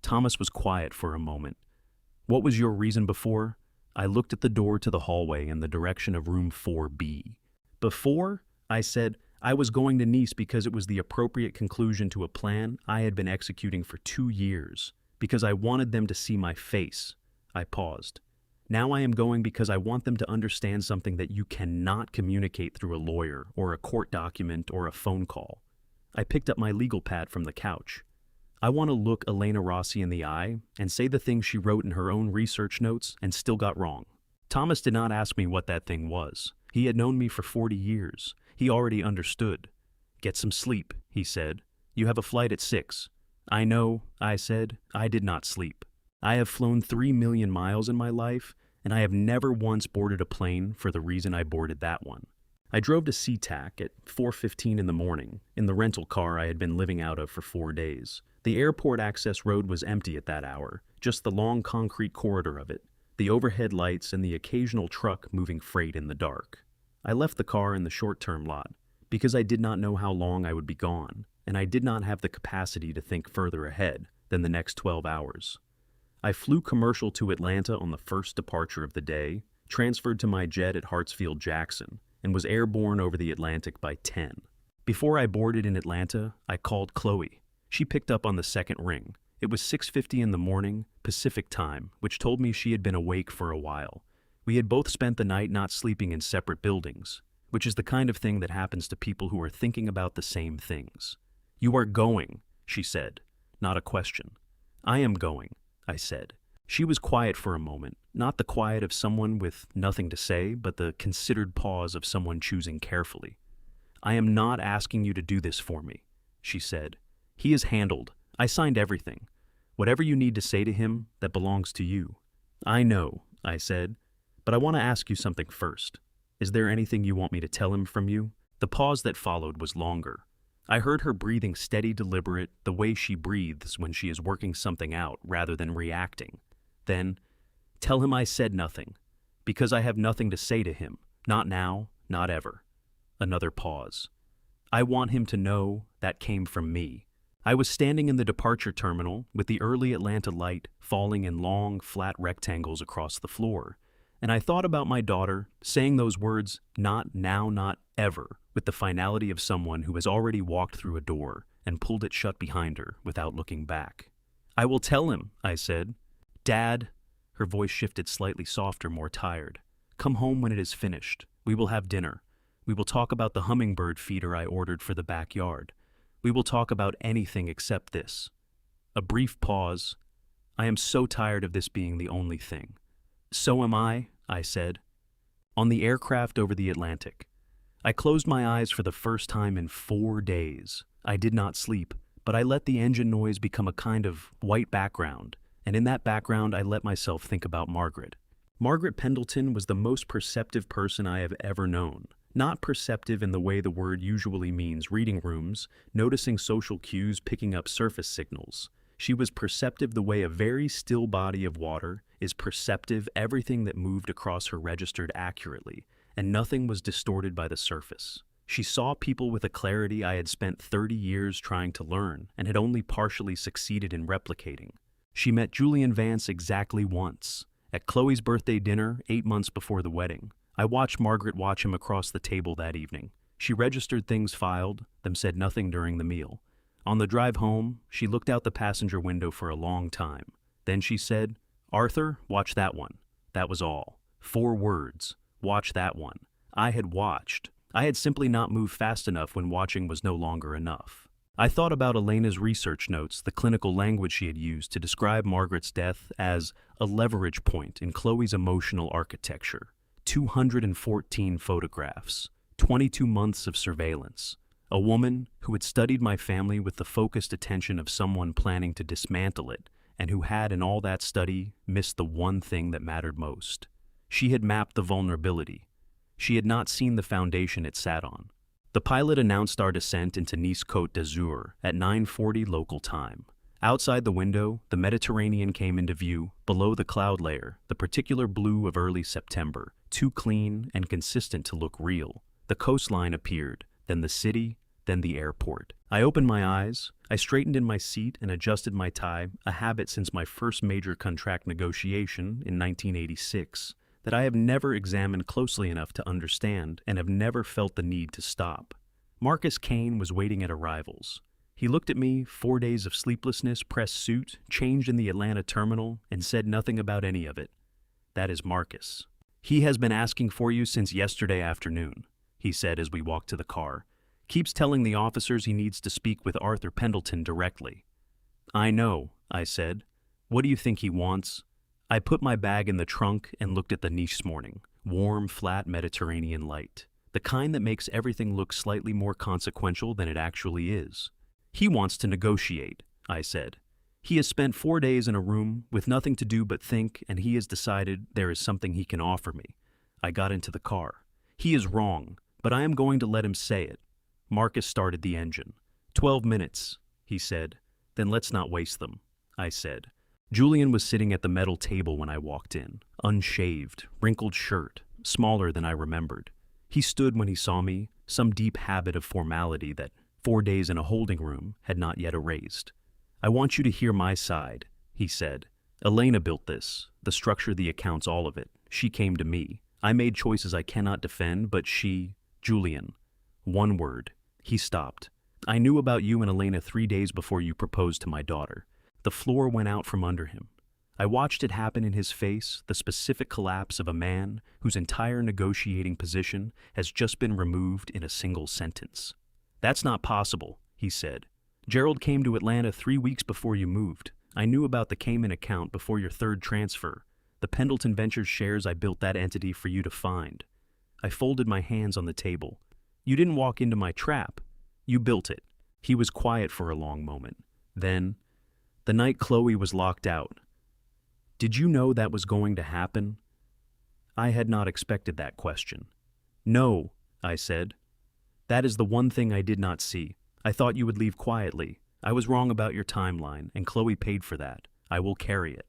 S1: Thomas was quiet for a moment. "What was your reason before?" I looked at the door to the hallway in the direction of room 4B. "Before?" I said. "I was going to Nice because it was the appropriate conclusion to a plan I had been executing for 2 years, because I wanted them to see my face." I paused. "Now I am going because I want them to understand something that you cannot communicate through a lawyer or a court document or a phone call." I picked up my legal pad from the couch. "I want to look Elena Rossi in the eye and say the things she wrote in her own research notes and still got wrong." Thomas did not ask me what that thing was. He had known me for 40 years. He already understood. "Get some sleep," he said. "You have a flight at 6. "I know," I said. "I did not sleep. I have flown 3 million miles in my life, and I have never once boarded a plane for the reason I boarded that one." I drove to SeaTac at 4:15 in the morning in the rental car I had been living out of for 4 days. The airport access road was empty at that hour, just the long concrete corridor of it, the overhead lights, and the occasional truck moving freight in the dark. I left the car in the short-term lot because I did not know how long I would be gone, and I did not have the capacity to think further ahead than the next 12 hours. I flew commercial to Atlanta on the first departure of the day, transferred to my jet at Hartsfield-Jackson, and was airborne over the Atlantic by 10. Before I boarded in Atlanta, I called Chloe. She picked up on the second ring. It was 6:50 in the morning, Pacific time, which told me she had been awake for a while. We had both spent the night not sleeping in separate buildings, which is the kind of thing that happens to people who are thinking about the same things. "You are going," she said, not a question. "I am going," I said. She was quiet for a moment, not the quiet of someone with nothing to say, but the considered pause of someone choosing carefully. "I am not asking you to do this for me," she said. "He is handled. I signed everything. Whatever you need to say to him, that belongs to you." "I know," I said, "but I want to ask you something first. Is there anything you want me to tell him from you?" The pause that followed was longer. I heard her breathing steady, deliberate, the way she breathes when she is working something out rather than reacting. Then, "Tell him I said nothing, because I have nothing to say to him. Not now, not ever." Another pause. "I want him to know that came from me." I was standing in the departure terminal with the early Atlanta light falling in long, flat rectangles across the floor, and I thought about my daughter saying those words, "not now, not ever," with the finality of someone who has already walked through a door and pulled it shut behind her without looking back. "I will tell him," I said. "Dad," her voice shifted slightly softer, more tired. "Come home when it is finished. We will have dinner. We will talk about the hummingbird feeder I ordered for the backyard. We will talk about anything except this." A brief pause. "I am so tired of this being the only thing." "So am I," said. On the aircraft over the Atlantic. I closed my eyes for the first time in 4 days. I did not sleep, but I let the engine noise become a kind of white background, and in that background I let myself think about Margaret. Margaret Pendleton was the most perceptive person I have ever known. Not perceptive in the way the word usually means reading rooms, noticing social cues, picking up surface signals. She was perceptive the way a very still body of water is perceptive. Everything that moved across her registered accurately, and nothing was distorted by the surface. She saw people with a clarity I had spent 30 years trying to learn and had only partially succeeded in replicating. She met Julian Vance exactly once, at Chloe's birthday dinner 8 months before the wedding. I watched Margaret watch him across the table that evening. She registered things filed, then said nothing during the meal. On the drive home, she looked out the passenger window for a long time. Then she said, "Arthur, watch that one." That was all. 4 words. Watch that one. I had watched. I had simply not moved fast enough when watching was no longer enough. I thought about Elena's research notes, the clinical language she had used to describe Margaret's death as a leverage point in Chloe's emotional architecture. 214 photographs, 22 months of surveillance. A woman who had studied my family with the focused attention of someone planning to dismantle it, and who had in all that study missed the one thing that mattered most. She had mapped the vulnerability. She had not seen the foundation it sat on. The pilot announced our descent into Nice Côte d'Azur at 9:40 local time. Outside the window, the Mediterranean came into view, below the cloud layer, the particular blue of early September, too clean and consistent to look real. The coastline appeared, then the city, then the airport. I opened my eyes, I straightened in my seat and adjusted my tie, a habit since my first major contract negotiation in 1986. That I have never examined closely enough to understand and have never felt the need to stop. Marcus Kane was waiting at arrivals. He looked at me, 4 days of sleeplessness, pressed suit, changed in the Atlanta terminal, and said nothing about any of it. That is Marcus. "He has been asking for you since yesterday afternoon," he said as we walked to the car. "Keeps telling the officers he needs to speak with Arthur Pendleton directly." "I know," I said. "What do you think he wants?" I put my bag in the trunk and looked at the niche morning, warm, flat Mediterranean light, the kind that makes everything look slightly more consequential than it actually is. "He wants to negotiate," I said. "He has spent 4 days in a room with nothing to do but think, and he has decided there is something he can offer me." I got into the car. "He is wrong, but I am going to let him say it." Marcus started the engine. 12 minutes, he said. "Then let's not waste them," I said. Julian was sitting at the metal table when I walked in, unshaved, wrinkled shirt, smaller than I remembered. He stood when he saw me, some deep habit of formality that 4 days in a holding room had not yet erased. "I want you to hear my side," he said. "Elena built this, the structure, the accounts, all of it. She came to me. I made choices I cannot defend, but she, Julian." One word. He stopped. "I knew about you and Elena 3 days before you proposed to my daughter." The floor went out from under him. I watched it happen in his face, the specific collapse of a man whose entire negotiating position has just been removed in a single sentence. "That's not possible," he said. "Gerald came to Atlanta 3 weeks before you moved. I knew about the Cayman account before your 3rd transfer. The Pendleton Ventures shares, I built that entity for you to find." I folded my hands on the table. "You didn't walk into my trap. You built it." He was quiet for a long moment. Then, "The night Chloe was locked out. Did you know that was going to happen?" I had not expected that question. "No," I said. "That is the one thing I did not see. I thought you would leave quietly. I was wrong about your timeline, and Chloe paid for that. I will carry it."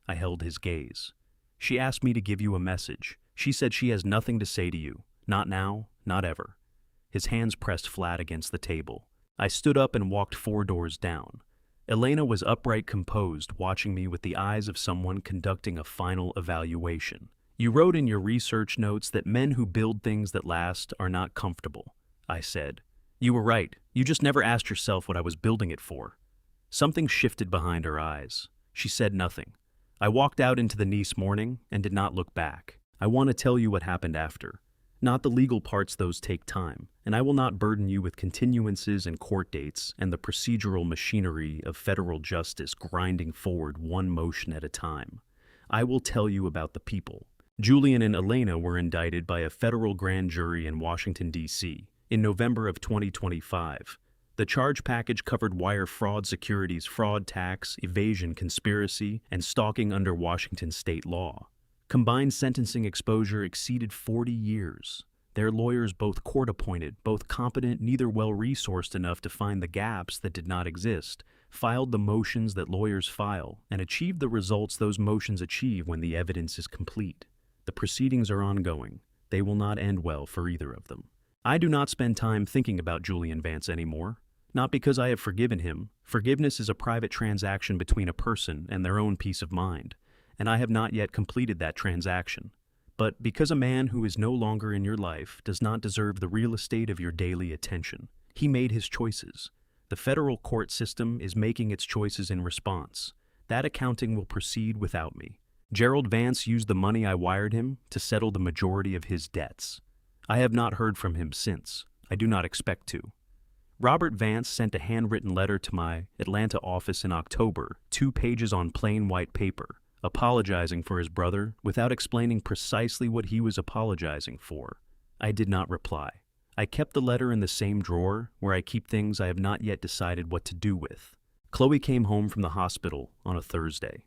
S1: I held his gaze. "She asked me to give you a message. She said she has nothing to say to you. Not now, not ever." His hands pressed flat against the table. I stood up and walked 4 doors down. Elena was upright, composed, watching me with the eyes of someone conducting a final evaluation. "You wrote in your research notes that men who build things that last are not comfortable," I said. "You were right. You just never asked yourself what I was building it for." Something shifted behind her eyes. She said nothing. I walked out into the Nice morning and did not look back. I want to tell you what happened after. Not the legal parts, those take time, and I will not burden you with continuances and court dates and the procedural machinery of federal justice grinding forward one motion at a time. I will tell you about the people. Julian and Elena were indicted by a federal grand jury in Washington, D.C. in November of 2025. The charge package covered wire fraud, securities fraud, tax, evasion, conspiracy, and stalking under Washington state law. Combined sentencing exposure exceeded 40 years. Their lawyers, both court-appointed, both competent, neither well-resourced enough to find the gaps that did not exist, filed the motions that lawyers file, and achieved the results those motions achieve when the evidence is complete. The proceedings are ongoing. They will not end well for either of them. I do not spend time thinking about Julian Vance anymore. Not because I have forgiven him. Forgiveness is a private transaction between a person and their own peace of mind, and I have not yet completed that transaction. But because a man who is no longer in your life does not deserve the real estate of your daily attention, he made his choices. The federal court system is making its choices in response. That accounting will proceed without me. Gerald Vance used the money I wired him to settle the majority of his debts. I have not heard from him since. I do not expect to. Robert Vance sent a handwritten letter to my Atlanta office in October, 2 pages on plain white paper, apologizing for his brother without explaining precisely what he was apologizing for. I did not reply. I kept the letter in the same drawer where I keep things I have not yet decided what to do with. Chloe came home from the hospital on a Thursday.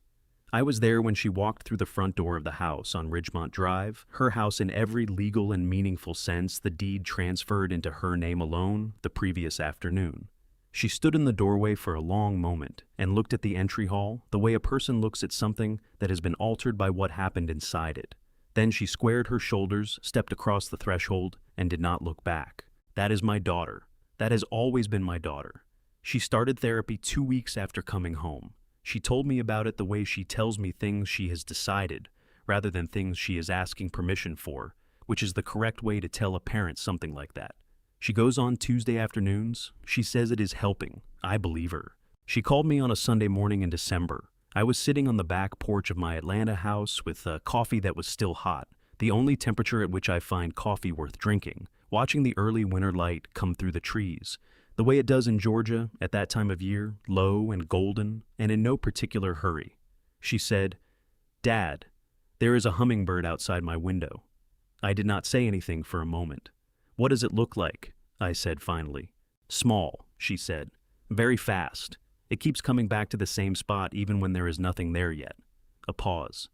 S1: I was there when she walked through the front door of the house on Ridgemont Drive, her house in every legal and meaningful sense, the deed transferred into her name alone the previous afternoon. She stood in the doorway for a long moment and looked at the entry hall the way a person looks at something that has been altered by what happened inside it. Then she squared her shoulders, stepped across the threshold, and did not look back. That is my daughter. That has always been my daughter. She started therapy 2 weeks after coming home. She told me about it the way she tells me things she has decided, rather than things she is asking permission for, which is the correct way to tell a parent something like that. She goes on Tuesday afternoons. She says it is helping. I believe her. She called me on a Sunday morning in December. I was sitting on the back porch of my Atlanta house with a coffee that was still hot, the only temperature at which I find coffee worth drinking, watching the early winter light come through the trees, the way it does in Georgia at that time of year, low and golden, and in no particular hurry. She said, "Dad, there is a hummingbird outside my window." I did not say anything for a moment. "What does it look like?" I said finally. "Small," she said. "Very fast. It keeps coming back to the same spot even when there is nothing there yet." A pause.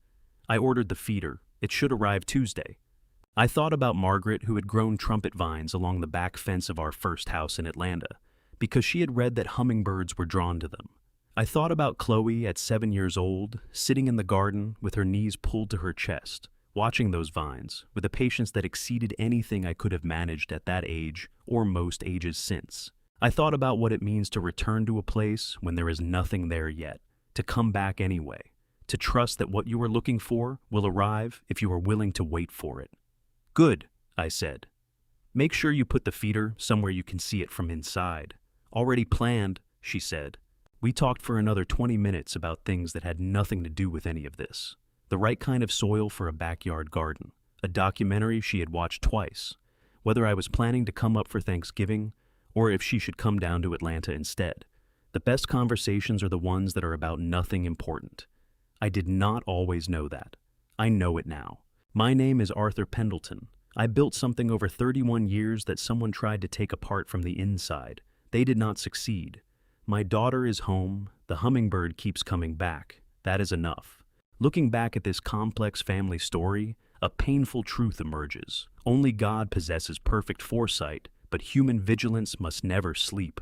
S1: "I ordered the feeder. It should arrive Tuesday." I thought about Margaret, who had grown trumpet vines along the back fence of our first house in Atlanta, because she had read that hummingbirds were drawn to them. I thought about Chloe at 7 years old, sitting in the garden with her knees pulled to her chest, watching those vines with a patience that exceeded anything I could have managed at that age or most ages since. I thought about what it means to return to a place when there is nothing there yet, to come back anyway, to trust that what you are looking for will arrive if you are willing to wait for it. "Good," I said. "Make sure you put the feeder somewhere you can see it from inside." "Already planned," she said. We talked for another 20 minutes about things that had nothing to do with any of this. The right kind of soil for a backyard garden, a documentary she had watched twice, whether I was planning to come up for Thanksgiving or if she should come down to Atlanta instead. The best conversations are the ones that are about nothing important. I did not always know that. I know it now. My name is Arthur Pendleton. I built something over 31 years that someone tried to take apart from the inside. They did not succeed. My daughter is home. The hummingbird keeps coming back. That is enough. Looking back at this complex family story, a painful truth emerges. Only God possesses perfect foresight, but human vigilance must never sleep.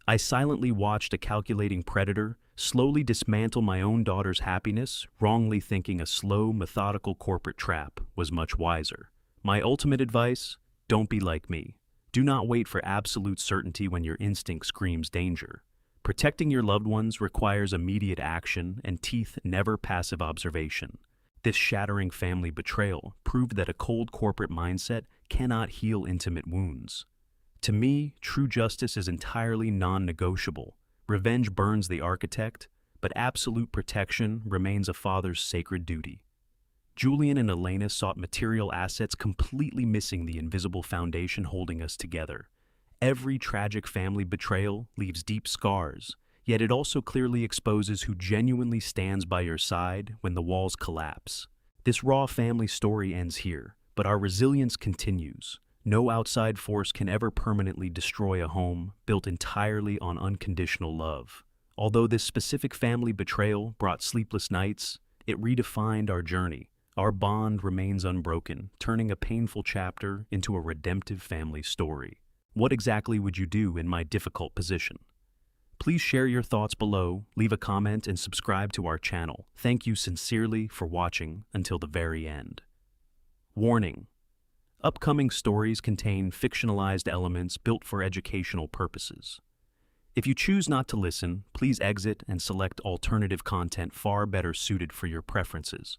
S1: I silently watched a calculating predator slowly dismantle my own daughter's happiness, wrongly thinking a slow, methodical corporate trap was much wiser. My ultimate advice: don't be like me. Do not wait for absolute certainty when your instinct screams danger. Protecting your loved ones requires immediate action and teeth, never passive observation. This shattering family betrayal proved that a cold corporate mindset cannot heal intimate wounds. To me, true justice is entirely non-negotiable. Revenge burns the architect, but absolute protection remains a father's sacred duty. Julian and Elena sought material assets completely missing the invisible foundation holding us together. Every tragic family betrayal leaves deep scars, yet it also clearly exposes who genuinely stands by your side when the walls collapse. This raw family story ends here, but our resilience continues. No outside force can ever permanently destroy a home built entirely on unconditional love. Although this specific family betrayal brought sleepless nights, it redefined our journey. Our bond remains unbroken, turning a painful chapter into a redemptive family story. What exactly would you do in my difficult position? Please share your thoughts below, leave a comment, and subscribe to our channel. Thank you sincerely for watching until the very end. Warning: Upcoming stories contain fictionalized elements built for educational purposes. If you choose not to listen, please exit and select alternative content far better suited for your preferences.